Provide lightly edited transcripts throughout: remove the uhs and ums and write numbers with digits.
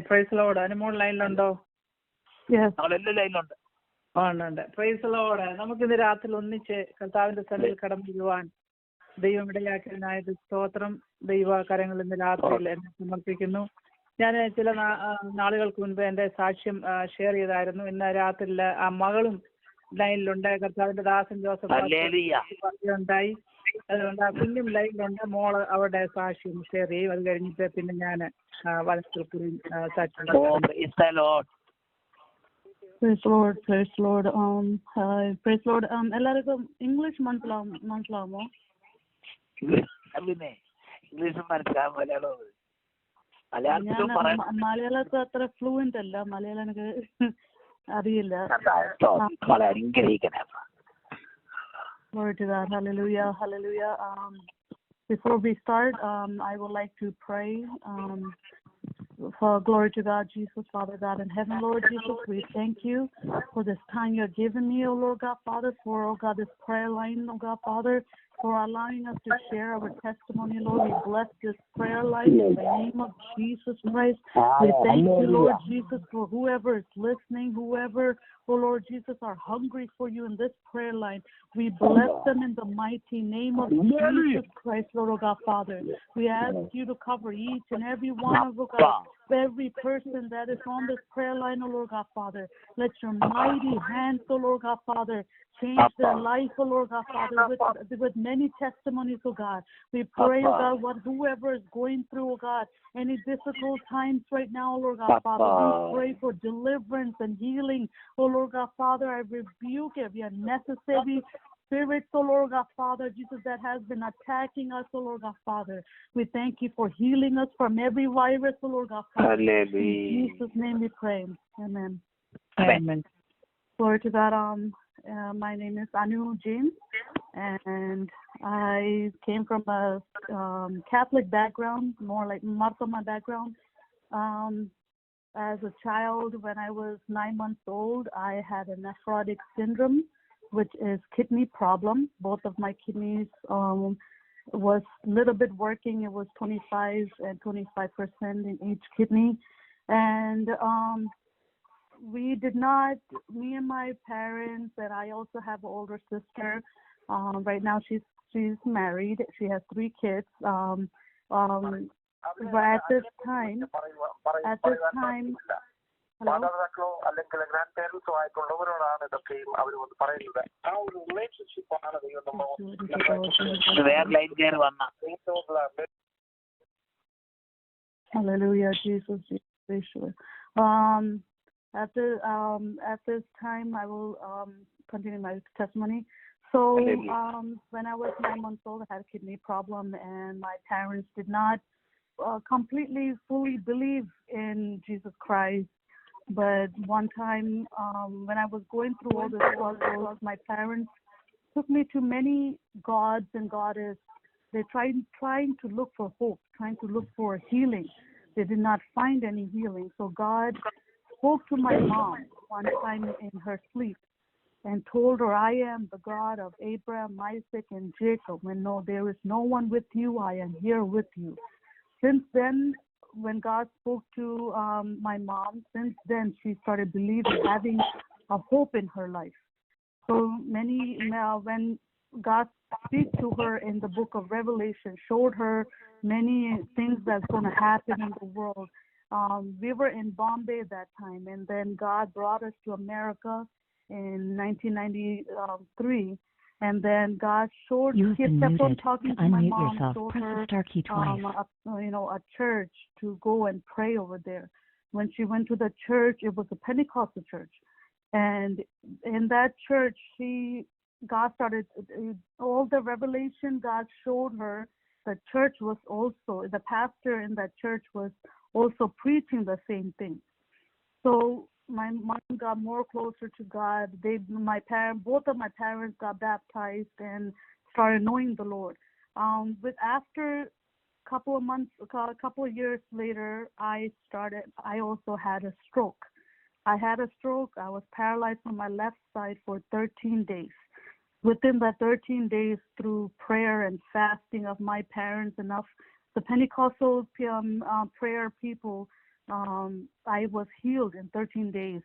Praise Lord. Anumol ലൈനിലുണ്ടോ? ഞങ്ങളെല്ലാം ലൈനിലുണ്ട്. ഉണ്ട്. Praise Lord. നമുക്കിന്ന് രാത്രി ഒന്നിച്ച് കർത്താവിന്റെ സന്നിധിയിൽ കടന്നു വരുവാൻ ദൈവം ഇടയാക്കിയതിനായത് സ്തോത്രം. ദൈവകരങ്ങൾ ഇന്ന് രാത്രിയിൽ എന്നെ സമർപ്പിക്കുന്നു. ഞാൻ ചില നാളുകൾക്ക് മുൻപ് എൻ്റെ സാക്ഷ്യം ഷെയർ ചെയ്തായിരുന്നു. ഇന്ന് രാത്രിയിൽ ആ മകളും ലൈനിലുണ്ട്. കർത്താവിന്റെ ദാസൻ ജോസഫ് ഉണ്ടായി. അതുകൊണ്ട് ആ കുഞ്ഞും ലൈനിലുണ്ട്. മോള് അവരുടെ സാക്ഷ്യം ഷെയർ ചെയ്യും. അത് കഴിഞ്ഞിട്ട് പിന്നെ ഞാൻ വലസ്തുക്കുറിയും സാക്ഷ്യം. Praise Lord, praise Lord. Praise Lord. എല്ലാവർക്കും ഇംഗ്ലീഷ് മനസ്സിലാവുമോ? ഇംഗ്ലീഷ് മനസ്സിലാവും. മലയാളത്തിൽ അത്ര ഫ്ലുവന്റ് അല്ല. മലയാളം എനിക്ക് അറിയില്ല. Glory to God. Hallelujah, hallelujah. Before we start, I would like to pray. For glory to God, Jesus, Father God in heaven, Lord Jesus, we thank you for this time you're giving me, oh Lord God, Father, for, oh God, this prayer line, oh God, Father, for allowing us to share our testimony, Lord. We bless this prayer line in the name of Jesus Christ. We thank you, Lord Jesus, for whoever is listening, whoever, oh Lord Jesus, are hungry for you in this prayer line. We bless them in the mighty name of Jesus Christ, Lord, oh God, Father. We ask you to cover each and every one of, oh God, every person that is on this prayer line, oh Lord God, Father. Let your mighty hands, oh Lord God, Father, change their life, oh Lord God, Father, with many testimonies, oh God. We pray, oh God, whoever is going through, oh God, any difficult times right now, oh Lord God, Father, we pray for deliverance and healing, oh Lord God, Father. I rebuke every unnecessary spirits, oh Lord God, Father, Jesus, that has been attacking us, oh Lord God, Father. We thank you for healing us from every virus, oh Lord God, Father. Hallelujah. In Jesus' name we pray. Amen. Amen. Glory to God. My name is Anu James, and I came from a Catholic background, more like Marthoma background. As a child, when I was 9 months old, I had a nephrotic syndrome, which is kidney problem. Both of my kidneys was a little bit working. It was 25 and 25% in each kidney. And we did not, me and my parents, and I also have an older sister. Right now she's married. She has 3 kids. But at this time, മാതാപിതാക്കളോ അല്ലെങ്കിൽ grand പേരൻസോ ആയിട്ടുള്ളവരോടാണ് ഇതൊക്കെയും അവർ വന്ന് പറയുന്നത്. ആ ഒരു relationship ആണ് ദൈവം Hallelujah, Jesus. At this time, I will continue my testimony. So, when I was 9 months old, I had a kidney problem, and my parents did not completely, fully believe in Jesus Christ. But one time, when I was going through all the struggles, my parents took me to many gods and goddesses. They trying to look for hope, trying to look for healing. They did not find any healing. So God spoke to my mom one time in her sleep and told her, I am the God of Abraham, Isaac, and Jacob. And no, there is no one with you. I am here with you. Since then, when God spoke to my mom, since then she started believing, having a hope in her life. So when God speaks to her in the book of Revelation, showed her many things that's going to happen in the world. We were in Bombay that time, and then God brought us to America in 1993. And then God showed, he kept on talking to my mom, showed her, a church to go and pray over there. When she went to the church, it was a Pentecostal church. And in that church, God started, all the revelation God showed her, the church was also, the pastor in that church was also preaching the same thing. So my mom got more closer to God. Both of my parents got baptized and started knowing the Lord. But after a couple of years later, I also had a stroke. I had a stroke. I was paralyzed on my left side for 13 days. Within that 13 days, through prayer and fasting of my parents and of the Pentecostal prayer people, I was healed in 13 days.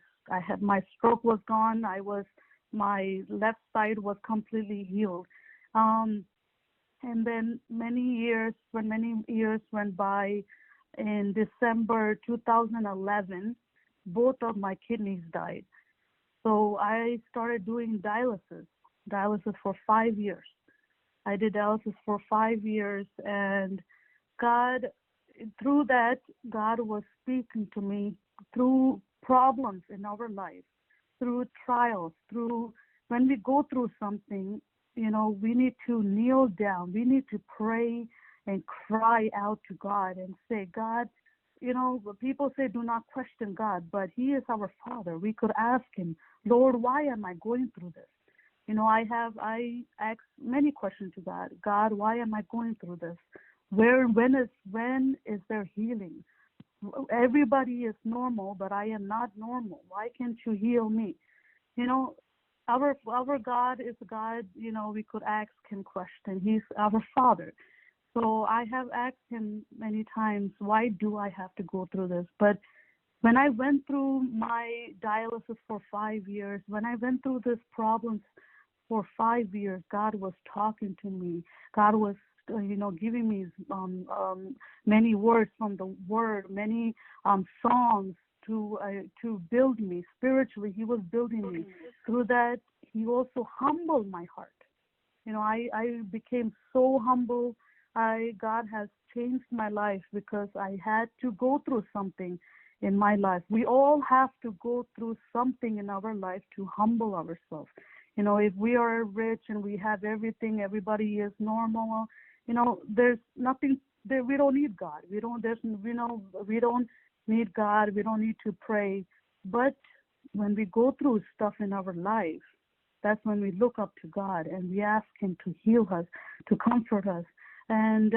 My stroke was gone. My left side was completely healed. And then many years went by, in December 2011, both of my kidneys died. So I started doing dialysis for 5 years. I did dialysis for 5 years, and through that, God was speaking to me through problems in our life, through trials, when we go through something, we need to kneel down. We need to pray and cry out to God and say, God, people say do not question God, but He is our Father. We could ask Him, Lord, why am I going through this? I asked many questions to God. God, why am I going through this? When is there healing? Everybody is normal, but I am not normal. Why can't you heal me? Our God is a God, we could ask Him question. He's our Father. So I have asked Him many times, why do I have to go through this? But when I went through my dialysis for 5 years, when I went through this problems for 5 years, God was talking to me. God was, giving me many words from the Word, many songs to build me spiritually. He was building me. Through that, He also humbled my heart. I became so humble. God has changed my life because I had to go through something in my life. We all have to go through something in our life to humble ourselves. If we are rich and we have everything, everybody is normal, there's nothing there. We don't need God. We don't need God. We don't need to pray. But when we go through stuff in our life, that's when we look up to God and we ask Him to heal us, to comfort us. And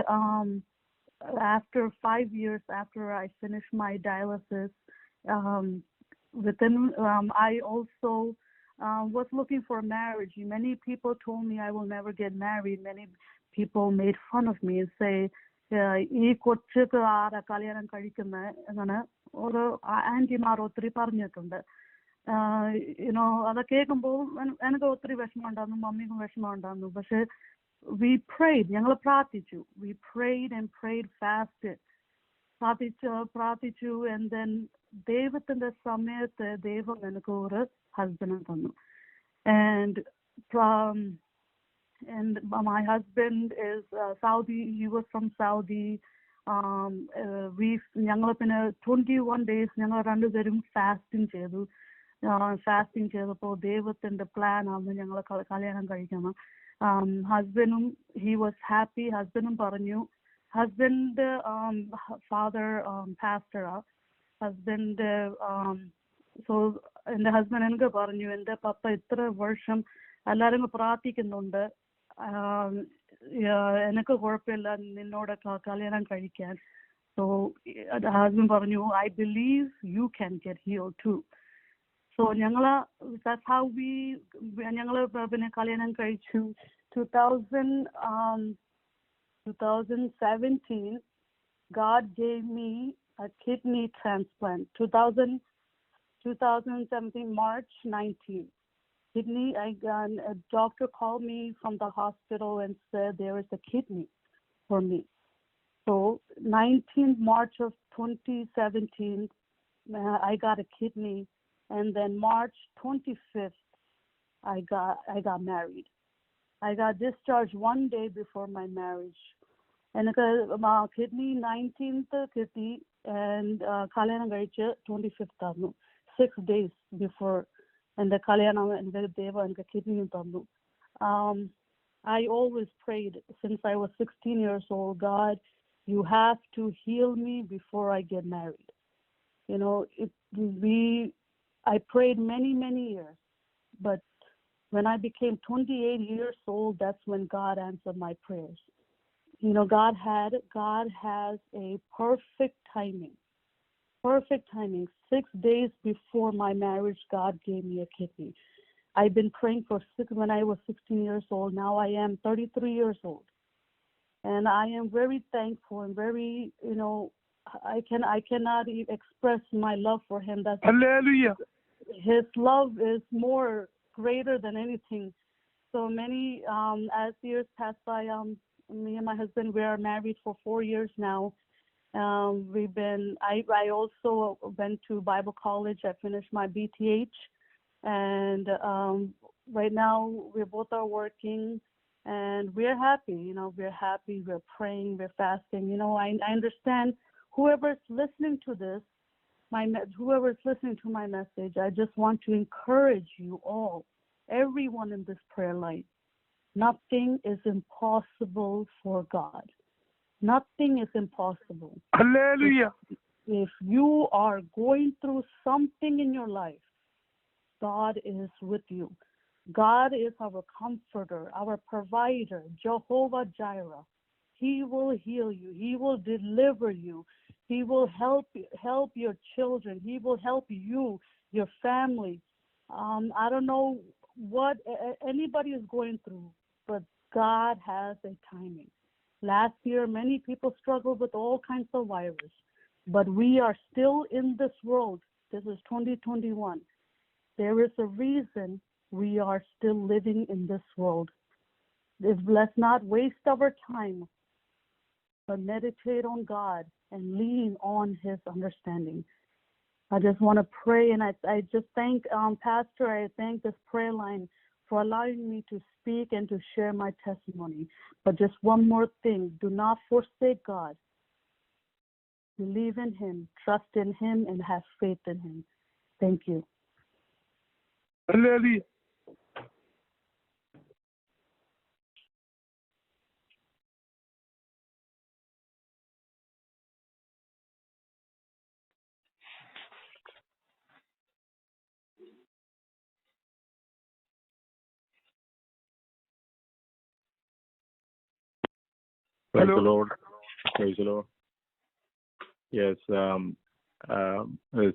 after 5 years after I finished my dialysis, I also was looking for marriage. Many people told me I will never get married. Many people made fun of me and say, ഈ കൊച്ചൊക്കെ ആരാ കല്യാണം കഴിക്കുന്നത് എന്നാണ് ഒരു ആന്റിമാർ ഒത്തിരി പറഞ്ഞിട്ടുണ്ട്. അത് കേൾക്കുമ്പോൾ എനിക്ക് ഒത്തിരി വിഷമം ഉണ്ടായിരുന്നു, മമ്മിക്കും വിഷമം ഉണ്ടായിരുന്നു. പക്ഷെ we prayed, ഞങ്ങൾ പ്രാർത്ഥിച്ചു. We prayed and prayed, fasted. പ്രാർത്ഥിച്ചു, and then ദൈവത്തിന്റെ സമയത്ത് ദൈവം എനിക്ക് ഒരു ഹസ്ബൻഡ് തന്നു. And my husband is Saudi. He was from Saudi. ഞങ്ങൾ പിന്നെ 21 days ഞങ്ങൾ രണ്ടുപേരും ഫാസ്റ്റിംഗ് ചെയ്തു. ഫാസ്റ്റിംഗ് ചെയ്തപ്പോൾ ദൈവത്തിന്റെ പ്ലാൻ ആണ് ഞങ്ങൾ കല്യാണം കഴിക്കണം. ഹസ്ബൻഡും he was happy. ഹസ്ബൻഡും പറഞ്ഞു, husband father pastor. Husband so എൻ്റെ ഹസ്ബൻഡ് എനിക്ക് പറഞ്ഞു, എൻ്റെ പപ്പ ഇത്ര വർഷം എല്ലാവരും പ്രാർത്ഥിക്കുന്നുണ്ട്, എനിക്ക് കുഴപ്പമില്ല നിന്നോട് കല്യാണം കഴിക്കാൻ. സോ ഹസ്ബൻഡ് പറഞ്ഞു, I believe you can get healed too. So that's how ഞങ്ങൾ പിന്നെ കല്യാണം കഴിച്ചു. 2017 God gave me a kidney transplant. 2017 March 19. Kidney, a doctor called me from the hospital and said there is a kidney for me. So 19th March of 2017, I got a kidney, and then March 25th, I got married. I got discharged 1 day before my marriage. And my kidney 19th kidney and kalyanam kazhichu 25th aanu, 6 days before. And the kalyanam and the deva and the kidney thannu. I always prayed since I was 16 years old, God, you have to heal me before I get married. I prayed many years, but when I became 28 years old, that's when God answered my prayers. God has a perfect timing. 6 days before my marriage, God gave me a kidney. I've been praying when I was 16 years old. Now I am 33 years old. And I am very thankful and very, I cannot express my love for him. That's Hallelujah. his love is more greater than anything. So many, as years pass by, me and my husband, we are married for 4 years now. I also went to Bible college. I finished my BTH, and right now we both are working, and we're happy. We're happy. We're praying. We're fasting. I understand whoever's listening to this, whoever's listening to my message. I just want to encourage you all, everyone in this prayer line. Nothing is impossible for God. Nothing is impossible. Hallelujah. If you are going through something in your life, God is with you. God is our comforter, our provider, Jehovah Jireh. He will heal you. He will deliver you. He will help your children. He will help you, your family. I don't know what anybody is going through, but God has a timing. Last year, many people struggled with all kinds of virus, but we are still in this world. This is 2021. There is a reason we are still living in this world. Let's not waste our time, but meditate on God and lean on His understanding. I just want to pray, and I just thank Pastor. I thank this prayer line for allowing me to speak and to share my testimony. But just one more thing, do not forsake God. Believe in Him, trust in Him, and have faith in Him. Thank you. Hallelujah. Praise Hello. the Lord. Praise the Lord. Yes,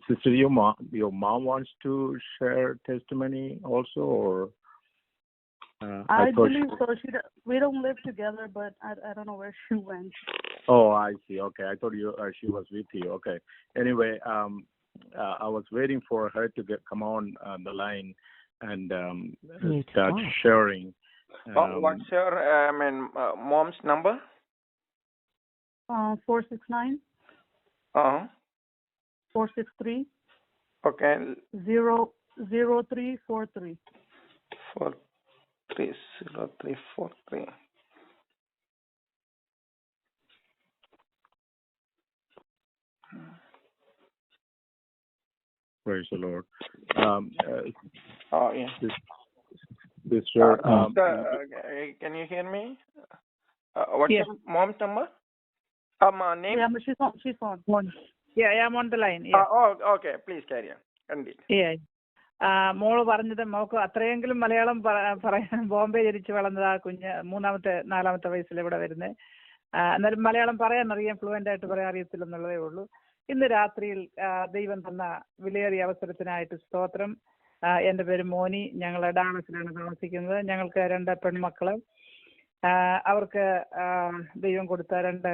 sister, your mom wants to share testimony also, or I believe so. We don't live together, but I don't know where she went. Oh, I see. Okay, I thought she was with you. Okay. Anyway, I was waiting for her to come on the line and start sharing. What's your mom's number? 469. 463. Okay. 0343. 430343. Praise the Lord. Yeah. Sister, can you hear me? What's Yes. your mom's number? Name? Yeah, but she's on. Yeah, I am on the line. Yeah. Okay. Please carry on. Indeed. Yeah. മോള് പറഞ്ഞത് mock അത്രയെങ്കിലും മലയാളം പറയാൻ ബോംബെ ജനിച്ച് വളർന്നത് ആ കുഞ്ഞ് 3-4 വയസ്സിൽ ഇവിടെ വരുന്നത്. എന്നാലും മലയാളം പറയാൻ അറിയാം, ഫ്ലുവൻ്റ് ആയിട്ട് പറയാൻ അറിയത്തില്ലെന്നുള്ളതേ ഉള്ളൂ. ഇന്ന് രാത്രിയിൽ ദൈവം തന്ന വിലയേറിയ അവസരത്തിനായിട്ട് സ്തോത്രം. എൻ്റെ പേര് മോനി. ഞങ്ങൾ ഡാളസിലാണ് താമസിക്കുന്നത്. ഞങ്ങൾക്ക് 2 പെൺമക്കള്. അവർക്ക് ദൈവം കൊടുത്ത 2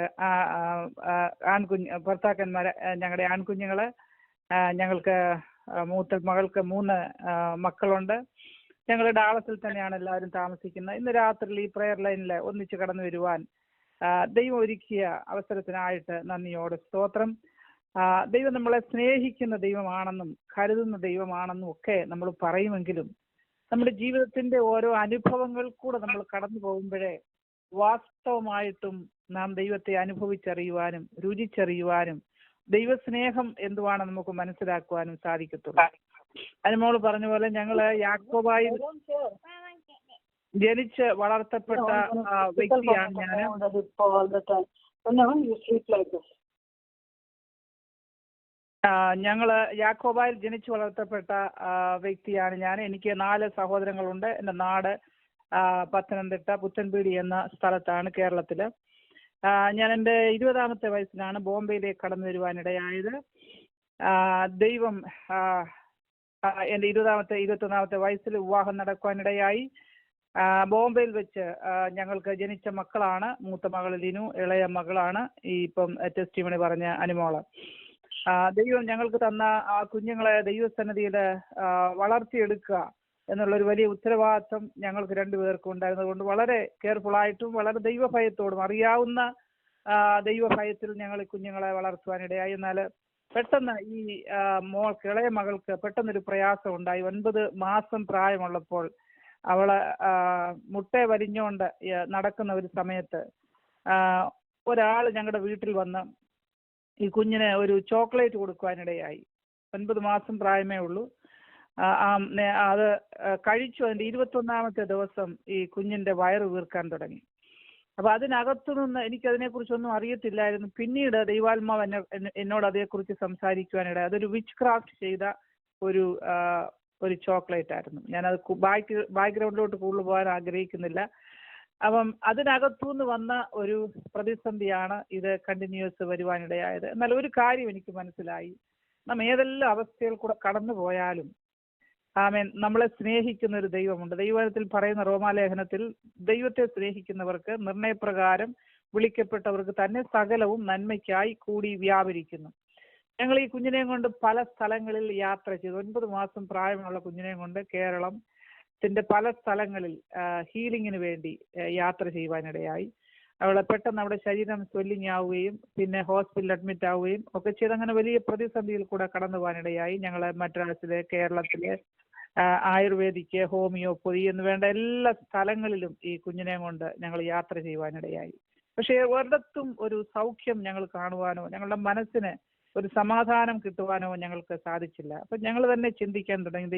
ഭർത്താക്കന്മാരെ, ഞങ്ങളുടെ ആൺകുഞ്ഞുങ്ങള്. ഞങ്ങൾക്ക് മൂത്ത മകൾക്ക് 3 മക്കളുണ്ട്. ഞങ്ങൾ ഡാളസിൽ തന്നെയാണ് എല്ലാവരും താമസിക്കുന്നത്. ഇന്ന് രാത്രിയിൽ ഈ പ്രെയർ ലൈനിൽ ഒന്നിച്ച് കടന്നു വരുവാൻ ദൈവം ഒരുക്കിയ അവസരത്തിനായിട്ട് നന്ദിയോടെ സ്തോത്രം. ദൈവം നമ്മളെ സ്നേഹിക്കുന്ന ദൈവമാണെന്നും കരുതുന്ന ദൈവമാണെന്നും ഒക്കെ നമ്മൾ പറയുമെങ്കിലും നമ്മുടെ ജീവിതത്തിന്റെ ഓരോ അനുഭവങ്ങൾ കൂടെ നമ്മൾ കടന്നു പോകുമ്പോഴേ വാസ്തവമായിട്ടും നാം ദൈവത്തെ അനുഭവിച്ചറിയുവാനും രുചിച്ചറിയുവാനും ദൈവസ്നേഹം എന്തുവാണെന്ന് നമുക്ക് മനസ്സിലാക്കുവാനും സാധിക്കത്തുള്ളൂ. അനുമോള് പറഞ്ഞ പോലെ ഞങ്ങള് യാക്കോബായിൽ ജനിച്ച് വളർത്തപ്പെട്ട വ്യക്തിയാണ് ഞാൻ. ഞങ്ങള് യാക്കോബായിൽ ജനിച്ചു വളർത്തപ്പെട്ട വ്യക്തിയാണ് ഞാൻ. എനിക്ക് 4 സഹോദരങ്ങളുണ്ട്. എൻ്റെ നാട് പത്തനംതിട്ട പുത്തൻപീടി എന്ന സ്ഥലത്താണ്, കേരളത്തില്. ഞാൻ എൻ്റെ 20ാമത്തെ വയസ്സിലാണ് ബോംബെയിലേക്ക് കടന്നു വരുവാനിടയായത്. ദൈവം എൻ്റെ 21ാമത്തെ വയസ്സിൽ വിവാഹം നടക്കുവാനിടയായി. ബോംബെയിൽ വെച്ച് ഞങ്ങൾക്ക് ജനിച്ച മക്കളാണ്. മൂത്ത മകൾ ലിനു, ഇളയ മകളാണ് ഈ ഇപ്പം ടെസ്റ്റിമണി പറഞ്ഞ അനുമോള്. ദൈവം ഞങ്ങൾക്ക് തന്ന ആ കുഞ്ഞുങ്ങളെ ദൈവസന്നിധിയിൽ വളർത്തിയെടുക്കുക എന്നുള്ളൊരു വലിയ ഉത്തരവാദിത്വം ഞങ്ങൾക്ക് രണ്ടുപേർക്കും ഉണ്ടായിരുന്നതുകൊണ്ട് വളരെ കെയർഫുള്ളായിട്ടും വളരെ ദൈവഭയത്തോടും അറിയാവുന്ന ദൈവഭയത്തിൽ ഞങ്ങൾ ഈ കുഞ്ഞുങ്ങളെ വളർത്തുവാനിടയായി. എന്നാൽ പെട്ടെന്ന് ഈ ഇളയ മകൾക്ക് പെട്ടെന്നൊരു പ്രയാസം ഉണ്ടായി. 9 മാസം പ്രായമുള്ളപ്പോൾ അവള് മുട്ട വലിഞ്ഞുകൊണ്ട് നടക്കുന്ന ഒരു സമയത്ത് ഒരാൾ ഞങ്ങളുടെ വീട്ടിൽ വന്ന് ഈ കുഞ്ഞിന് ഒരു ചോക്ലേറ്റ് കൊടുക്കുവാനിടയായി. 9 മാസം പ്രായമേ ഉള്ളൂ. അത് കഴിച്ചു. അതിൻ്റെ 21ാമത്തെ ദിവസം ഈ കുഞ്ഞിൻ്റെ വയറ് വീർക്കാൻ തുടങ്ങി. അപ്പോൾ അതിനകത്തു നിന്ന് എനിക്കതിനെക്കുറിച്ചൊന്നും അറിയത്തില്ലായിരുന്നു. പിന്നീട് ദൈവാത്മാവ് എന്നോട് അതേക്കുറിച്ച് സംസാരിക്കുവാനിടയായി. അതൊരു വിച്ച് ക്രാഫ്റ്റ് ചെയ്ത ഒരു ചോക്ലേറ്റ് ആയിരുന്നു. ഞാനത് ബാക്ക്ഗ്രൗണ്ടിലോട്ട് കൂടുതൽ പോകാൻ ആഗ്രഹിക്കുന്നില്ല. അപ്പം അതിനകത്തുനിന്ന് വന്ന ഒരു പ്രതിസന്ധിയാണ് ഇത് കണ്ടിന്യൂസ് വരുവാനിടയായത്. എന്നാൽ ഒരു കാര്യം എനിക്ക് മനസ്സിലായി, നാം ഏതെല്ലാം അവസ്ഥയിൽ കൂടെ കടന്നു പോയാലും നമ്മളെ സ്നേഹിക്കുന്ന ഒരു ദൈവമുണ്ട്. ദൈവത്തിൽ പറയുന്ന റോമാലേഖനത്തിൽ ദൈവത്തെ സ്നേഹിക്കുന്നവർക്ക് നിർണയപ്രകാരം വിളിക്കപ്പെട്ടവർക്ക് തന്നെ സകലവും നന്മയ്ക്കായി കൂടി വ്യാപരിക്കുന്നു. ഞങ്ങൾ ഈ കുഞ്ഞിനെയും കൊണ്ട് പല സ്ഥലങ്ങളിൽ യാത്ര ചെയ്തു. 9 മാസം പ്രായമുള്ള കുഞ്ഞിനെയും കൊണ്ട് കേരളത്തിന്റെ പല സ്ഥലങ്ങളിൽ ഹീലിങ്ങിന് വേണ്ടി യാത്ര ചെയ്യുവാനിടയായി. അവളെ പെട്ടെന്ന് അവിടെ ശരീരം സ്വെല്ലിങ് ആവുകയും പിന്നെ ഹോസ്പിറ്റലിൽ അഡ്മിറ്റ് ആവുകയും ഒക്കെ ചെയ്ത് അങ്ങനെ വലിയ പ്രതിസന്ധിയിൽ കൂടെ കടന്നു പോകാനിടയായി. ഞങ്ങൾ മദ്രാസിലെ, കേരളത്തിലെ ആയുർവേദിക്ക്, ഹോമിയോപ്പതി എന്ന് വേണ്ട എല്ലാ സ്ഥലങ്ങളിലും ഈ കുഞ്ഞിനെ കൊണ്ട് ഞങ്ങൾ യാത്ര ചെയ്യുവാനിടയായി. പക്ഷേ ഒരിടത്തും ഒരു സൗഖ്യം ഞങ്ങൾ കാണുവാനോ ഞങ്ങളുടെ മനസ്സിന് ഒരു സമാധാനം കിട്ടുവാനോ ഞങ്ങൾക്ക് സാധിച്ചില്ല. അപ്പം ഞങ്ങൾ തന്നെ ചിന്തിക്കാൻ തുടങ്ങി,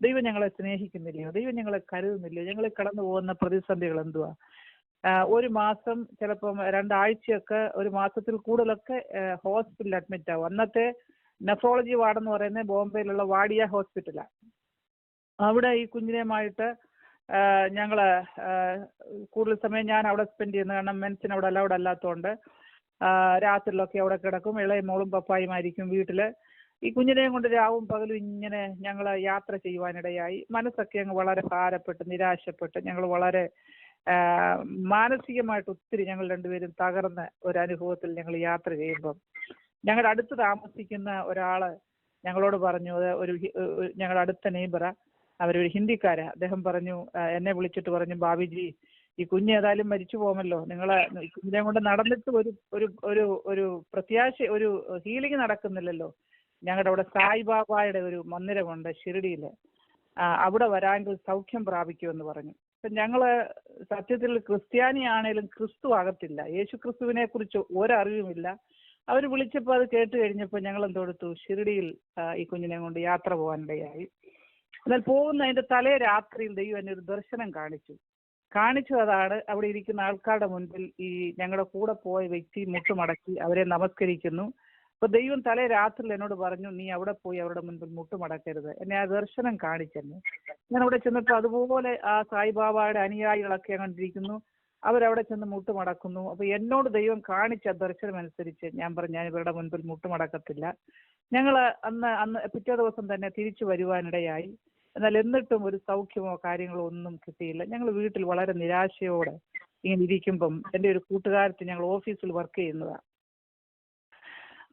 ദൈവം ഞങ്ങളെ സ്നേഹിക്കുന്നില്ലയോ, ദൈവം ഞങ്ങളെ കരുതുന്നില്ലയോ, ഞങ്ങൾ കടന്നു പോകുന്ന പ്രതിസന്ധികൾ എന്തുവാ. 1 മാസം, ചിലപ്പം 2 ആഴ്ചയൊക്കെ, 1 മാസത്തിൽ കൂടുതലൊക്കെ ഹോസ്പിറ്റലിൽ അഡ്മിറ്റ് ആവും. അന്നത്തെ നെഫ്രോളജി വാർഡ് എന്ന് പറയുന്നത് ബോംബെയിലുള്ള വാഡിയ ഹോസ്പിറ്റലാണ്. അവിടെ ഈ കുഞ്ഞിനെയുമായിട്ട് ഞങ്ങൾ കൂടുതൽ സമയം ഞാൻ അവിടെ സ്പെൻഡ് ചെയ്യുന്നത്. കാരണം മെൻസിന് അവിടെ അലൗഡ് അല്ലാത്തതുകൊണ്ട് രാത്രിയിലൊക്കെ അവിടെ കിടക്കും. ഇളയ മോളും പപ്പായുമായിരിക്കും വീട്ടിൽ. ഈ കുഞ്ഞിനെയും കൊണ്ട് രാവും പകലും ഇങ്ങനെ ഞങ്ങൾ യാത്ര ചെയ്യുവാനിടയായി. മനസ്സൊക്കെ അങ്ങ് വളരെ ഭാരപ്പെട്ട് നിരാശപ്പെട്ട് ഞങ്ങൾ വളരെ മാനസികമായിട്ട് ഒത്തിരി ഞങ്ങൾ രണ്ടുപേരും തകർന്ന ഒരു അനുഭവത്തിൽ ഞങ്ങൾ യാത്ര ചെയ്യുമ്പം ഞങ്ങളുടെ അടുത്ത് താമസിക്കുന്ന ഒരാള് ഞങ്ങളോട് പറഞ്ഞു, ഞങ്ങളുടെ അടുത്ത നെയ്ബറാ, അവരൊരു ഹിന്ദിക്കാരാ. അദ്ദേഹം പറഞ്ഞു, എന്നെ വിളിച്ചിട്ട് പറഞ്ഞു, ബാബിജി ഈ കുഞ്ഞ് ഏതായാലും മരിച്ചു പോകുമല്ലോ, നിങ്ങളെ കുഞ്ഞിനെ കൊണ്ട് നടന്നിട്ട് ഒരു പ്രത്യാശ, ഒരു ഹീലിംഗ് നടക്കുന്നില്ലല്ലോ. ഞങ്ങളുടെ അവിടെ സായിബാബായുടെ ഒരു മന്ദിരമുണ്ട് ഷിർഡിയിൽ, അവിടെ വരാമെങ്കിൽ സൗഖ്യം പ്രാപിക്കുമെന്ന് പറഞ്ഞു. അപ്പം ഞങ്ങൾ സത്യത്തിൽ ക്രിസ്ത്യാനിയാണേലും ക്രിസ്തു ആകത്തില്ല, യേശു ക്രിസ്തുവിനെ കുറിച്ച് ഒരറിവുമില്ല. അവർ വിളിച്ചപ്പോൾ അത് കേട്ട് കഴിഞ്ഞപ്പോൾ ഞങ്ങൾ എന്തെടുത്തു, ഷിർഡിയിൽ ഈ കുഞ്ഞിനെ കൊണ്ട് യാത്ര പോകാനിടയായി. എന്നാൽ പോകുന്നതിൻ്റെ തലേ രാത്രിയിൽ ദൈവം എന്നെ ഒരു ദർശനം കാണിച്ചതാണ് അവിടെ ഇരിക്കുന്ന ആൾക്കാരുടെ മുൻപിൽ ഈ ഞങ്ങളുടെ കൂടെ പോയ വ്യക്തി മുട്ടുമടക്കി അവരെ നമസ്കരിക്കുന്നു. അപ്പോൾ ദൈവം തലേ രാത്രിയിൽ എന്നോട് പറഞ്ഞു, നീ അവിടെ പോയി അവരുടെ മുൻപിൽ മുട്ടുമടക്കരുത്. എന്നെ ആ ദർശനം കാണിച്ചെന്നെ. ഞാൻ അവിടെ ചെന്നപ്പോൾ അതുപോലെ ആ സായിബാബയുടെ അനുയായികളൊക്കെ കണ്ടിരിക്കുന്നു. അവരവിടെ ചെന്ന് മുട്ടുമടക്കുന്നു. അപ്പോൾ എന്നോട് ദൈവം കാണിച്ച ദർശനം അനുസരിച്ച് ഞാൻ പറഞ്ഞു, ഞാൻ ഇവരുടെ മുൻപിൽ മുട്ടുമടക്കത്തില്ല. ഞങ്ങൾ അന്ന് പിറ്റേ ദിവസം തന്നെ തിരിച്ചു വരുവാനിടയായി. എന്നാൽ എന്നിട്ടും ഒരു സൗഖ്യമോ കാര്യങ്ങളോ ഒന്നും കിട്ടിയില്ല. ഞങ്ങൾ വീട്ടിൽ വളരെ നിരാശയോടെ ഇങ്ങനെ ഇരിക്കുമ്പം എൻ്റെ ഒരു കൂട്ടുകാരത്തി, ഞങ്ങൾ ഓഫീസിൽ വർക്ക് ചെയ്യുന്നതാണ്,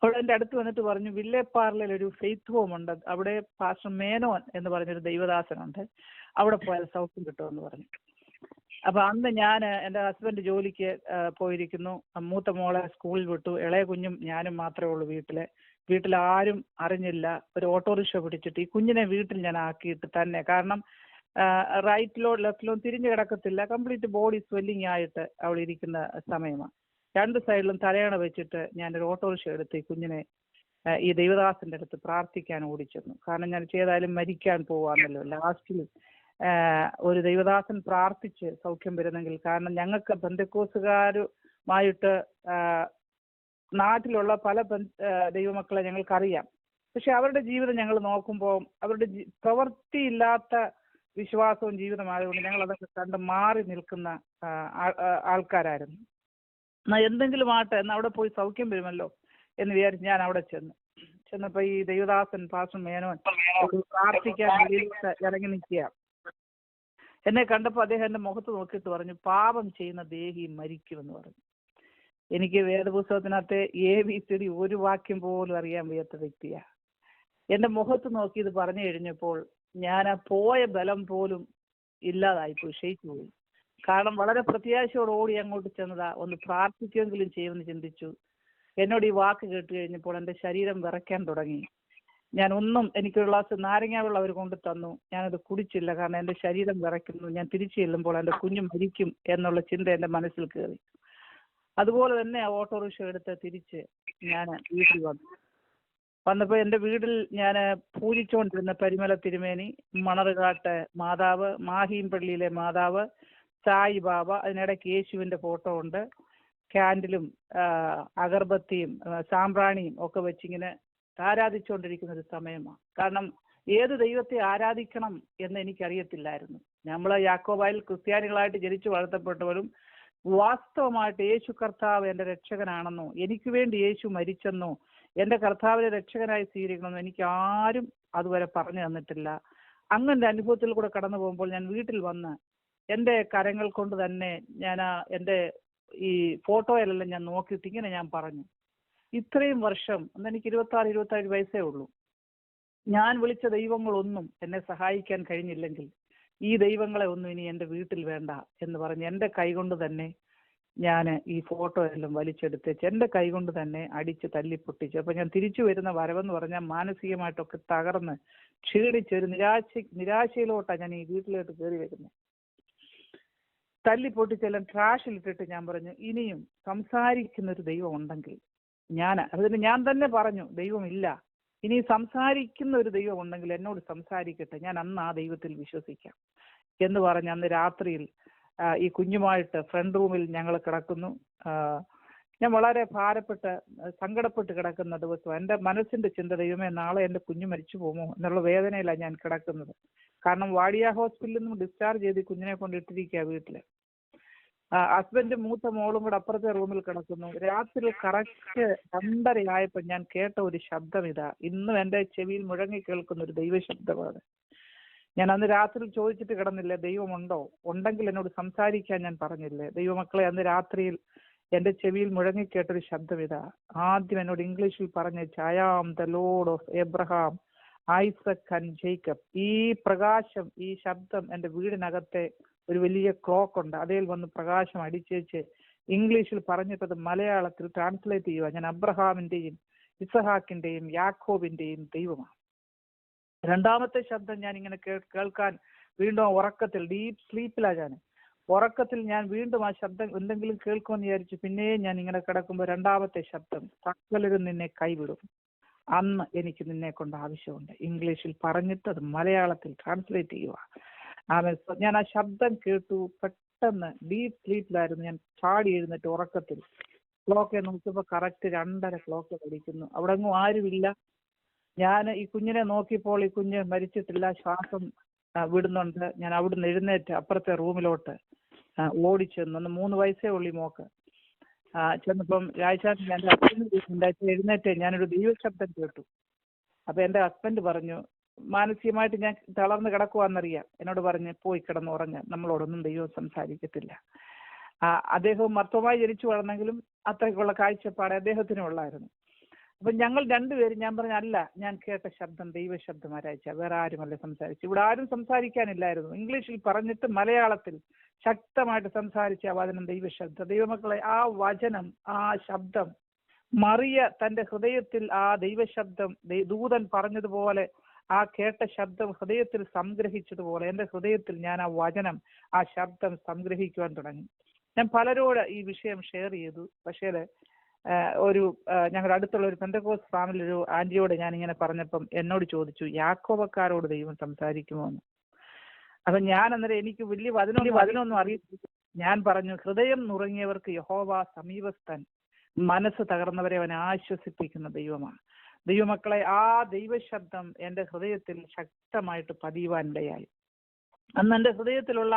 അവൾ എൻ്റെ അടുത്ത് വന്നിട്ട് പറഞ്ഞു, വില്ലേപ്പാറിൽ ഒരു ഫെയ്ത്ത് ഹോം ഉണ്ട്, അവിടെ പാസ്റ്റർ മേനോൻ എന്ന് പറഞ്ഞൊരു ദൈവദാസനുണ്ട്, അവിടെ പോയാൽ സൗഖ്യം കിട്ടുമെന്ന് പറഞ്ഞു. അപ്പോൾ അന്ന് ഞാൻ എൻ്റെ ഹസ്ബൻഡ് ജോലിക്ക് പോയിരിക്കുന്നു, മൂത്ത മോളെ സ്കൂളിൽ വിട്ടു, ഇളയ കുഞ്ഞും ഞാനും മാത്രമേ ഉള്ളൂ വീട്ടിൽ ആരും അറിഞ്ഞില്ല. ഒരു ഓട്ടോറിക്ഷ പിടിച്ചിട്ട് ഈ കുഞ്ഞിനെ വീട്ടിൽ ഞാൻ ആക്കിയിട്ട് തന്നെ, കാരണം റൈറ്റിലോ ലെഫ്റ്റിലോ തിരിഞ്ഞു കിടക്കത്തില്ല, കംപ്ലീറ്റ് ബോഡി സ്വെല്ലിങ് ആയിട്ട് അവൾ ഇരിക്കുന്ന സമയമാണ്. 2 സൈഡിലും തലയണ വെച്ചിട്ട് ഞാനൊരു ഓട്ടോറിക്ഷ എടുത്ത് ഈ കുഞ്ഞിനെ ഈ ദൈവദാസൻ്റെ അടുത്ത് പ്രാർത്ഥിക്കാൻ ഓടിച്ചെന്നു. കാരണം ഞാൻ ചെയ്താലും മരിക്കാൻ പോവാന്നല്ലോ. ലാസ്റ്റിൽ ഒരു ദൈവദാസൻ പ്രാർത്ഥിച്ച് സൗഖ്യം വരുന്നെങ്കിൽ, കാരണം ഞങ്ങൾക്ക് ബന്ധക്കോസുകാരുമായിട്ട് നാട്ടിലുള്ള പല ദൈവമക്കളെ ഞങ്ങൾക്കറിയാം. പക്ഷെ അവരുടെ ജീവിതം ഞങ്ങൾ നോക്കുമ്പോൾ അവരുടെ പ്രവൃത്തിയില്ലാത്ത വിശ്വാസവും ജീവിതമായതുകൊണ്ട് ഞങ്ങൾ അതൊക്കെ കണ്ട് മാറി നിൽക്കുന്ന ആൾക്കാരായിരുന്നു. എന്തെങ്കിലും ആട്ടെ, എന്നാൽ അവിടെ പോയി സൗഖ്യം വരുമല്ലോ എന്ന് വിചാരിച്ച് ഞാൻ അവിടെ ചെന്നപ്പോൾ ഈ ദൈവദാസൻ പാസ്റ്റർ മേനോൻ പ്രാർത്ഥിക്കാൻ ഇറങ്ങി നിൽക്കുക. എന്നെ കണ്ടപ്പോൾ അദ്ദേഹം എൻ്റെ മുഖത്ത് നോക്കിയിട്ട് പറഞ്ഞു, പാപം ചെയ്യുന്ന ദേഹി മരിക്കുമെന്ന് പറഞ്ഞു. എനിക്ക് വേദപുസ്തകത്തിനകത്തെ ABCD ഒരു വാക്യം പോലും അറിയാൻ വയ്യാത്ത വ്യക്തിയാണ്. എൻ്റെ മുഖത്ത് നോക്കി ഇത് പറഞ്ഞു കഴിഞ്ഞപ്പോൾ ഞാൻ ആ പോയ ബലം പോലും ഇല്ലാതായിപ്പോയി, ക്ഷയിച്ചു പോയി. കാരണം വളരെ പ്രത്യാശയോട് ഓടി അങ്ങോട്ട് ചെന്നതാ, ഒന്ന് പ്രാർത്ഥിക്കുമെങ്കിലും ചെയ്യുമെന്ന് ചിന്തിച്ചു. എന്നോട് ഈ വാക്ക് കേട്ട് കഴിഞ്ഞപ്പോൾ എൻ്റെ ശരീരം വിറയ്ക്കാൻ തുടങ്ങി. എനിക്കൊരു ഗ്ലാസ് നാരങ്ങ വെള്ളം അവർ കൊണ്ട് തന്നു. ഞാനത് കുടിച്ചില്ല, കാരണം എൻ്റെ ശരീരം വിറയ്ക്കുന്നു. ഞാൻ തിരിച്ചു ചെല്ലുമ്പോൾ എൻ്റെ കുഞ്ഞ് മരിക്കും എന്നുള്ള ചിന്ത എൻ്റെ മനസ്സിൽ കയറി. അതുപോലെ തന്നെ ആ ഓട്ടോറിക്ഷ എടുത്ത് തിരിച്ച് ഞാൻ വീട്ടിൽ വന്നപ്പോൾ എൻ്റെ വീട്ടിൽ ഞാൻ പൂജിച്ചുകൊണ്ടിരുന്ന പരിമല തിരുമേനി, മണറുകാട്ട് മാതാവ്, മാഹീംപള്ളിയിലെ മാതാവ്, സായിബാബ, അതിനിടയ്ക്ക് യേശുവിൻ്റെ ഫോട്ടോ ഉണ്ട്, ക്യാൻഡിലും അഗർബത്തിയും സാമ്പ്രാണിയും ഒക്കെ വെച്ചിങ്ങനെ ആരാധിച്ചുകൊണ്ടിരിക്കുന്ന ഒരു സമയമാണ്. കാരണം ഏത് ദൈവത്തെ ആരാധിക്കണം എന്ന് എനിക്കറിയത്തില്ലായിരുന്നു. നമ്മൾ യാക്കോബായിൽ ക്രിസ്ത്യാനികളായിട്ട് ജനിച്ചു വളർത്തപ്പെട്ടവരും വാസ്തവമായിട്ട് യേശു കർത്താവ് എൻ്റെ രക്ഷകനാണെന്നോ, എനിക്ക് വേണ്ടി യേശു മരിച്ചെന്നോ, എൻ്റെ കർത്താവിനെ രക്ഷകനായി സ്വീകരിക്കണമെന്നോ എനിക്ക് ആരും അതുവരെ പറഞ്ഞു തന്നിട്ടില്ല. അങ്ങനത്തെ അനുഭവത്തിൽ കൂടെ കടന്നു പോകുമ്പോൾ ഞാൻ വീട്ടിൽ വന്ന് എൻ്റെ കരങ്ങൾ കൊണ്ട് തന്നെ ഞാൻ എൻ്റെ ഈ ഫോട്ടോയിലെല്ലാം ഞാൻ നോക്കിയിട്ട് ഇങ്ങനെ ഞാൻ പറഞ്ഞു, ഇത്രയും വർഷം, അന്ന് എനിക്ക് 26-27 വയസ്സേ ഉള്ളൂ, ഞാൻ വിളിച്ച ദൈവങ്ങളൊന്നും എന്നെ സഹായിക്കാൻ കഴിഞ്ഞില്ലെങ്കിൽ ഈ ദൈവങ്ങളെ ഒന്നും ഇനി എൻ്റെ വീട്ടിൽ വേണ്ട എന്ന് പറഞ്ഞ് എൻ്റെ കൈകൊണ്ട് തന്നെ ഞാൻ ഈ ഫോട്ടോ എല്ലാം വലിച്ചെടുത്തേച്ച് എൻ്റെ കൈകൊണ്ട് തന്നെ അടിച്ച് തല്ലിപ്പൊട്ടിച്ചു. അപ്പം ഞാൻ തിരിച്ചു വരുന്ന വരവെന്ന് പറഞ്ഞാൽ മാനസികമായിട്ടൊക്കെ തകർന്ന് ക്ഷീണിച്ചൊരു നിരാശയിലോട്ടാണ് ഞാൻ ഈ വീട്ടിലോട്ട് കയറി വരുന്നത്. തല്ലിപ്പൊട്ടിച്ചെല്ലാം ട്രാഷിലിട്ടിട്ട് ഞാൻ പറഞ്ഞു, ഇനിയും സംസാരിക്കുന്നൊരു ദൈവം ഉണ്ടെങ്കിൽ അതിന് ഞാൻ തന്നെ പറഞ്ഞു, ദൈവമില്ല, ഇനി സംസാരിക്കുന്ന ഒരു ദൈവം ഉണ്ടെങ്കിൽ എന്നോട് സംസാരിക്കട്ടെ, ഞാൻ അന്ന് ആ ദൈവത്തിൽ വിശ്വസിക്കാം എന്ന് പറഞ്ഞ് അന്ന് രാത്രിയിൽ ഈ കുഞ്ഞുമായിട്ട് ഫ്രണ്ട് റൂമിൽ ഞങ്ങൾ കിടക്കുന്നു. ഞാൻ വളരെ സങ്കടപ്പെട്ട് കിടക്കുന്ന ദിവസം എൻ്റെ മനസ്സിൻ്റെ ചിന്ത, ദൈവമേ നാളെ എൻ്റെ കുഞ്ഞ് മരിച്ചു പോകുമോ എന്നുള്ള വേദനയിലാണ് ഞാൻ കിടക്കുന്നത്. കാരണം വാടിയ ഹോസ്പിറ്റലിൽ നിന്നും ഡിസ്ചാർജ് ചെയ്ത് കുഞ്ഞിനെ കൊണ്ട് ഇട്ടിരിക്കുക വീട്ടിൽ. ഹസ്ബൻഡ് മൂത്ത മോളും കൂടെ അപ്പുറത്തെ റൂമിൽ കിടക്കുന്നു. രാത്രി കറക്റ്റ് 2:30 ഞാൻ കേട്ട ഒരു ശബ്ദം ഇതാ, ഇന്നും എൻ്റെ ചെവിയിൽ മുഴങ്ങി കേൾക്കുന്ന ഒരു ദൈവശബ്ദമാണ്. ഞാൻ അന്ന് രാത്രി ചോദിച്ചിട്ട് കിടന്നില്ലേ, ദൈവമുണ്ടോ, ഉണ്ടെങ്കിൽ എന്നോട് സംസാരിക്കാൻ ഞാൻ പറഞ്ഞില്ലേ. ദൈവമക്കളെ, അന്ന് രാത്രിയിൽ എൻ്റെ ചെവിയിൽ മുഴങ്ങിക്കേട്ടൊരു ശബ്ദം ഇതാ. ആദ്യം എന്നോട് ഇംഗ്ലീഷിൽ പറഞ്ഞ I am the Lord of Abraham, Isaac and Jacob. ഈ പ്രകാശം, ഈ ശബ്ദം എൻ്റെ വീടിനകത്തെ ഒരു വലിയ ക്ലോക്ക് ഉണ്ട്, അതിൽ വന്ന് പ്രകാശം അടിച്ചേച്ച് ഇംഗ്ലീഷിൽ പറഞ്ഞിട്ടത് മലയാളത്തിൽ ട്രാൻസ്ലേറ്റ് ചെയ്യുക. ഞാൻ അബ്രഹാമിൻ്റെയും ഇസഹാക്കിൻ്റെയും യാക്കോബിൻ്റെയും ദൈവമാണ്. രണ്ടാമത്തെ ശബ്ദം ഞാൻ ഇങ്ങനെ കേൾക്കാൻ വീണ്ടും ഉറക്കത്തിൽ, ഡീപ്പ് സ്ലീപ്പിലാണ് ഞാൻ. ഉറക്കത്തിൽ ഞാൻ വീണ്ടും ആ ശബ്ദം എന്തെങ്കിലും കേൾക്കുമെന്ന് വിചാരിച്ചു. പിന്നെയും ഞാൻ ഇങ്ങനെ കിടക്കുമ്പോൾ രണ്ടാമത്തെ ശബ്ദം, സകലരും നിന്നെ കൈവിടും, അന്ന് എനിക്ക് നിന്നെ കൊണ്ട് ആവശ്യമുണ്ട്. ഇംഗ്ലീഷിൽ പറഞ്ഞിട്ട് അത് മലയാളത്തിൽ ട്രാൻസ്ലേറ്റ് ചെയ്യുക. ഞാൻ ആ ശബ്ദം കേട്ടു. പെട്ടെന്ന് ഡീപ്പ് സ്ലീപ്പിലായിരുന്നു ഞാൻ. ചാടി എഴുന്നിട്ട് ഉറക്കത്തിൽ ക്ലോക്കെ നോക്കിയപ്പോൾ കറക്റ്റ് 2:30 ക്ലോക്ക് അടിക്കുന്നു. അവിടെ ഒന്നും ആരുമില്ല. ഞാൻ ഈ കുഞ്ഞിനെ നോക്കിയപ്പോൾ ഈ കുഞ്ഞ് മരിച്ചിട്ടില്ല, ശ്വാസം വിടുന്നുണ്ട്. ഞാൻ അവിടുന്ന് എഴുന്നേറ്റ് അപ്പുറത്തെ റൂമിലോട്ട് ഓടിച്ചെന്നു. അന്ന് 3 വയസ്സേ ഉള്ളി മോക്ക്. ചെന്നപ്പം രാഴ്ച എൻ്റെ ഹസ്ബൻഡ് എഴുന്നേറ്റ് ഞാനൊരു ദൈവശബ്ദം കേട്ടു. അപ്പം എൻ്റെ ഹസ്ബൻഡ് പറഞ്ഞു, മാനസികമായിട്ട് ഞാൻ തളർന്ന് കിടക്കുവാന്നറിയാം, എന്നോട് പറഞ്ഞ് പോയി കിടന്നുറങ്ങ്, നമ്മളോടൊന്നും ദൈവം സംസാരിക്കത്തില്ല. അദ്ദേഹവും മർത്തമായി ജനിച്ചു വളർന്നെങ്കിലും അത്രയ്ക്കുള്ള കാഴ്ചപ്പാട് അദ്ദേഹത്തിനും ഉള്ളായിരുന്നു. അപ്പം ഞങ്ങൾ രണ്ടുപേരും, ഞാൻ പറഞ്ഞ അല്ല, ഞാൻ കേട്ട ശബ്ദം ദൈവശബ്ദം ആരാഴ്ച, വേറെ ആരുമല്ല സംസാരിച്ചു. ഇവിടെ ആരും സംസാരിക്കാനില്ലായിരുന്നു. ഇംഗ്ലീഷിൽ പറഞ്ഞിട്ട് മലയാളത്തിൽ ശക്തമായിട്ട് സംസാരിച്ച ആ വചനം ദൈവശബ്ദം. ദൈവമക്കളെ, ആ വചനം, ആ ശബ്ദം, മറിയ തൻ്റെ ഹൃദയത്തിൽ ആ ദൈവശബ്ദം ദൂതൻ പറഞ്ഞതുപോലെ ആ കേട്ട ശബ്ദം ഹൃദയത്തിൽ സംഗ്രഹിച്ചതുപോലെ എൻ്റെ ഹൃദയത്തിൽ ഞാൻ ആ വചനം, ആ ശബ്ദം സംഗ്രഹിക്കുവാൻ തുടങ്ങി. ഞാൻ പലരോട് ഈ വിഷയം ഷെയർ ചെയ്തു. പക്ഷേ ഞങ്ങളുടെ അടുത്തുള്ള ഒരു പെന്തക്കോസ്ത് ഫാമിലി ഒരു ആന്റിയോട് ഞാനിങ്ങനെ പറഞ്ഞപ്പം എന്നോട് ചോദിച്ചു, യാക്കോബക്കാരോട് ദൈവം സംസാരിക്കുമോ എന്ന്. അപ്പം ഞാൻ അന്നേരം എനിക്ക് വലിയ വചനമൊന്നും അറിയില്ല. ഞാൻ പറഞ്ഞു, ഹൃദയം നുറങ്ങിയവർക്ക് യഹോവ സമീപസ്ഥൻ, മനസ്സ് തകർന്നവരെ അവൻ ആശ്വസിപ്പിക്കുന്ന ദൈവമാണ്. ദൈവമക്കളെ, ആ ദൈവശബ്ദം എൻ്റെ ഹൃദയത്തിൽ ശക്തമായിട്ട് പതിയുവാനിടയായി. അന്ന് എൻ്റെ ഹൃദയത്തിലുള്ള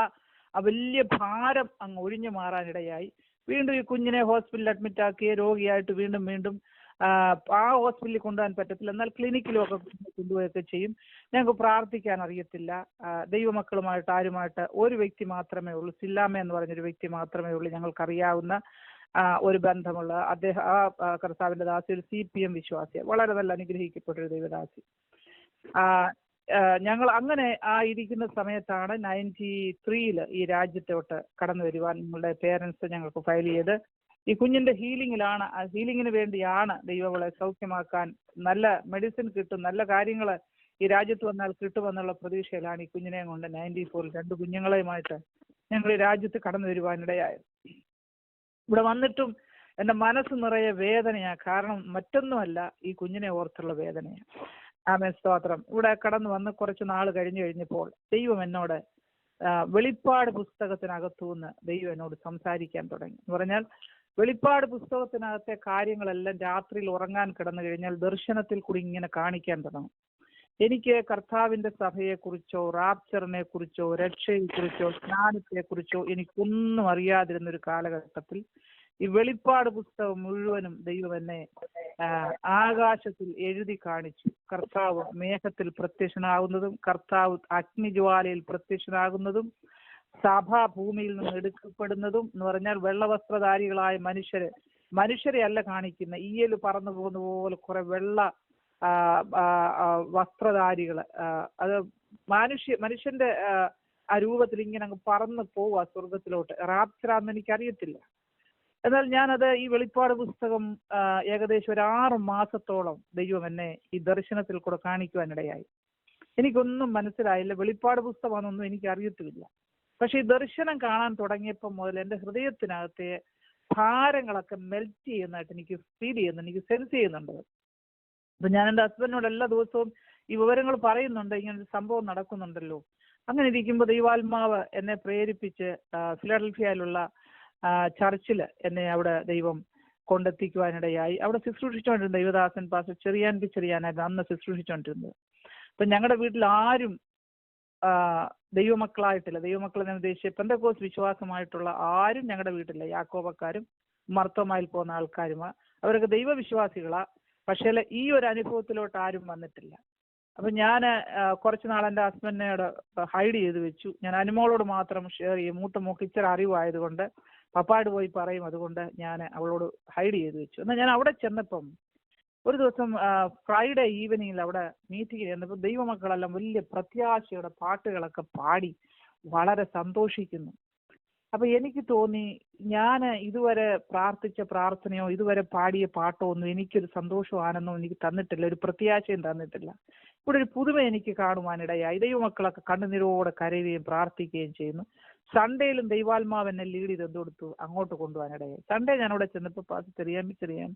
ആ വലിയ ഭാരം അങ്ങ് ഒഴിഞ്ഞു മാറാനിടയായി. വീണ്ടും ഈ കുഞ്ഞിനെ ഹോസ്പിറ്റലിൽ അഡ്മിറ്റ് ആക്കിയ രോഗിയായിട്ട് വീണ്ടും ആ ഹോസ്പിറ്റലിൽ കൊണ്ടുപോകാൻ പറ്റത്തില്ല, എന്നാൽ ക്ലിനിക്കിലും ഒക്കെ കൊണ്ടുപോയൊക്കെ ചെയ്യും. ഞങ്ങൾക്ക് പ്രാർത്ഥിക്കാൻ അറിയത്തില്ല. ദൈവമക്കളുമായിട്ട് ആരുമായിട്ട് ഒരു വ്യക്തി മാത്രമേ ഉള്ളൂ, സില്ലാമ എന്ന് പറഞ്ഞൊരു വ്യക്തി മാത്രമേ ഉള്ളൂ ഞങ്ങൾക്കറിയാവുന്ന ഒരു ബന്ധമുള്ള. അദ്ദേഹം കർത്താവിൻ്റെ ദാസി ഒരു CPM വിശ്വാസിയാണ്, വളരെ നല്ല അനുഗ്രഹിക്കപ്പെട്ടൊരു ദൈവദാസി. ഞങ്ങൾ അങ്ങനെ ഇരിക്കുന്ന സമയത്താണ് 93 ഈ രാജ്യത്തോട്ട് കടന്നു വരുവാൻ നിങ്ങളുടെ പേരൻസ് ഞങ്ങൾക്ക് ഫയൽ ചെയ്ത്. ഈ കുഞ്ഞിന്റെ ഹീലിങ്ങിന് വേണ്ടിയാണ് ദൈവങ്ങളെ സൗഖ്യമാക്കാൻ, നല്ല മെഡിസിൻ കിട്ടും, നല്ല കാര്യങ്ങൾ ഈ രാജ്യത്ത് വന്നാൽ കിട്ടുമെന്നുള്ള പ്രതീക്ഷയിലാണ് ഈ കുഞ്ഞിനെ കൊണ്ട് 94 2 കുഞ്ഞുങ്ങളെയുമായിട്ട് ഞങ്ങൾ ഈ രാജ്യത്ത് കടന്നു വരുവാനിടയായത്. ഇവിടെ വന്നിട്ടും എൻ്റെ മനസ്സ് നിറയെ വേദനയാണ്. കാരണം മറ്റൊന്നുമല്ല, ഈ കുഞ്ഞിനെ ഓർത്തുള്ള വേദനയാണ്. ആമേൻ, സ്തോത്രം. ഇവിടെ കടന്നു വന്ന് കുറച്ച് നാൾ കഴിഞ്ഞപ്പോൾ ദൈവം എന്നോട് വെളിപ്പാട് പുസ്തകത്തിനകത്തുനിന്ന് ദൈവം എന്നോട് സംസാരിക്കാൻ തുടങ്ങി. എന്ന് പറഞ്ഞാൽ വെളിപ്പാട് പുസ്തകത്തിനകത്തെ കാര്യങ്ങളെല്ലാം രാത്രിയിൽ ഉറങ്ങാൻ കിടന്നു കഴിഞ്ഞാൽ ദർശനത്തിൽ കൂടി ഇങ്ങനെ കാണിക്കാൻ തുടങ്ങും. എനിക്ക് കർത്താവിൻ്റെ സഭയെക്കുറിച്ചോ റാപ്ചറിനെ കുറിച്ചോ രക്ഷയെക്കുറിച്ചോ സ്നാനത്തെക്കുറിച്ചോ എനിക്കൊന്നും അറിയാതിരുന്നൊരു കാലഘട്ടത്തിൽ ഈ വെളിപ്പാട് പുസ്തകം മുഴുവനും ദൈവം എന്നെ ആകാശത്തിൽ എഴുതി കാണിച്ചു. കർത്താവ് മേഘത്തിൽ പ്രത്യക്ഷനാകുന്നതും കർത്താവ് അഗ്നിജ്വാലയിൽ പ്രത്യക്ഷനാകുന്നതും സഭ ഭൂമിയിൽ നിന്ന് എടുക്കപ്പെടുന്നതും എന്ന് പറഞ്ഞാൽ വെള്ളവസ്ത്രധാരികളായ മനുഷ്യരെ അല്ല കാണിക്കുന്ന, ഈയൽ പറന്നു പോകുന്ന പോലെ കുറെ വെള്ള വസ്ത്രധാരികൾ. അത് മനുഷ്യന്റെ ആ രൂപത്തിൽ ഇങ്ങനെ അങ്ങ് പറന്ന് പോവുക സ്വർഗത്തിലോട്ട്. റാപ്ചറാന്ന് എനിക്കറിയത്തില്ല. എന്നാൽ ഞാനത് ഈ വെളിപ്പാട് പുസ്തകം ഏകദേശം ഒരു 6 മാസത്തോളം ദൈവം എന്നെ ഈ ദർശനത്തിൽ കൂടെ കാണിക്കുവാനിടയായി. എനിക്കൊന്നും മനസ്സിലായില്ല, വെളിപ്പാട് പുസ്തകമാണെന്നൊന്നും എനിക്ക് അറിയത്തുമില്ല. പക്ഷെ ഈ ദർശനം കാണാൻ തുടങ്ങിയപ്പോൾ മുതൽ എൻ്റെ ഹൃദയത്തിനകത്തെ ഭാരങ്ങളൊക്കെ മെൽറ്റ് ചെയ്യുന്നതായിട്ട് എനിക്ക് ഫീൽ ചെയ്യുന്നുണ്ട്, എനിക്ക് സെൻസ് ചെയ്യുന്നുണ്ട്. അപ്പൊ ഞാൻ എൻ്റെ ഹസ്ബൻഡിനോട് എല്ലാ ദിവസവും ഈ വിവരങ്ങൾ പറയുന്നുണ്ട്, ഇങ്ങനൊരു സംഭവം നടക്കുന്നുണ്ടല്ലോ. അങ്ങനെ ഇരിക്കുമ്പോൾ ദൈവാത്മാവ് എന്നെ പ്രേരിപ്പിച്ച് ഫിലാഡൽഫിയയിലുള്ള ചർച്ചിൽ എന്നെ അവിടെ ദൈവം കൊണ്ടെത്തിക്കുവാനിടയായി. അവിടെ ശുശ്രൂഷിച്ചുകൊണ്ടിരുന്ന ദൈവദാസൻ പാസ്റ്റർ ചെറിയാനായിരുന്നു അന്ന് ശുശ്രൂഷിച്ചുകൊണ്ടിരുന്നത്. അപ്പൊ ഞങ്ങളുടെ വീട്ടിൽ ആരും ദൈവമക്കളായിട്ടില്ല. ദൈവമക്കളെന്ന് ഉദ്ദേശിച്ച് പെന്തക്കോസ്ത് വിശ്വാസമായിട്ടുള്ള ആരും ഞങ്ങളുടെ വീട്ടിലില്ല. യാക്കോബക്കാരും മർത്തോമായിൽ പോകുന്ന ആൾക്കാരുമാ, അവരൊക്കെ ദൈവവിശ്വാസികളാ. പക്ഷേ ഈ ഒരു അനുഭവത്തിലോട്ട് ആരും വന്നിട്ടില്ല. അപ്പൊ ഞാൻ കുറച്ച് നാൾ എൻ്റെ ഹസ്ബൻഡിനോട് ഹൈഡ് ചെയ്ത് വെച്ചു. ഞാൻ അനുമോളോട് മാത്രം ഷെയർ ചെയ്യും. മൂത്ത മോക്ക് ഇച്ചിരി അറിവായതുകൊണ്ട് പപ്പാട് പോയി പറയും, അതുകൊണ്ട് ഞാൻ അവളോട് ഹൈഡ് ചെയ്ത് വെച്ചു. എന്നാൽ ഞാൻ അവിടെ ചെന്നപ്പം ഒരു ദിവസം ഫ്രൈഡേ ഈവനിങ്ങിൽ അവിടെ മീറ്റിംഗ് ചെന്നപ്പോൾ ദൈവമക്കളെല്ലാം വലിയ പ്രത്യാശയുടെ പാട്ടുകളൊക്കെ പാടി വളരെ സന്തോഷിക്കുന്നു. അപ്പൊ എനിക്ക് തോന്നി, ഞാൻ ഇതുവരെ പ്രാർത്ഥിച്ച പ്രാർത്ഥനയോ ഇതുവരെ പാടിയ പാട്ടോ ഒന്നും എനിക്കൊരു സന്തോഷവും ആനന്ദവും എനിക്ക് തന്നിട്ടില്ല, ഒരു പ്രത്യാശയും തന്നിട്ടില്ല. ഇവിടെ ഒരു പുതുമ എനിക്ക് കാണുവാനിടയായി. ദൈവമക്കളൊക്കെ കണ്ണുനീരോടെ കരയുകയും പ്രാർത്ഥിക്കുകയും ചെയ്യുന്നു. സൺഡേയിലും ദൈവാത്മാവ് എന്നെ ലീഡ് ചെയ്ത് എന്തെടുത്തു അങ്ങോട്ട് കൊണ്ടുപോകാനിടയായി. സൺഡേ ഞാൻ അവിടെ ചെന്നപ്പോൾ ചെറിയാൻ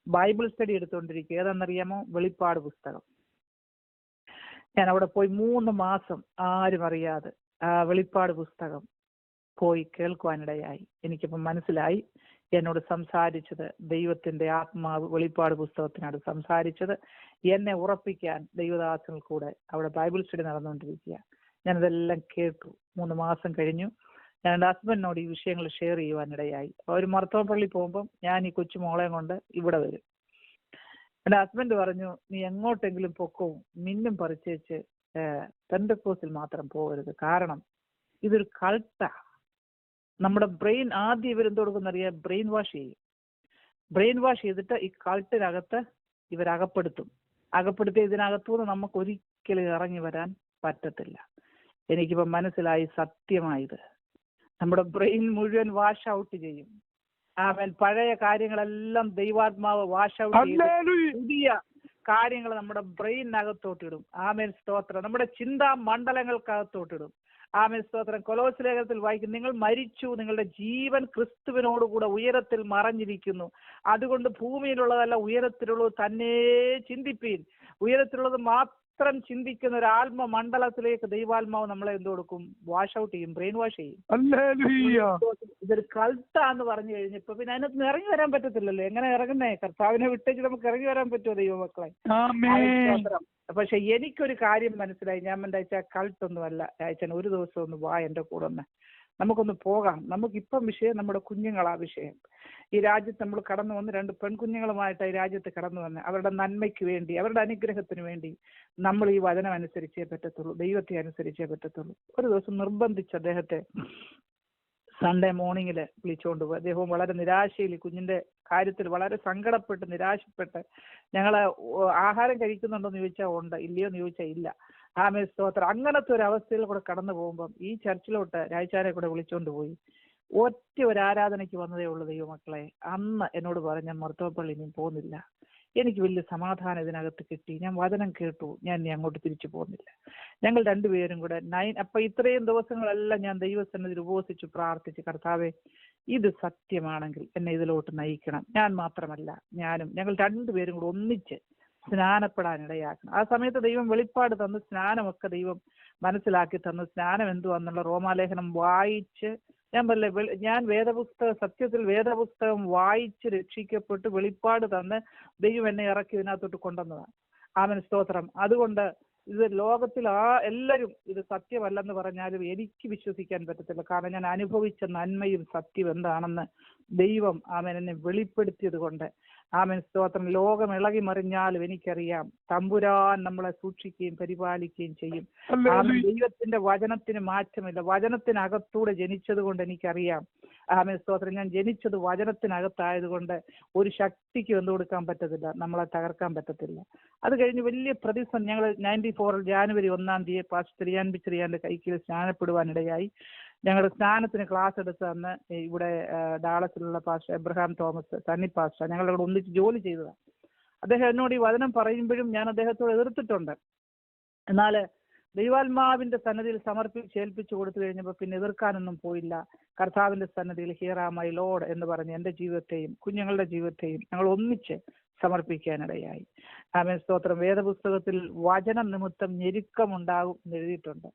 ബൈബിൾ സ്റ്റഡി എടുത്തുകൊണ്ടിരിക്കുക. ഏതെന്നറിയാമോ? വെളിപ്പാട് പുസ്തകം. ഞാൻ അവിടെ പോയി 3 മാസം ആരും അറിയാതെ വെളിപ്പാട് പുസ്തകം പോയി കേൾക്കുവാനിടയായി. എനിക്കിപ്പം മനസ്സിലായി എന്നോട് സംസാരിച്ചത് ദൈവത്തിന്റെ ആത്മാവ് വെളിപ്പാട് പുസ്തകത്തിനാണ് സംസാരിച്ചത്. എന്നെ ഉറപ്പിക്കാൻ ദൈവദാസനിൽ കൂടെ അവിടെ ബൈബിൾ സ്റ്റഡി നടന്നുകൊണ്ടിരിക്കുക. ഞാനതെല്ലാം കേട്ടു. 3 മാസം കഴിഞ്ഞു. ഞാൻ എൻ്റെ ഹസ്ബൻഡിനോട് ഈ വിഷയങ്ങൾ ഷെയർ ചെയ്യുവാനിടയായി. അവർ മർത്തോപ്പള്ളി പോകുമ്പം ഞാൻ ഈ കൊച്ചുമോളെയും കൊണ്ട് ഇവിടെ വരും. എൻ്റെ ഹസ്ബൻഡ് പറഞ്ഞു, നീ എങ്ങോട്ടെങ്കിലും പൊക്കോ, മിന്നും പറിച്ചേച്ച് പെന്തക്കോസ്തിൽ മാത്രം പോകരുത്. കാരണം ഇതൊരു കൾട്ടാ. നമ്മുടെ ബ്രെയിൻ ആദ്യം ഇവരെന്തോടുക്കുന്നറിയാം, ബ്രെയിൻ വാഷ് ചെയ്യും. ബ്രെയിൻ വാഷ് ചെയ്തിട്ട് ഈ കൾട്ടിനകത്ത് അകപ്പെടുത്തി ഇതിനകത്തുനിന്ന് നമുക്ക് ഒരിക്കലും ഇറങ്ങി വരാൻ പറ്റത്തില്ല. എനിക്കിപ്പം മനസ്സിലായി സത്യമായത്. നമ്മുടെ ബ്രെയിൻ മുഴുവൻ വാഷ് ഔട്ട് ചെയ്യും. പഴയ കാര്യങ്ങളെല്ലാം ദൈവാത്മാവ് വാഷ് ഔട്ട് ചെയ്ത് പുതിയ കാര്യങ്ങൾ നമ്മുടെ ബ്രെയിനകത്തോട്ടിടും. ആമേൻ, സ്തോത്രം. നമ്മുടെ ചിന്താ മണ്ഡലങ്ങൾക്കകത്തോട്ടിടും. ആമേൻ, സ്തോത്രം. കൊലോസ്യ ലേഖനത്തിൽ വായിക്കും, നിങ്ങൾ മരിച്ചു, നിങ്ങളുടെ ജീവൻ ക്രിസ്തുവിനോടുകൂടെ ഉയരത്തിൽ മറഞ്ഞിരിക്കുന്നു. അതുകൊണ്ട് ഭൂമിയിലുള്ളതല്ല ഉയരത്തിലുള്ളത് തന്നെ ചിന്തിപ്പീൻ. ഉയരത്തിലുള്ളത് മാത്രം ചിന്തിക്കുന്ന ഒരു ആത്മ മണ്ഡലത്തിലേക്ക് ദൈവാത്മാവ് നമ്മളെ എന്ത് കൊടുക്കും? വാഷ് ഔട്ട് ചെയ്യും, ബ്രെയിൻ വാഷ് ചെയ്യും. ഇതൊരു കൾട്ടാന്ന് പറഞ്ഞു കഴിഞ്ഞപ്പോ പിന്നെ അതിനകത്ത് ഇറങ്ങി വരാൻ പറ്റത്തില്ലല്ലോ. എങ്ങനെ ഇറങ്ങുന്നേ? കർത്താവിനെ വിട്ടേക്ക് നമുക്ക് ഇറങ്ങി വരാൻ പറ്റുമോ ദൈവമക്കളെ? പക്ഷെ എനിക്കൊരു കാര്യം മനസ്സിലായി. ഞാൻ എന്താ വെച്ചാൽ കൾട്ടൊന്നും അല്ല. അയച്ചാൽ ഒരു ദിവസം ഒന്ന് വാ എൻ്റെ കൂടെ ഒന്ന് നമുക്കൊന്ന് പോകാം. നമുക്കിപ്പം വിഷയം നമ്മുടെ കുഞ്ഞുങ്ങളാ വിഷയം. ഈ രാജ്യത്ത് നമ്മൾ കടന്നു വന്ന് 2 പെൺകുഞ്ഞുങ്ങളുമായിട്ട് ഈ രാജ്യത്ത് കടന്നു വന്ന് അവരുടെ നന്മയ്ക്ക് വേണ്ടി, അവരുടെ അനുഗ്രഹത്തിന് വേണ്ടി നമ്മൾ ഈ വചനം അനുസരിച്ചേ പറ്റത്തുള്ളൂ, ദൈവത്തെ അനുസരിച്ചേ പറ്റത്തുള്ളൂ. ഒരു ദിവസം നിർബന്ധിച്ച് അദ്ദേഹത്തെ സൺഡേ മോർണിംഗിൽ വിളിച്ചുകൊണ്ട് പോയി. അദ്ദേഹവും വളരെ നിരാശയിൽ, കുഞ്ഞിന്റെ കാര്യത്തിൽ വളരെ സങ്കടപ്പെട്ട് നിരാശപ്പെട്ട്, ഞങ്ങൾ ആഹാരം കഴിക്കുന്നുണ്ടോന്ന് ചോദിച്ചാൽ ഉണ്ട്, ഇല്ലയോ എന്ന് ചോദിച്ചാൽ ഇല്ല. ആമേൻ സ്തോത്രം. അങ്ങനത്തെ ഒരു അവസ്ഥയിൽ കൂടെ കടന്നു പോകുമ്പം ഈ ചർച്ചിലോട്ട് രാജാരെ കൂടെ വിളിച്ചുകൊണ്ട് പോയി. ഒറ്റ ഒരു ആരാധനയ്ക്ക് വന്നതേ ഉള്ളൂ ദൈവമക്കളെ. അന്ന് എന്നോട് പറഞ്ഞ മർത്തോപ്പള്ളി ഇനിയും പോകുന്നില്ല, എനിക്ക് വലിയ സമാധാനം ഇതിനകത്ത് കിട്ടി, ഞാൻ വചനം കേട്ടു, ഞാൻ ഇനി അങ്ങോട്ട് തിരിച്ചു പോകുന്നില്ല. ഞങ്ങൾ 2 പേരും കൂടെ അപ്പൊ ഇത്രയും ദിവസങ്ങളെല്ലാം ഞാൻ ദൈവസന്നിധിയിൽ ഉപവസിച്ചു പ്രാർത്ഥിച്ചു, കർത്താവേ ഇത് സത്യമാണെങ്കിൽ എന്നെ ഇതിലോട്ട് നയിക്കണം. ഞാൻ മാത്രമല്ല, ഞങ്ങൾ 2 പേരും കൂടെ ഒന്നിച്ച് സ്നാനപ്പെടാൻ ഇടയാക്കണം. ആ സമയത്ത് ദൈവം വെളിപ്പാട് തന്ന് സ്നാനമൊക്കെ ദൈവം മനസ്സിലാക്കി തന്നു. സ്നാനം എന്തുവാന്നുള്ള റോമാലേഖനം വായിച്ച്, ഞാൻ സത്യത്തിൽ വേദപുസ്തകം വായിച്ച് രക്ഷിക്കപ്പെട്ട് വെളിപ്പാട് തന്ന് ദൈവം എന്നെ ഇറക്കി ഇതിനകത്തോട്ട് കൊണ്ടുവന്നതാണ്. ആമേൻ സ്തോത്രം. അതുകൊണ്ട് ഇത് ലോകത്തിൽ എല്ലാവരും ഇത് സത്യമല്ലെന്ന് പറഞ്ഞാലും എനിക്ക് വിശ്വസിക്കാൻ പറ്റത്തില്ല. കാരണം ഞാൻ അനുഭവിച്ച നന്മയും സത്യം എന്താണെന്ന് ദൈവം ആമേൻ എന്നെ വെളിപ്പെടുത്തിയത് കൊണ്ട്. ആമേൻ സ്തോത്രം. ലോകം ഇളകി മറിഞ്ഞാലും എനിക്കറിയാം തമ്പുരാൻ നമ്മളെ സൂക്ഷിക്കുകയും പരിപാലിക്കുകയും ചെയ്യും. ദൈവത്തിന്റെ വചനത്തിന് മാറ്റമില്ല. വചനത്തിനകത്തൂടെ ജനിച്ചത് കൊണ്ട് എനിക്കറിയാം. ആമേൻ സ്തോത്രം. ഞാൻ ജനിച്ചത് വചനത്തിനകത്തായതുകൊണ്ട് ഒരു ശക്തിക്ക് എന്ത് കൊടുക്കാൻ പറ്റത്തില്ല, നമ്മളെ തകർക്കാൻ പറ്റത്തില്ല. അത് കഴിഞ്ഞ് വലിയ പ്രതിസന്ധി. ഞങ്ങൾ 94 ജാനുവരി 1-ാം തീയതി പാസ്റ്റർ ചെറിയാന്റെ കൈക്കീഴിൽ സ്നാനപ്പെടുവാനിടയായി. ഞങ്ങളുടെ സ്നാനത്തിന് ക്ലാസ് എടുത്ത് തന്ന് ഇവിടെ ഡാളസിലുള്ള പാസ്റ്റർ എബ്രഹാം തോമസ്, സണ്ണി പാസ്റ്റർ, ഞങ്ങളുടെ കൂടെ ഒന്നിച്ച് ജോലി ചെയ്തതാണ്. അദ്ദേഹം എന്നോട് ഈ വചനം പറയുമ്പോഴും ഞാൻ അദ്ദേഹത്തോട് എതിർത്തിട്ടുണ്ട്. എന്നാൽ ദൈവാത്മാവിന്റെ സന്നദ്ധിയിൽ ഏൽപ്പിച്ചു കൊടുത്തു കഴിഞ്ഞപ്പോൾ പിന്നെ എതിർക്കാനൊന്നും പോയില്ല. കർത്താവിന്റെ സന്നദ്ധിയിൽ ഹിയർ ആം മൈ ലോർഡ് എന്ന് പറഞ്ഞ് എൻ്റെ ജീവിതത്തെയും കുഞ്ഞുങ്ങളുടെ ജീവിതത്തെയും ഞങ്ങൾ ഒന്നിച്ച് സമർപ്പിക്കാനിടയായി. ആമേൻ സ്തോത്രം. വേദപുസ്തകത്തിൽ വചനം നിമിത്തം ഞെരുക്കമുണ്ടാകും എന്ന് എഴുതിയിട്ടുണ്ട്.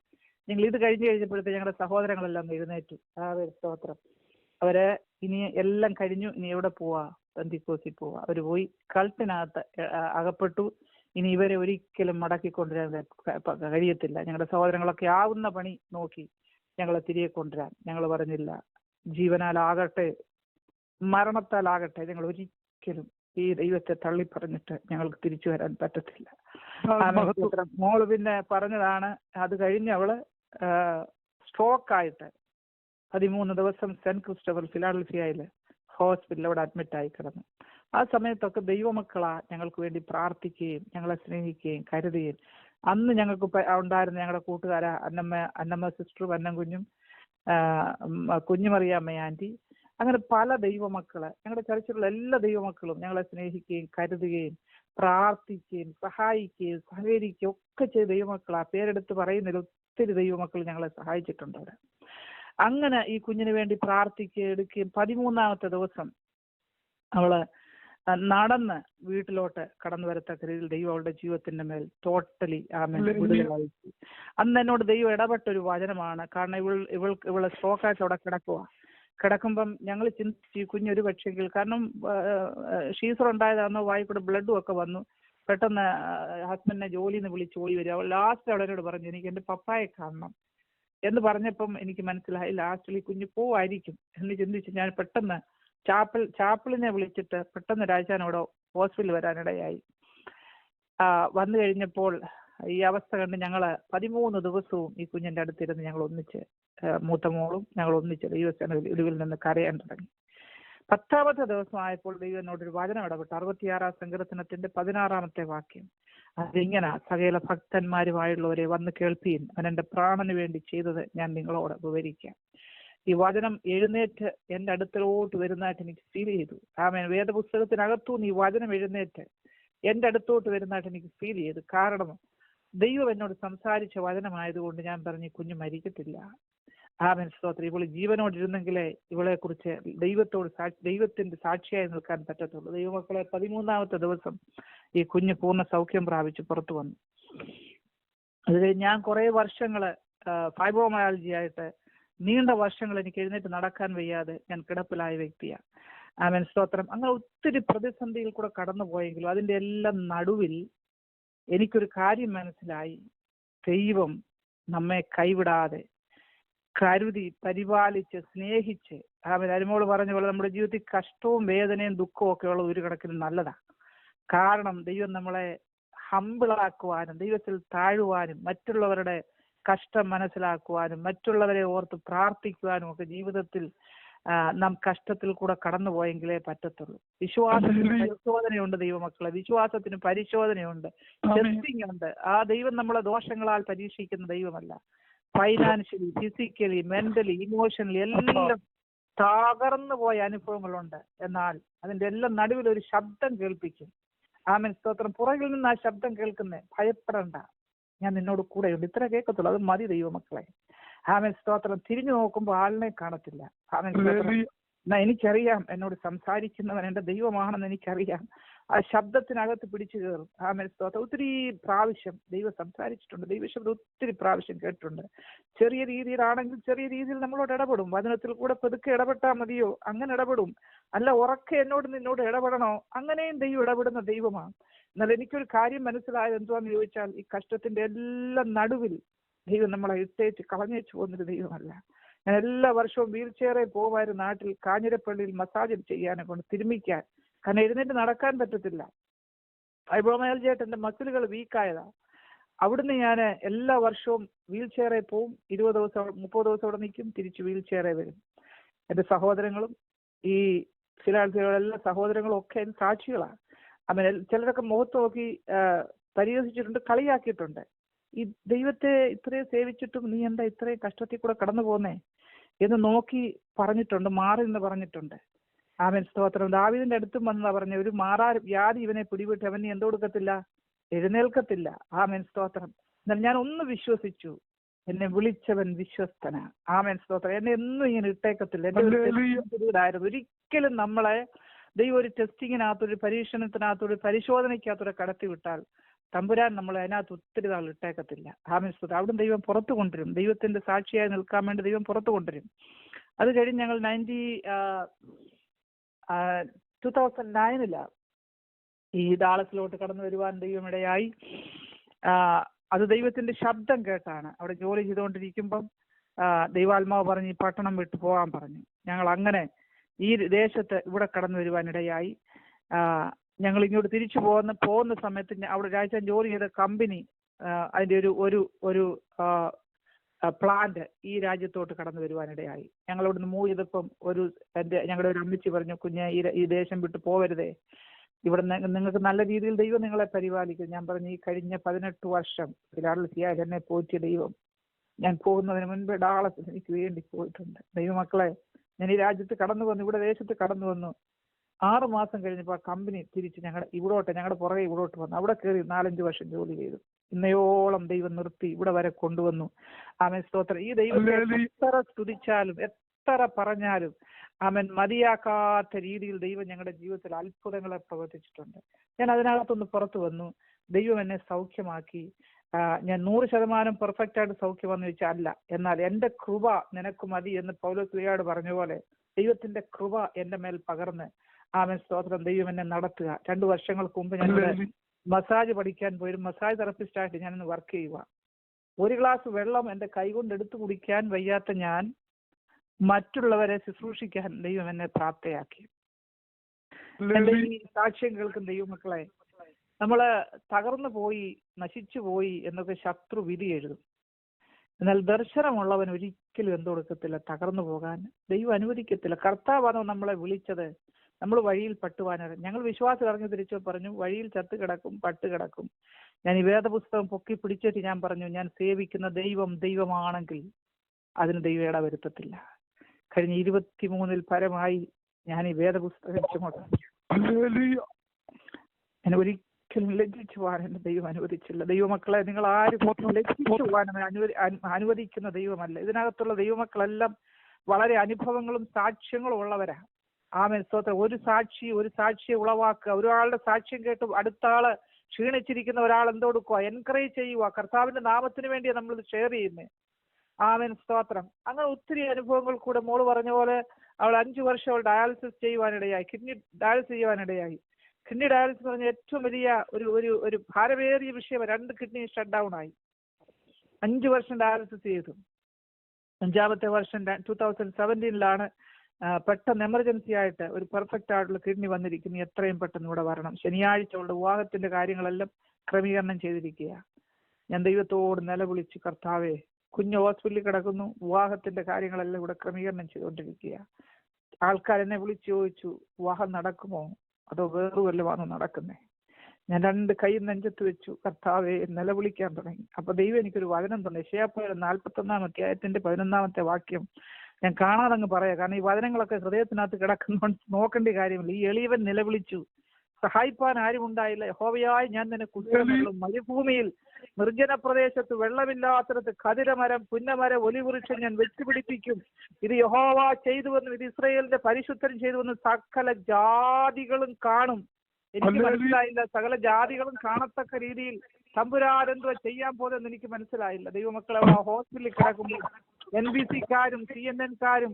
നിങ്ങൾ ഇത് കഴിഞ്ഞപ്പോഴത്തെ ഞങ്ങളുടെ സഹോദരങ്ങളെല്ലാം എഴുന്നേറ്റു. ആമേൻ സ്തോത്രം. അവര് ഇനി എല്ലാം കഴിഞ്ഞു, ഇനി എവിടെ പോവാ? പെന്തിക്കോസിൽ പോവാ. അവർ പോയി കൾട്ടിനകത്ത് അകപ്പെട്ടു. ഇനി ഇവരെ ഒരിക്കലും മടക്കി കൊണ്ടുവരാൻ കഴിയത്തില്ല. ഞങ്ങളുടെ സഹോദരങ്ങളൊക്കെ ആവുന്ന പണി നോക്കി ഞങ്ങളെ തിരികെ കൊണ്ടുവരാൻ. ഞങ്ങൾ പറഞ്ഞില്ല, ജീവനാലാകട്ടെ മരണത്താലാകട്ടെ ഞങ്ങൾ ഒരിക്കലും ഈ ദൈവത്തെ തള്ളി പറഞ്ഞിട്ട് ഞങ്ങൾക്ക് തിരിച്ചു വരാൻ പറ്റത്തില്ല. മോള് പിന്നെ പറഞ്ഞതാണ്, അത് കഴിഞ്ഞ് അവള് സ്ട്രോക്കായിട്ട് 13 ദിവസം സെന്റ് ക്രിസ്റ്റഫർ ഫിലാഡൽഫിയയില് ഹോസ്പിറ്റലിൽ അവിടെ അഡ്മിറ്റായി കിടന്നു. ആ സമയത്തൊക്കെ ദൈവമക്കളാ ഞങ്ങൾക്ക് വേണ്ടി പ്രാർത്ഥിക്കുകയും ഞങ്ങളെ സ്നേഹിക്കുകയും കരുതുകയും. അന്ന് ഞങ്ങൾക്ക് ഉണ്ടായിരുന്ന ഞങ്ങളുടെ കൂട്ടുകാരാ അന്നമ്മ സിസ്റ്ററും അന്നംകുഞ്ഞും കുഞ്ഞുമറിയാമ്മ ആൻറ്റി, അങ്ങനെ പല ദൈവമക്കള്, ഞങ്ങളുടെ ചർച്ചിലുള്ള എല്ലാ ദൈവമക്കളും ഞങ്ങളെ സ്നേഹിക്കുകയും കരുതുകയും പ്രാർത്ഥിക്കുകയും സഹായിക്കുകയും സഹകരിക്കുകയും ഒക്കെ ചെയ്ത ദൈവമക്കളാ. പേരെടുത്ത് പറയുന്നതിൽ ഒത്തിരി ദൈവമക്കൾ ഞങ്ങളെ സഹായിച്ചിട്ടുണ്ട് അവിടെ. അങ്ങനെ ഈ കുഞ്ഞിന് വേണ്ടി പ്രാർത്ഥിക്കുകയും എടുക്കുകയും 13-ാമത്തെ ദിവസം അവള് നടന്ന് വീട്ടിലോട്ട് കടന്നു വരത്തക്ക രീതിയിൽ ദൈവം അവളുടെ ജീവിതത്തിന്റെ മേൽ ടോട്ടലി വിടുതലായി. അന്ന് എന്നോട് ദൈവം ഇടപെട്ടൊരു വചനമാണ്. കാരണം ഇവള് സ്ട്രോക്കായിട്ട് അവിടെ കിടക്കുമ്പം ഞങ്ങൾ ചിന്തിച്ചു, കുഞ്ഞൊരു പക്ഷെങ്കിൽ, കാരണം ഷീസർ ഉണ്ടായതാണെന്നോ വായിക്കൂടെ ബ്ലഡും ഒക്കെ വന്നു. പെട്ടെന്ന് ഹസ്ബൻഡിനെ ജോലിയിൽ നിന്ന് വിളിച്ച് ഓടി വരിക. അവൾ ലാസ്റ്റ് അവളോട് പറഞ്ഞു, എനിക്ക് എൻ്റെ പപ്പായെ കാണണം എന്ന് പറഞ്ഞപ്പം എനിക്ക് മനസ്സിലായി ലാസ്റ്റിൽ കുഞ്ഞ് പോവായിരിക്കും എന്ന് ചിന്തിച്ച് ഞാൻ പെട്ടെന്ന് ചാപ്പിളിനെ വിളിച്ചിട്ട് പെട്ടെന്ന് രാജാനോട് ഹോസ്പിറ്റലിൽ വരാനിടയായി. വന്നു കഴിഞ്ഞപ്പോൾ ഈ അവസ്ഥ കണ്ട് ഞങ്ങൾ 13 ദിവസവും ഈ കുഞ്ഞിൻ്റെ അടുത്തിരുന്ന് ഞങ്ങൾ ഒന്നിച്ച്, മൂത്ത മോളും ഞങ്ങൾ ഒന്നിച്ച് ദൈവസന്നിധിയിൽ ഇടിവിൽ നിന്ന് കരയാൻ തുടങ്ങി. 10-ാമത്തെ ദിവസമായപ്പോൾ ദൈവം എന്നോടൊരു വചനം ഇടപെട്ടു. 66-ാം സങ്കീർത്തനത്തിന്റെ 16-ാമത്തെ വാക്യം. അതിങ്ങനെ, സകല ഭക്തന്മാരുമായുള്ളവരെ വന്ന് കേൾപ്പീൻ, അവൻ എൻ്റെ പ്രാണന് വേണ്ടി ചെയ്തത് ഞാൻ നിങ്ങളോട് വിവരിക്കാം. ഈ വചനം എഴുന്നേറ്റ് എൻ്റെ അടുത്തോട്ട് വരുന്നതായിട്ട് എനിക്ക് ഫീൽ ചെയ്തു. ആമേൻ. വേദപുസ്തകത്തിനകത്തുനിന്ന് ഈ വചനം എഴുന്നേറ്റ് എൻ്റെ അടുത്തോട്ട് വരുന്നതായിട്ട് എനിക്ക് ഫീൽ ചെയ്തു. കാരണം ദൈവം എന്നോട് സംസാരിച്ച വചനമായതുകൊണ്ട് ഞാൻ പറഞ്ഞു, കുഞ്ഞ് മരിക്കത്തില്ല. ആമേൻ സ്തോത്രം. ഇവള് ജീവനോടിരുന്നെങ്കിലേ ഇവളെ കുറിച്ച് ദൈവത്തിന്റെ സാക്ഷിയായി നിൽക്കാൻ പറ്റത്തുള്ളൂ. ദൈവമക്കളെ 13-ാമത്തെ ദിവസം ഈ കുഞ്ഞ് പൂർണ്ണ സൗഖ്യം പ്രാപിച്ച് പുറത്തു വന്നു. അത് കഴിഞ്ഞ് ഞാൻ കുറെ വർഷങ്ങള് ഫൈബ്രോമയാലജി ആയിട്ട് നീണ്ട വർഷങ്ങൾ എനിക്ക് എഴുന്നേറ്റ് നടക്കാൻ വയ്യാതെ ഞാൻ കിടപ്പിലായ വ്യക്തിയാണ്. ആമേൻ സ്തോത്രം. അങ്ങനെ ഒത്തിരി പ്രതിസന്ധിയിൽ കൂടെ കടന്നു പോയെങ്കിലും അതിന്റെ എല്ലാം നടുവിൽ എനിക്കൊരു കാര്യം മനസ്സിലായി, ദൈവം നമ്മെ കൈവിടാതെ കരുതി പരിപാലിച്ച് സ്നേഹിച്ച് അനുമോള് പറഞ്ഞ പോലെ നമ്മുടെ ജീവിതത്തിൽ കഷ്ടവും വേദനയും ദുഃഖവും ഒക്കെ ഉള്ള ഒരു കണക്കിന് നല്ലതാണ്. കാരണം ദൈവം നമ്മളെ ഹമ്പിളാക്കുവാനും ദൈവത്തിൽ താഴുവാനും മറ്റുള്ളവരുടെ കഷ്ടം മനസ്സിലാക്കുവാനും മറ്റുള്ളവരെ ഓർത്ത് പ്രാർത്ഥിക്കുവാനും ഒക്കെ ജീവിതത്തിൽ നാം കഷ്ടത്തിൽ കൂടെ കടന്നുപോയെങ്കിലേ പറ്റത്തുള്ളൂ. വിശ്വാസത്തിന് പരിശോധനയുണ്ട് ദൈവമക്കളെ, വിശ്വാസത്തിന് പരിശോധനയുണ്ട്, ടെസ്റ്റിംഗ് ഉണ്ട്. ആ ദൈവം നമ്മളെ ദോഷങ്ങളാൽ പരീക്ഷിക്കുന്ന ദൈവമല്ല. ഫൈനാൻഷ്യലി, ഫിസിക്കലി, മെന്റലി, ഇമോഷണലി എല്ലാം തകർന്നു പോയ അനുഭവങ്ങളുണ്ട്. എന്നാൽ അതിന്റെ എല്ലാം നടുവിൽ ഒരു ശബ്ദം കേൾപ്പിക്കും. ആമേൻ, സ്തോത്രം. പുറകിൽ നിന്ന് ആ ശബ്ദം കേൾക്കുന്നേ, ഭയപ്പെടണ്ട, ഞാൻ നിന്നോട് കൂടെയുണ്ട്. ഇത്ര കേൾക്കത്തുള്ളൂ, അത് മതി ദൈവമക്കളെ. ആമേൻ, സ്തോത്രം. തിരിഞ്ഞു നോക്കുമ്പോൾ ആളിനെ കാണത്തില്ല. ആമേൻ, സ്തോത്രം. എനിക്കറിയാം എന്നോട് സംസാരിക്കുന്നവൻ എന്റെ ദൈവമാണെന്ന് എനിക്കറിയാം. ആ ശബ്ദത്തിനകത്ത് പിടിച്ചു കയറും. ആമേൻ, സ്തോത്രം. ഒത്തിരി പ്രാവശ്യം ദൈവം സംസാരിച്ചിട്ടുണ്ട്, ദൈവശബ്ദം ഒത്തിരി പ്രാവശ്യം കേട്ടിട്ടുണ്ട്. ചെറിയ രീതിയിലാണെങ്കിൽ ചെറിയ രീതിയിൽ നമ്മളോട് ഇടപെടും. വചനത്തിൽ കൂടെ പതുക്കെ ഇടപെട്ടാൽ മതിയോ? അങ്ങനെ ഇടപെടും. അല്ല ഉറക്കെ നിന്നോട് ഇടപെടണോ? അങ്ങനെയും ദൈവം ഇടപെടുന്ന ദൈവമാണ്. എന്നാൽ എനിക്കൊരു കാര്യം മനസ്സിലായത് എന്തുവാന്ന് ചോദിച്ചാൽ, ഈ കഷ്ടത്തിന്റെ എല്ലാം നടുവിൽ ദൈവം നമ്മളെ ഇട്ടേച്ച് കളഞ്ഞേച്ച് പോകുന്നൊരു ദൈവമല്ല. ഞാൻ എല്ലാ വർഷവും വീൽ ചെയറിൽ പോകുമായിരുന്നു. നാട്ടിൽ കാഞ്ഞിരപ്പള്ളിയിൽ മസാജ് ചെയ്യാനെ കൊണ്ട് തിരുമിക്കാൻ. കാരണം എഴുന്നേറ്റ് നടക്കാൻ പറ്റത്തില്ല. ഫൈബ്രോമയാൽജിയായിട്ട് എന്റെ മസിലുകൾ വീക്കായതാ. അവിടുന്ന് ഞാൻ എല്ലാ വർഷവും വീൽ ചെയറിൽ പോവും. 20 ദിവസം 30 ദിവസം അവിടെ നിൽക്കും, തിരിച്ച് വീൽ ചെയറിൽ വരും. എന്റെ സഹോദരങ്ങളും ഈ എല്ലാ സഹോദരങ്ങളും ഒക്കെ അതിന് സാക്ഷികളാണ്. അങ്ങനെ ചിലരൊക്കെ മുഖത്ത് നോക്കി പരിഹസിച്ചിട്ടുണ്ട്, കളിയാക്കിയിട്ടുണ്ട്. ഈ ദൈവത്തെ ഇത്രയും സേവിച്ചിട്ടും നീ എന്താ ഇത്രയും കഷ്ടത്തിൽ കൂടെ കടന്നു പോന്നേ എന്ന് നോക്കി പറഞ്ഞിട്ടുണ്ട്, മാറി എന്ന് പറഞ്ഞിട്ടുണ്ട്. ആമേൻ, സ്തോത്രം. ദാവീദിന്റെ അടുത്തും വന്നതാ പറഞ്ഞ, ഒരു മാറാ വ്യാധി ഇവനെ പിടിവിട്ട് അവൻ നീ എന്തോ കൊടുക്കത്തില്ല, എഴുന്നേൽക്കത്തില്ല. ആമേൻ, സ്തോത്രം. എന്നാൽ ഞാൻ ഒന്ന് വിശ്വസിച്ചു, എന്നെ വിളിച്ചവൻ വിശ്വസ്തനാ. ആമേൻ, സ്തോത്രം. എന്നെ എന്നും ഇങ്ങനെ ഇട്ടേക്കത്തില്ല. എന്റെ ഒരിക്കലും നമ്മളെ ദൈവം ഒരു ടെസ്റ്റിങ്ങിനകത്തൊരു പരീക്ഷണത്തിനകത്തൊരു പരിശോധനയ്ക്കകത്തൊരു കടത്തി വിട്ടാൽ തമ്പുരാൻ നമ്മളെ അതിനകത്ത് ഒത്തിരി നാൾ ഇട്ടേക്കത്തില്ല. ആമേൻ, സ്തോത്രം. അവിടുന്ന് ദൈവം പുറത്തു കൊണ്ടുവരും. ദൈവത്തിന്റെ സാക്ഷിയായി നിൽക്കാൻ വേണ്ടി ദൈവം പുറത്തു കൊണ്ടുവരും. അത് കഴിഞ്ഞ് ഞങ്ങൾ 2009 ഈ ഡാളസിലോട്ട് കടന്നു വരുവാൻ ദൈവമിടയായി. അത് ദൈവത്തിന്റെ ശബ്ദം കേട്ടാണ്. അവിടെ ജോലി ചെയ്തുകൊണ്ടിരിക്കുമ്പം ദൈവാത്മാവ് പറഞ്ഞ് ഈ പട്ടണം വിട്ടു പോകാൻ പറഞ്ഞു. ഞങ്ങൾ അങ്ങനെ ഈ ദേശത്ത് ഇവിടെ കടന്നു വരുവാനിടയായി. ഞങ്ങൾ ഇങ്ങോട്ട് തിരിച്ചു പോകുന്ന സമയത്ത് അവിടെ ഒരാഴ്ച ജോലി ചെയ്ത കമ്പനി അതിന്റെ ഒരു പ്ലാന്റ് ഈ രാജ്യത്തോട്ട് കടന്നു വരുവാനിടയായി. ഞങ്ങൾ ഇവിടുന്ന് മൂവ് ചെയ്തപ്പം ഞങ്ങളുടെ ഒരു അമ്മച്ചി പറഞ്ഞു, കുഞ്ഞെ ഈ ദേശം വിട്ട് പോവരുതേ, ഇവിടെ നിങ്ങൾക്ക് നല്ല രീതിയിൽ ദൈവം നിങ്ങളെ പരിപാലിക്കും. ഞാൻ പറഞ്ഞു, ഈ കഴിഞ്ഞ 18 വർഷം ഫിലാഡൽഫിയയിൽ എന്നെ പോറ്റിയ ദൈവം ഞാൻ പോകുന്നതിന് മുൻപ് ഡാളസിന് എനിക്ക് വേണ്ടി പോയിട്ടുണ്ട്. ദൈവമക്കളെ, ഞാൻ ഈ രാജ്യത്ത് കടന്നു വന്നു, ഇവിടെ ദേശത്ത് കടന്നു വന്നു. 6 മാസം കഴിഞ്ഞപ്പോൾ ആ കമ്പനി തിരിച്ച് ഞങ്ങളുടെ പുറകെ ഇവിടോട്ട് വന്നു. അവിടെ കയറി 4-5 വർഷം ജോലി ചെയ്തു. ഇന്നയോളം ദൈവം നിർത്തി ഇവിടെ വരെ കൊണ്ടുവന്നു. ആമേൻ, സ്തോത്രം. ഈ ദൈവത്തെ എത്ര സ്തുതിച്ചാലും എത്ര പറഞ്ഞാലും ആമേൻ മതിയാക്കാത്ത രീതിയിൽ ദൈവം ഞങ്ങളുടെ ജീവിതത്തിൽ അത്ഭുതങ്ങളെ പ്രവർത്തിച്ചിട്ടുണ്ട്. ഞാൻ അതിനകത്തൊന്ന് പുറത്തു വന്നു. ദൈവം എന്നെ സൗഖ്യമാക്കി. ഞാൻ 100% പെർഫെക്റ്റ് ആയിട്ട് സൗഖ്യം വന്നു ചോദിച്ചാൽ അല്ല. എന്നാൽ എന്റെ കൃപ നിനക്ക് മതി എന്ന് പൗലോസ് പറഞ്ഞ പോലെ ദൈവത്തിന്റെ കൃപ എന്റെ മേൽ പകർന്ന് ആമേൻ, സ്തോത്രം. ദൈവം എന്നെ നടത്തുക. 2 വർഷങ്ങൾക്ക് മുമ്പ് ഞാനിവിടെ മസാജ് പഠിക്കാൻ പോയി. ഒരു മസാജ് തെറപ്പിസ്റ്റ് ആയിട്ട് ഞാനിന്ന് വർക്ക് ചെയ്യുക. 1 ഗ്ലാസ് വെള്ളം എന്റെ കൈകൊണ്ട് എടുത്തു കുടിക്കാൻ വയ്യാത്ത ഞാൻ മറ്റുള്ളവരെ ശുശ്രൂഷിക്കാൻ ദൈവം എന്നെ പ്രാപ്തയാക്കി. എന്റെ ഈ സാക്ഷ്യം കേൾക്കുന്ന ദൈവമക്കളെ, നമ്മള് തകർന്നു പോയി, നശിച്ചു പോയി എന്നൊക്കെ ശത്രു വിധി എഴുതും. എന്നാൽ ദർശനമുള്ളവൻ ഒരിക്കലും എന്ത് കൊടുക്കത്തില്ല, തകർന്നു പോകാൻ ദൈവം അനുവദിക്കത്തില്ല. കർത്താവാണോ നമ്മളെ വിളിച്ചത്? നമ്മൾ വഴിയിൽ പട്ടുവാനത്. ഞങ്ങൾ വിശ്വാസം ഇറങ്ങി തിരിച്ചു പറഞ്ഞു, വഴിയിൽ ചത്ത് കിടക്കും, പട്ട് കിടക്കും. ഞാൻ ഈ വേദപുസ്തകം പൊക്കി പിടിച്ചിട്ട് ഞാൻ പറഞ്ഞു, ഞാൻ സേവിക്കുന്ന ദൈവമാണെങ്കിൽ അതിന് ദൈവം ഇടവരുത്തത്തില്ല. കഴിഞ്ഞ 23 പരമായി ഞാൻ ഈ വേദപുസ്തകം ചുമന്നു. ഞാൻ ഒരിക്കലും ലജ്ജിച്ചു പോകാൻ എന്റെ ദൈവം അനുവദിച്ചില്ല. ദൈവമക്കളെ, നിങ്ങൾ ആരും ലജ്ജിച്ചു പോകാൻ അനുവദിക്കുന്ന ദൈവമല്ല. ഇതിനകത്തുള്ള ദൈവമക്കളെല്ലാം വളരെ അനുഭവങ്ങളും സാക്ഷ്യങ്ങളും ഉള്ളവരാ. ആമേൻ, സ്തോത്രം. ഒരു സാക്ഷിയെ ഉളവാക്കുക. ഒരാളുടെ സാക്ഷ്യം കേട്ട് അടുത്ത ആള് ക്ഷീണിച്ചിരിക്കുന്ന ഒരാൾ എന്തോ കൊടുക്കുക, എൻകറേജ് ചെയ്യുക. കർത്താവിന്റെ നാമത്തിന് വേണ്ടിയാണ് നമ്മൾ ഷെയർ ചെയ്യുന്നത്. ആമേൻ, സ്തോത്രം. അങ്ങനെ ഒത്തിരി അനുഭവങ്ങൾ കൂടെ. മോള് പറഞ്ഞ പോലെ അവൾ 5 വർഷം അവൾ ഡയാലിസിസ് ചെയ്യുവാനിടയായി, കിഡ്നി ഡയാലിസിസ് ചെയ്യുവാനിടയായി. കിഡ്നി ഡയാലിസിസ് പറഞ്ഞ ഏറ്റവും വലിയ ഒരു ഭാരമേറിയ വിഷയം. 2 കിഡ്നി ഷട്ട് ഡൗൺ ആയി. 5 വർഷം ഡയാലിസിസ് ചെയ്തു. 5ാമത്തെ വർഷം 2017 പെട്ടെന്ന് എമർജൻസി ആയിട്ട് ഒരു പെർഫെക്റ്റ് ആയിട്ടുള്ള കിഡ്നി വന്നിരിക്കുന്നു. എത്രയും പെട്ടെന്ന് ഇവിടെ വരണം. ശനിയാഴ്ച അവളുടെ വിവാഹത്തിന്റെ കാര്യങ്ങളെല്ലാം ക്രമീകരണം ചെയ്തിരിക്കുക. ഞാൻ ദൈവത്തോട് നിലവിളിച്ച്, കർത്താവേ, കുഞ്ഞ് ഹോസ്പിറ്റലിൽ കിടക്കുന്നു, വിവാഹത്തിന്റെ കാര്യങ്ങളെല്ലാം ഇവിടെ ക്രമീകരണം ചെയ്തുകൊണ്ടിരിക്കുക. ആൾക്കാരെന്നെ വിളിച്ചു ചോദിച്ചു, വിവാഹം നടക്കുമോ അതോ വേറെ വല്ലതുമാണോ നടക്കുന്നേ? ഞാൻ 2 കൈ നെഞ്ചത്ത് വെച്ചു, കർത്താവെ നിലവിളിക്കാൻ തുടങ്ങി. അപ്പൊ ദൈവം എനിക്കൊരു വചനം തന്നെ, യെശയ്യാ 41 അധ്യായത്തിന്റെ 11 വാക്യം ഞാൻ കാണാതങ്ങ് പറയാം. കാരണം ഈ വചനങ്ങളൊക്കെ ഹൃദയത്തിനകത്ത് കിടക്കുന്നതുകൊണ്ട് നോക്കേണ്ട കാര്യമില്ല. ഈ എളിയവൻ നിലവിളിച്ചു, സഹായിപ്പാൻ ആരും ഉണ്ടായില്ല. യഹോവയായി ഞാൻ നിന്നെ കുടിവെള്ളം, മരുഭൂമിയിൽ നിർജ്ജന പ്രദേശത്ത് വെള്ളമില്ലാത്തിടത്ത് കതിരമരം, പുന്നമരം, ഒലിവൃക്ഷം ഞാൻ വെച്ചുപിടിപ്പിക്കും. ഇത് യഹോവ ചെയ്തുവെന്നും ഇത് ഇസ്രായേലിന്റെ പരിശുദ്ധൻ ചെയ്തുവെന്നും സകല ജാതികളും കാണും. എനിക്ക് മനസ്സിലായില്ല, സകല ജാതികളും കാണത്തക്ക രീതിയിൽ തമ്പുരാൻ എന്തോ ചെയ്യാൻ പോലെന്ന് എനിക്ക് മനസ്സിലായില്ല. ദൈവമക്കളെ, ഹോസ്പിറ്റലിൽ കിടക്കുമ്പോൾ NBC-ക്കാരും CNN-ക്കാരും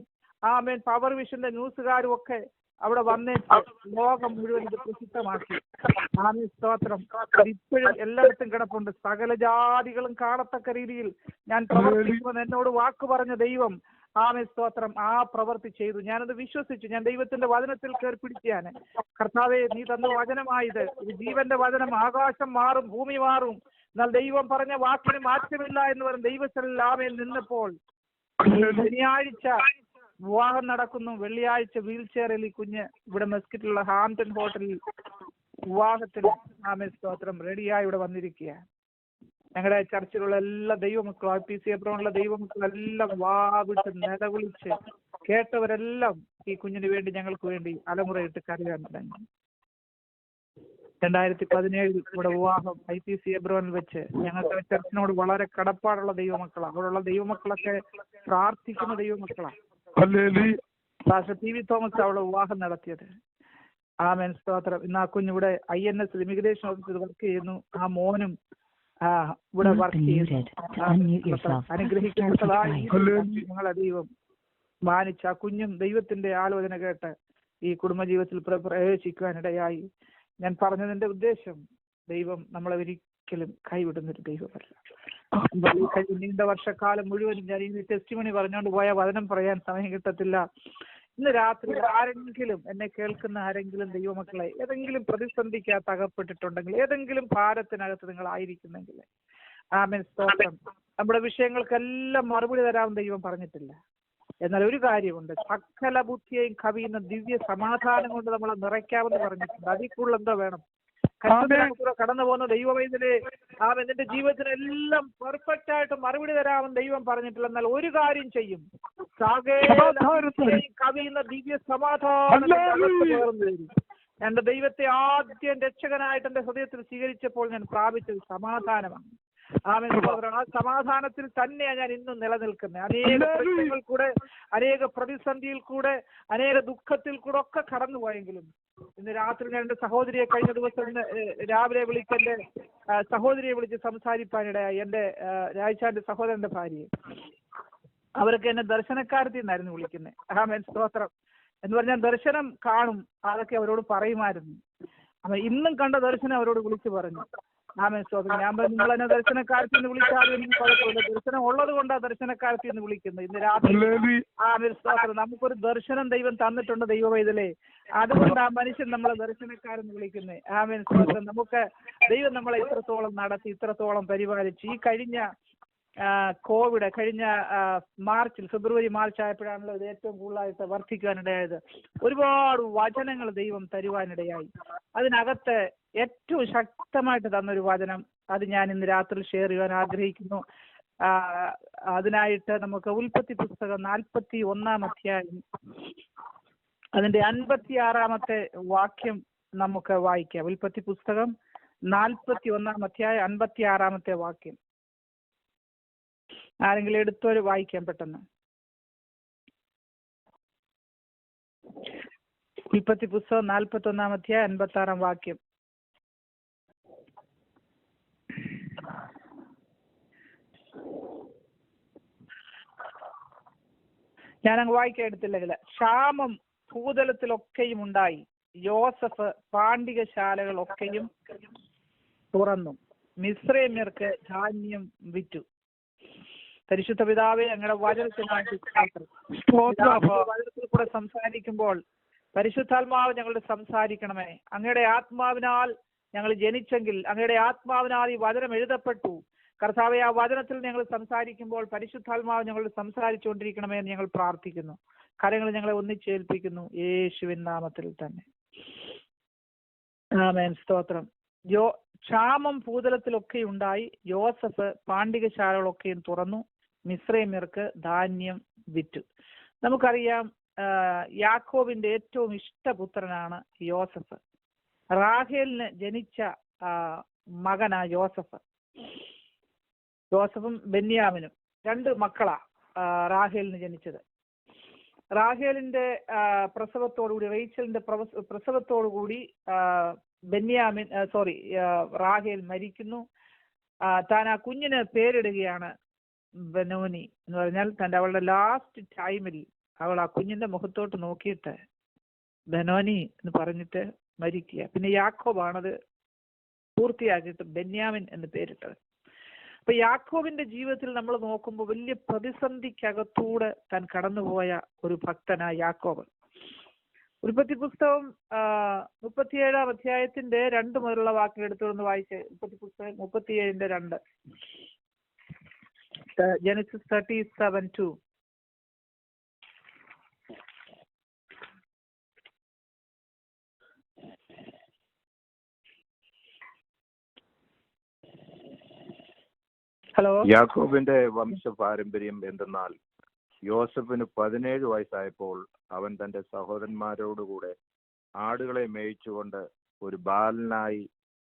പവർ വിഷന്റെ ന്യൂസുകാരും ഒക്കെ അവിടെ വന്നേച്ച് ലോകം മുഴുവൻ ഇത് പ്രസിദ്ധമാക്കി. സ്തോത്രം. ഇപ്പോഴും എല്ലായിടത്തും കിടപ്പുണ്ട്. സകല ജാതികളും കാണത്തക്ക രീതിയിൽ ഞാൻ പ്രവർത്തിക്കുമെന്ന് എന്നോട് വാക്ക് പറഞ്ഞ ദൈവം സ്തോത്രം ആ പ്രവൃത്തി ചെയ്തു. ഞാനത് വിശ്വസിച്ചു. ഞാൻ ദൈവത്തിന്റെ വചനത്തിൽ കയറി പിടിച്ചാണ്. കർത്താവെ, നീ തന്ന വചനമായത് ഒരു ജീവന്റെ വചനം. ആകാശം മാറും, ഭൂമി മാറും, എന്നാൽ ദൈവം പറഞ്ഞ വാക്കിന് മാറ്റമില്ല എന്ന് പറഞ്ഞ ദൈവത്തിൽ നിന്നപ്പോൾ ശനിയാഴ്ച വിവാഹം നടക്കുന്നു. വെള്ളിയാഴ്ച വീൽ ചെയറിൽ ഈ കുഞ്ഞ് ഇവിടെ മെസ്കിറ്റിലുള്ള ഹാംപ്ടൺ ഹോട്ടലിൽ വിവാഹത്തിന് സ്തോത്രം റെഡിയായി ഇവിടെ വന്നിരിക്കുക. ഞങ്ങളുടെ ചർച്ചിലുള്ള എല്ലാ ദൈവമക്കളും, IPC എബ്രോണിലുള്ള ദൈവമക്കളെല്ലാം വാവിട്ട് നിലവിളിച്ച് കേട്ടവരെല്ലാം ഈ കുഞ്ഞിന് വേണ്ടി, ഞങ്ങൾക്ക് വേണ്ടി അലമുറയിട്ട് കരയാൻ തുടങ്ങി. 2017 ഇവിടെ വിവാഹം IPC എബ്രോനിൽ വെച്ച്. ഞങ്ങൾക്ക് ചർച്ചിനോട് വളരെ കടപ്പാടുള്ള ദൈവമക്കളാണ്. അവിടെയുള്ള ദൈവമക്കളൊക്കെ പ്രാർത്ഥിക്കുന്ന ദൈവമക്കളാണ്. പാസ്റ്റർ TV തോമസ് അവിടെ വിവാഹം നടത്തിയത്. സ്തോത്രം. ഇന്ന് ആ കുഞ്ഞിവിടെ INS ഇമിഗ്രേഷൻ ഓഫീസിൽ വർക്ക് ചെയ്യുന്നു. ആ മോനും ഇവിടെ വർക്ക് ചെയ്യുന്നു. അനുഗ്രഹിക്കപ്പെട്ടതായി ഞങ്ങളെ ദൈവം മാനിച്ച ആ കുഞ്ഞും ദൈവത്തിന്റെ ആലോചന കേട്ട് ഈ കുടുംബജീവിതത്തിൽ പ്രവേശിക്കുവാനിടയായി. ഞാൻ പറഞ്ഞതിന്റെ ഉദ്ദേശം, ദൈവം നമ്മളെ ഒരിക്കലും കൈവിടുന്നൊരു ദൈവമല്ല. നീണ്ട വർഷക്കാലം മുഴുവനും ഞാൻ ഈ ടെസ്റ്റിമണി പറഞ്ഞുകൊണ്ട് പോയ വചനം പറയാൻ സമയം കിട്ടത്തില്ല. ഇന്ന് രാത്രി ആരെങ്കിലും, എന്നെ കേൾക്കുന്ന ആരെങ്കിലും ദൈവമക്കളെ ഏതെങ്കിലും പ്രതിസന്ധിക്കകത്ത് അകപ്പെട്ടിട്ടുണ്ടെങ്കിൽ, ഏതെങ്കിലും ഭാരത്തിനകത്ത് നിങ്ങൾ ആയിരിക്കുന്നെങ്കിൽ, സ്തോത്രം, നമ്മുടെ വിഷയങ്ങൾക്കെല്ലാം മറുപടി തരാമെന്ന് ദൈവം പറഞ്ഞിട്ടില്ല. എന്നാൽ ഒരു കാര്യമുണ്ട്, സകല ബുദ്ധിയെയും കവിയുന്ന ദിവ്യ സമാധാനം കൊണ്ട് നമ്മളെ നിറയ്ക്കാമെന്ന് പറഞ്ഞിട്ടുണ്ട്. അതിൽ കൂടുതൽ എന്തോ വേണം? കടന്നു പോകുന്ന ദൈവവൈദ്യരെ നിന്റെ ജീവിതത്തിനെല്ലാം പെർഫെക്റ്റ് ആയിട്ട് മറുപടി തരാമെന്ന് ദൈവം പറഞ്ഞിട്ടില്ല. എന്നാൽ ഒരു കാര്യം ചെയ്യും, കവിയുന്ന ദിവ്യ സമാധാനം. എന്റെ ദൈവത്തെ ആദ്യം രക്ഷകനായിട്ട് എന്റെ ഹൃദയത്തിൽ സ്വീകരിച്ചപ്പോൾ ഞാൻ പ്രാപിച്ചത് സമാധാനമാണ്. ആ സമാധാനത്തിൽ തന്നെയാണ് ഞാൻ ഇന്നും നിലനിൽക്കുന്നത്. അനേക പ്രശ്നങ്ങൾ കൂടെ, അനേക പ്രതിസന്ധിയിൽ കൂടെ, അനേക ദുഃഖത്തിൽ കൂടെ ഒക്കെ കടന്നുപോയെങ്കിലും ഇന്ന് രാത്രി ഞാൻ എന്റെ സഹോദരിയെ കഴിഞ്ഞ ദിവസം രാവിലെ എന്റെ സഹോദരിയെ വിളിച്ച് സംസാരിക്കാനിടയായി. എന്റെ രാജാന്റെ സഹോദരന്റെ ഭാര്യയെ. അവരൊക്കെ എന്നെ ദർശനക്കാരത്തി എന്നായിരുന്നു വിളിക്കുന്നത്. സ്തോത്രം. എന്ന് പറഞ്ഞാൽ ദർശനം കാണും, അതൊക്കെ അവരോട് പറയുമായിരുന്നു. അപ്പൊ ഇന്നും കണ്ട ദർശനം അവരോട് വിളിച്ചു പറഞ്ഞു. സ്തോത്രം. ഞാൻ പറഞ്ഞു, നിങ്ങൾ എന്നെ ദർശനക്കാരത്തി എന്ന് വിളിച്ചാലും എനിക്ക് കുഴപ്പമില്ല, ദർശനം ഉള്ളത് കൊണ്ടാണ് ദർശനക്കാരത്തി എന്ന് വിളിക്കുന്നത്. ഇന്ന് രാത്രി സ്തോത്രം, നമുക്കൊരു ദർശനം ദൈവം തന്നിട്ടുണ്ട് ദൈവവൈതലേ. അതുകൊണ്ട് ആ മനുഷ്യൻ നമ്മളെ ദർശനക്കാരെന്ന് വിളിക്കുന്നത്. സ്തോത്രം. നമുക്ക് ദൈവം നമ്മളെ ഇത്രത്തോളം നടത്തി, ഇത്രത്തോളം പരിപാലിച്ചു. ഈ കഴിഞ്ഞ കോവിഡ് കഴിഞ്ഞ ഫെബ്രുവരി മാർച്ച് ആയപ്പോഴാണല്ലോ ഇത് ഏറ്റവും കൂടുതലായിട്ട് വർദ്ധിക്കാനിടയായത്. ഒരുപാട് വചനങ്ങൾ ദൈവം തരുവാനിടയായി. അതിനകത്ത് ഏറ്റവും ശക്തമായിട്ട് തന്നൊരു വചനം, അത് ഞാൻ ഇന്ന് രാത്രി ഷെയർ ചെയ്യാൻ ആഗ്രഹിക്കുന്നു. അതിനായിട്ട് നമുക്ക് ഉൽപ്പത്തി പുസ്തകം 41 അധ്യായം അതിന്റെ 56 വാക്യം നമുക്ക് വായിക്കാം. ഉൽപ്പത്തി പുസ്തകം 41 അധ്യായം 56 വാക്യം. ആരെങ്കിലും എടുത്തൊരു വായിക്കാം പെട്ടെന്ന്. ഉൽപ്പത്തി പുസ്തകം 41 അധ്യായം 56 വാക്യം. ഞാനങ്ങ് വായിക്കാൻ എടുത്തില്ലെങ്കിൽ, ക്ഷാമം ഭൂതലത്തിലൊക്കെയും ഉണ്ടായി, യോസഫ് പാണ്ഡികശാലകളൊക്കെയും തുറന്നു, മിസ്രൈമ്യർക്ക് ധാന്യം വിറ്റു. പരിശുദ്ധ പിതാവേ, അങ്ങയുടെ വചനത്തിനായിട്ട് വചനത്തിൽ കൂടെ സംസാരിക്കുമ്പോൾ പരിശുദ്ധാത്മാവ് ഞങ്ങളോട് സംസാരിക്കണമേ. അങ്ങയുടെ ആത്മാവിനാൽ ഞങ്ങൾ ജനിച്ചെങ്കിൽ, അങ്ങയുടെ ആത്മാവിനാൽ ഈ വചനം എഴുതപ്പെട്ടു. കർത്താവെ, ആ വചനത്തിൽ ഞങ്ങൾ സംസാരിക്കുമ്പോൾ പരിശുദ്ധാത്മാവ് ഞങ്ങളോട് സംസാരിച്ചുകൊണ്ടിരിക്കണമേ എന്ന് ഞങ്ങൾ പ്രാർത്ഥിക്കുന്നു. കാര്യങ്ങൾ ഞങ്ങളെ ഒന്നിച്ചേൽപ്പിക്കുന്നു യേശുവിൻ നാമത്തിൽ തന്നെ. ആമേൻ. സ്തോത്രം. ക്ഷാമം ഭൂതലത്തിലൊക്കെ ഉണ്ടായി. യോസഫ് പാണ്ഡികശാലകളൊക്കെയും തുറന്നു, മിസ്രൈമ്യർക്ക് ധാന്യം വിറ്റു. നമുക്കറിയാം, യാക്കോബിന്റെ ഏറ്റവും ഇഷ്ടപുത്രനാണ് യോസഫ്. റാഹേലിന് ജനിച്ച മകനാ യോസഫ്. യോസഫും ബെന്യാമിനും 2 മക്കളാ റാഹേലിന് ജനിച്ചത്. റാഹേലിന്റെ പ്രസവത്തോടുകൂടി, റേച്ചലിന്റെ പ്രസവത്തോടുകൂടി റാഹേൽ മരിക്കുന്നു. താൻ ആ കുഞ്ഞിന് പേരിടുകയാണ് ബെനോനി എന്ന് പറഞ്ഞാൽ അവളുടെ ലാസ്റ്റ് ടൈമിൽ അവൾ ആ കുഞ്ഞിന്റെ മുഖത്തോട്ട് നോക്കിയിട്ട് ബെനോനി എന്ന് പറഞ്ഞിട്ട് മരിക്കുക. പിന്നെ യാക്കോബാണത് പൂർത്തിയാക്കിയിട്ട് ബെന്യാമിൻ എന്ന് പേരിട്ടത്. അപ്പൊ യാക്കോബിന്റെ ജീവിതത്തിൽ നമ്മൾ നോക്കുമ്പോൾ വലിയ പ്രതിസന്ധിക്കകത്തൂടെ താൻ കടന്നുപോയ ഒരു ഭക്തനായ യാക്കോബ്. ഉൽപ്പത്തി പുസ്തകം 37-ാം അധ്യായത്തിന്റെ 2 മുതലുള്ള വാക്കുകൾ എടുത്തുകൊണ്ട് വായിച്ച്. ഉൽപ്പത്തി പുസ്തകം 37-2. ജെനസിസ് 37:2. ഹലോ. യാക്കോബിന്റെ വംശപാരമ്പര്യം എന്തെന്നാൽ, യോസഫിന് 17 വയസ്സായപ്പോൾ അവൻ തന്റെ സഹോദരന്മാരോടുകൂടെ ആടുകളെ മേയിച്ചുകൊണ്ട് ഒരു ബാലനായി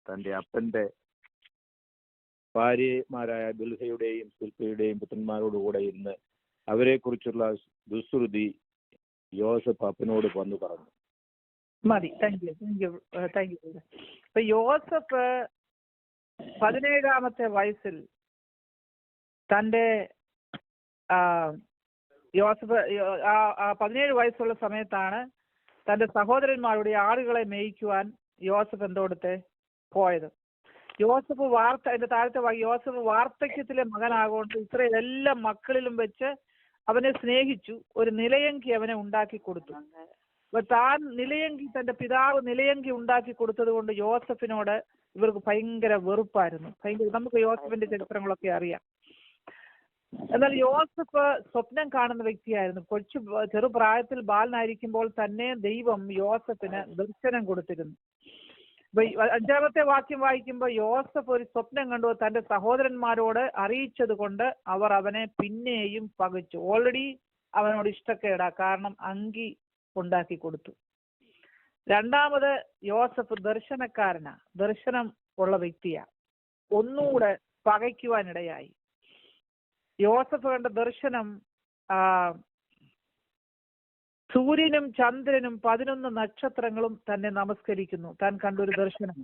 തന്റെ അപ്പന്റെ ഭാര്യമാരായ ബിൽഹയുടെയും സിൽപ്പയുടെയും പുത്രന്മാരോടുകൂടെ ഇരുന്ന് അവരെ കുറിച്ചുള്ള ദുശ്രുതി യോസഫ് അപ്പനോട് വന്നു പറഞ്ഞു. മതി. Thank you. അപ്പൊ യോസഫ് 17-ാമത്തെ വയസ്സിൽ തന്റെ 17 വയസ്സുള്ള സമയത്താണ് തന്റെ സഹോദരന്മാരുടെ ആടുകളെ മേയിക്കുവാൻ യോസഫ് എന്തോടത്തെ പോയത്. യോസഫ് അതിന്റെ താഴത്തെ യോസഫ് വാർദ്ധക്യത്തിലെ മകനാകൊണ്ട് ഇസ്രായേൽ എല്ലാ മക്കളിലും വെച്ച് അവനെ സ്നേഹിച്ചു. ഒരു നിലയങ്കി അവനെ ഉണ്ടാക്കി കൊടുത്തു. അപ്പൊ താൻ തന്റെ പിതാവ് നിലയങ്കി ഉണ്ടാക്കി കൊടുത്തത് കൊണ്ട് യോസഫിനോട് ഇവർക്ക് ഭയങ്കര വെറുപ്പായിരുന്നു. നമുക്ക് യോസഫിന്റെ ചരിത്രങ്ങളൊക്കെ അറിയാം. എന്നാൽ യോസഫ് സ്വപ്നം കാണുന്ന വ്യക്തിയായിരുന്നു. ചെറുപ്രായത്തിൽ ബാലനായിരിക്കുമ്പോൾ തന്നെ ദൈവം യോസഫിന് ദർശനം കൊടുത്തിരുന്നു. 5-ാമത്തെ വാക്യം വായിക്കുമ്പോൾ യോസഫ് ഒരു സ്വപ്നം കണ്ടു. തന്റെ സഹോദരന്മാരോട് അറിയിച്ചത് കൊണ്ട് അവർ അവനെ പിന്നെയും പകച്ചു. ഓൾറെഡി അവനോട് ഇഷ്ടക്കേടാ, കാരണം അങ്കി ഉണ്ടാക്കി കൊടുത്തു. 2ാമത് യോസഫ് ദർശനക്കാരനാ, ദർശനം ഉള്ള വ്യക്തിയാ. ഒന്നുകൂടെ പകയ്ക്കുവാനിടയായി. യോസഫ് കണ്ട ദർശനം സൂര്യനും ചന്ദ്രനും 11 നക്ഷത്രങ്ങളും തന്നെ നമസ്കരിക്കുന്നു. താൻ കണ്ടൊരു ദർശനം.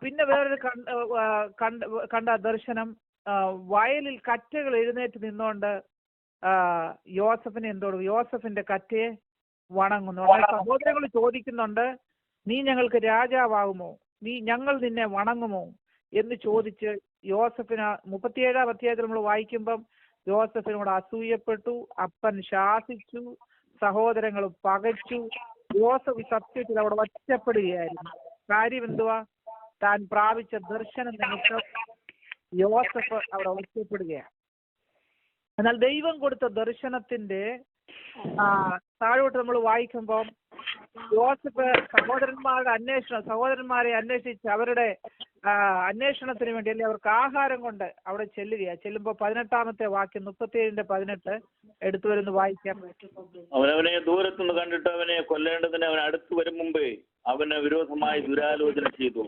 പിന്നെ വേറൊരു കണ്ട ദർശനം, വയലിൽ കറ്റകൾ എഴുന്നേറ്റ് നിന്നുകൊണ്ട് യോസഫിന്റെ കറ്റയെ വണങ്ങുന്നു. സഹോദരങ്ങൾ ചോദിക്കുന്നുണ്ട്, നീ ഞങ്ങൾക്ക് രാജാവാകുമോ, ഞങ്ങൾ നിന്നെ വണങ്ങുമോ എന്ന് ചോദിച്ച് യോസഫിന് 37-ാം അധ്യായത്തിൽ നമ്മൾ വായിക്കുമ്പം യോസഫിനോട് അസൂയപ്പെട്ടു. അപ്പൻ ശാസിച്ചു, സഹോദരങ്ങൾ പകച്ചു. യോസഫ് സത്യത്തിൽ അവിടെ ഒറ്റപ്പെടുകയായിരുന്നു. കാര്യം എന്തുവാ? താൻ പ്രാപിച്ച ദർശനം നിമിത്തം യോസഫ് അവിടെ ഒറ്റപ്പെടുകയാണ്. എന്നാൽ ദൈവം കൊടുത്ത ദർശനത്തിന്റെ താഴോട്ട് നമ്മൾ വായിക്കുമ്പോൾ യോസഫ് സഹോദരന്മാരെ അന്വേഷിച്ച് അവരുടെ അന്വേഷണത്തിന് വേണ്ടി അല്ലെ അവർക്ക് ആഹാരം കൊണ്ട് അവിടെ ചെല്ലുമ്പോൾ 18-ാമത്തെ വാക്യം 37-18 എടുത്തു വരുന്ന വായിക്കാം. അവനെ ദൂരത്തുനിന്ന് കണ്ടിട്ട് അവനെ കൊല്ലേണ്ടതിന് അവൻ അടുത്ത് വരും മുമ്പേ അവന് വിരോധമായി ദുരാലോചന ചെയ്തു.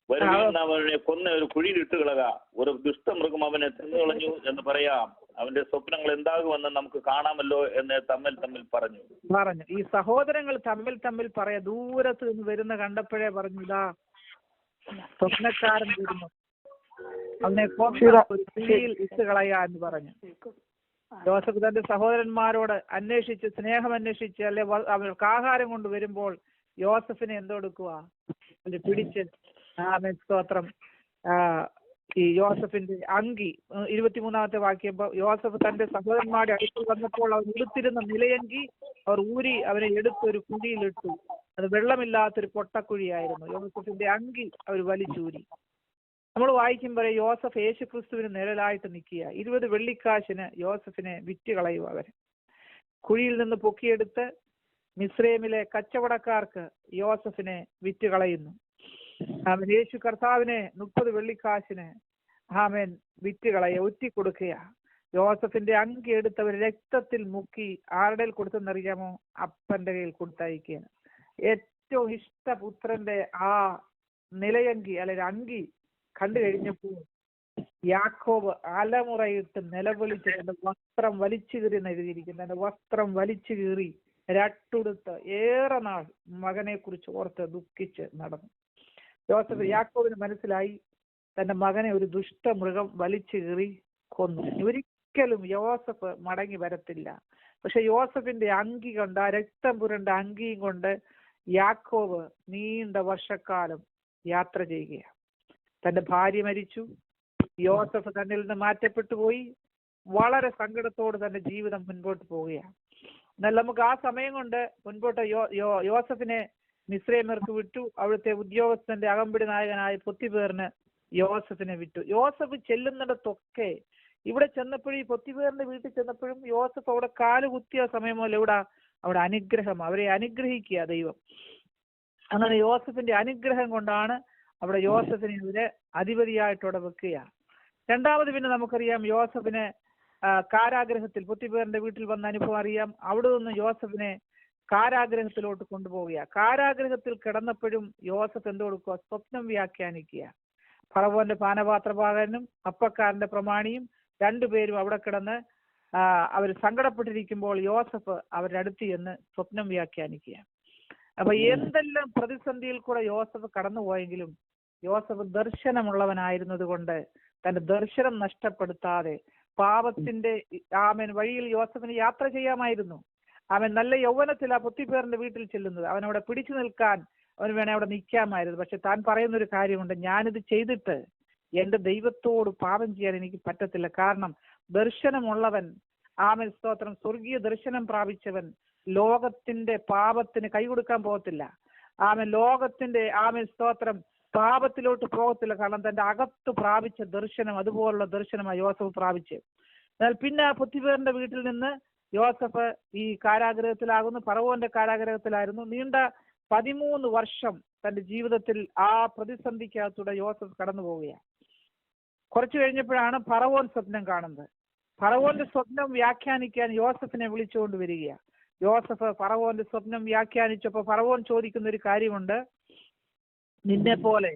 വരുന്നു, അവനെ കൊന്ന ഒരു കുഴിയിൽ ഇട്ടുകളക, ഒരു ദുഷ്ടമൃഗം അവനെ തിന്നുകളഞ്ഞു എന്ന് പറയാം. അവന്റെ സ്വപ്നങ്ങൾ എന്താകുമെന്ന് നമുക്ക് കാണാമല്ലോ എന്ന് തമ്മിൽ പറഞ്ഞു. ഈ സഹോദരങ്ങൾ തമ്മിൽ പറയാ. ദൂരത്ത് നിന്ന് വരുന്ന കണ്ടപ്പോഴേ പറഞ്ഞു, ഇതാ സ്വപ്നക്കാരൻ വരുന്നു, അവനെ കുഴിയിൽ ഇട്ടുകളയാ എന്ന് പറഞ്ഞു. യോസഫ് തന്റെ സഹോദരന്മാരോട് സ്നേഹം അല്ലെ അവർക്ക് ആഹാരം കൊണ്ട് വരുമ്പോൾ യോസഫിനെ എന്തെടുക്കുക, പിടിച്ച് സ്തോത്രം ഈ യോസഫിന്റെ അങ്കി 23-ാമത്തെ വാക്യം, യോസഫ് തന്റെ സഹോദരന്മാരുടെ അടുത്ത് വന്നപ്പോൾ അവർ ഉടുത്തിരുന്ന നിലയങ്കി അവർ ഊരി അവരെ എടുത്തൊരു കുഴിയിലിട്ടു. അത് വെള്ളമില്ലാത്തൊരു പൊട്ടക്കുഴിയായിരുന്നു. യോസഫിന്റെ അങ്കി അവർ വലിച്ചൂരി. നമ്മൾ വായിക്കുമ്പോൾ യോസഫ് യേശുക്രിസ്തുവിന് നിഴലായിട്ട് നിൽക്കുക. 20 വെള്ളിക്കാശിന് യോസഫിനെ വിറ്റ് കളയുക. അവർ കുഴിയിൽ നിന്ന് പൊക്കിയെടുത്ത് മിസ്രൈമിലെ കച്ചവടക്കാർക്ക് യോസഫിനെ വിറ്റ് കളയുന്നു. അവൻ യേശു കർത്താവിനെ 30 വെള്ളിക്കാശിന് ആമേൻ വിറ്റ് കളയുക, ഒറ്റിക്കൊടുക്കുക. യോസഫിന്റെ അങ്കി എടുത്തവർ രക്തത്തിൽ മുക്കി ആരുടെ കൊടുത്തെന്നറിയാമോ? അപ്പന്റെ കയ്യിൽ കൊടുത്തയക്കുക. ഏറ്റവും ഇഷ്ടപുത്രന്റെ ആ നിലയങ്കി അല്ലെങ്കിൽ അങ്കി കണ്ടു കഴിഞ്ഞപ്പോൾ യാക്കോബ് അലമുറയിട്ട് നിലവിളിച്ച് തന്റെ വസ്ത്രം വലിച്ചു കീറി എഴുതിയിരിക്കുന്നു. തന്റെ വസ്ത്രം വലിച്ചു കീറി രട്ടുടുത്ത് ഏറെ നാൾ മകനെ കുറിച്ച് ഓർത്ത് ദുഃഖിച്ച് നടന്നു. യാക്കോബിന് മനസ്സിലായി തന്റെ മകനെ ഒരു ദുഷ്ടമൃഗം വലിച്ചു കീറി കൊന്നു. ഒരിക്കലും യോസഫ് മടങ്ങി വരത്തില്ല. പക്ഷെ യോസഫിന്റെ അങ്കി കൊണ്ട്, ആ രക്തം പുരണ്ട അങ്കിയും കൊണ്ട് യാക്കോബ് നീണ്ട വർഷക്കാലം യാത്ര ചെയ്യുകയാണ്. തന്റെ ഭാര്യ മരിച്ചു. യോസഫ് തന്നിൽ നിന്ന് മാറ്റപ്പെട്ടു പോയി. വളരെ സങ്കടത്തോട് തന്റെ ജീവിതം മുൻപോട്ട് പോവുകയാണ്. എന്നാൽ നമുക്ക് ആ സമയം കൊണ്ട് മുൻപോട്ട് യോസഫിനെ മിസ്രൈമ്യർക്ക് വിട്ടു. അവിടുത്തെ ഉദ്യോഗസ്ഥന്റെ അകമ്പടി നായകനായ പൊത്തിഫേറിന് യോസഫിനെ വിട്ടു. യോസഫ് ചെല്ലുന്നിടത്തൊക്കെ, ഇവിടെ ചെന്നപ്പോഴും ഈ പൊത്തിഫേറിന്റെ വീട്ടിൽ ചെന്നപ്പോഴും യോസഫ് അവിടെ കാലുകുത്തിയ സമയം പോലെ അവിടെ അനുഗ്രഹം, അവരെ അനുഗ്രഹിക്കുക ദൈവം. അങ്ങനെ യോസഫിന്റെ അനുഗ്രഹം കൊണ്ടാണ് അവിടെ യോസഫിനെ ഇവര് അധിപതിയായിട്ട് അവിടെ വെക്കുക. രണ്ടാമത് പിന്നെ നമുക്കറിയാം യോസഫിനെ കാരാഗ്രഹത്തിൽ, പൊത്തിഫേറിന്റെ വീട്ടിൽ വന്ന അനുഭവം അറിയാം. അവിടെ നിന്ന് യോസഫിനെ കാരാഗ്രഹത്തിലോട്ട് കൊണ്ടുപോവുക. കാരാഗ്രഹത്തിൽ കിടന്നപ്പോഴും യോസഫ് എന്ത് കൊടുക്കുക? സ്വപ്നം വ്യാഖ്യാനിക്കുക. ഫറവോന്റെ പാനപാത്രപാകനും അപ്പക്കാരന്റെ പ്രമാണിയും രണ്ടുപേരും അവിടെ കിടന്ന് അവർ സങ്കടപ്പെട്ടിരിക്കുമ്പോൾ യോസഫ് അവരുടെ അടുത്ത് ചെന്ന് സ്വപ്നം വ്യാഖ്യാനിക്കുക. അപ്പൊ എന്തെല്ലാം പ്രതിസന്ധിയിൽ കൂടെ യോസഫ് കടന്നുപോയെങ്കിലും യോസഫ് ദർശനമുള്ളവനായിരുന്നത് കൊണ്ട് തന്റെ ദർശനം നഷ്ടപ്പെടുത്താതെ പാപത്തിന്റെ ആമൻ വഴിയിൽ യോസഫിന് യാത്ര ചെയ്യാമായിരുന്നു. അവൻ നല്ല യൗവനത്തിൽ ആ പൊത്തിഫേറിന്റെ വീട്ടിൽ ചെല്ലുന്നത്, അവനവിടെ പിടിച്ചു നിൽക്കാൻ അവന് വേണേ അവിടെ നിൽക്കാമായിരുന്നു. പക്ഷെ താൻ പറയുന്നൊരു കാര്യമുണ്ട്, ഞാനിത് ചെയ്തിട്ട് എന്റെ ദൈവത്തോട് പാപം ചെയ്യാൻ എനിക്ക് പറ്റത്തില്ല. കാരണം ദർശനമുള്ളവൻ, ആമൻ സ്തോത്രം, സ്വർഗീയ ദർശനം പ്രാപിച്ചവൻ ലോകത്തിന്റെ പാപത്തിന് കൈ കൊടുക്കാൻ പോകത്തില്ല. ആമൻ ലോകത്തിന്റെ ആമൻ സ്തോത്രം പാപത്തിലോട്ട് പോകത്തില്ല. കാരണം തന്റെ അകത്ത് പ്രാപിച്ച ദർശനം അതുപോലുള്ള ദർശനമാണ് യോസഫ് പ്രാപിച്ചത്. എന്നാൽ പിന്നെ പൊത്തിഫേറിന്റെ വീട്ടിൽ നിന്ന് യോസഫ് ഈ കാരാഗ്രഹത്തിലാകുന്നു. ഫറവോന്റെ കാരാഗ്രഹത്തിലായിരുന്നു. നീണ്ട 13 വർഷം തന്റെ ജീവിതത്തിൽ ആ പ്രതിസന്ധിക്കകത്തൂടെ യോസഫ് കടന്നു പോവുകയാണ്. കുറച്ചു കഴിഞ്ഞപ്പോഴാണ് ഫറവോൻ സ്വപ്നം കാണുന്നത്. ഫറവോന്റെ സ്വപ്നം വ്യാഖ്യാനിക്കാൻ യോസഫിനെ വിളിച്ചുകൊണ്ട് വരികയാണ്. യോസഫ് ഫറവോന്റെ സ്വപ്നം വ്യാഖ്യാനിച്ചപ്പോൾ ഫറവോൻ ചോദിക്കുന്ന ഒരു കാര്യമുണ്ട്, നിന്നെ പോലെ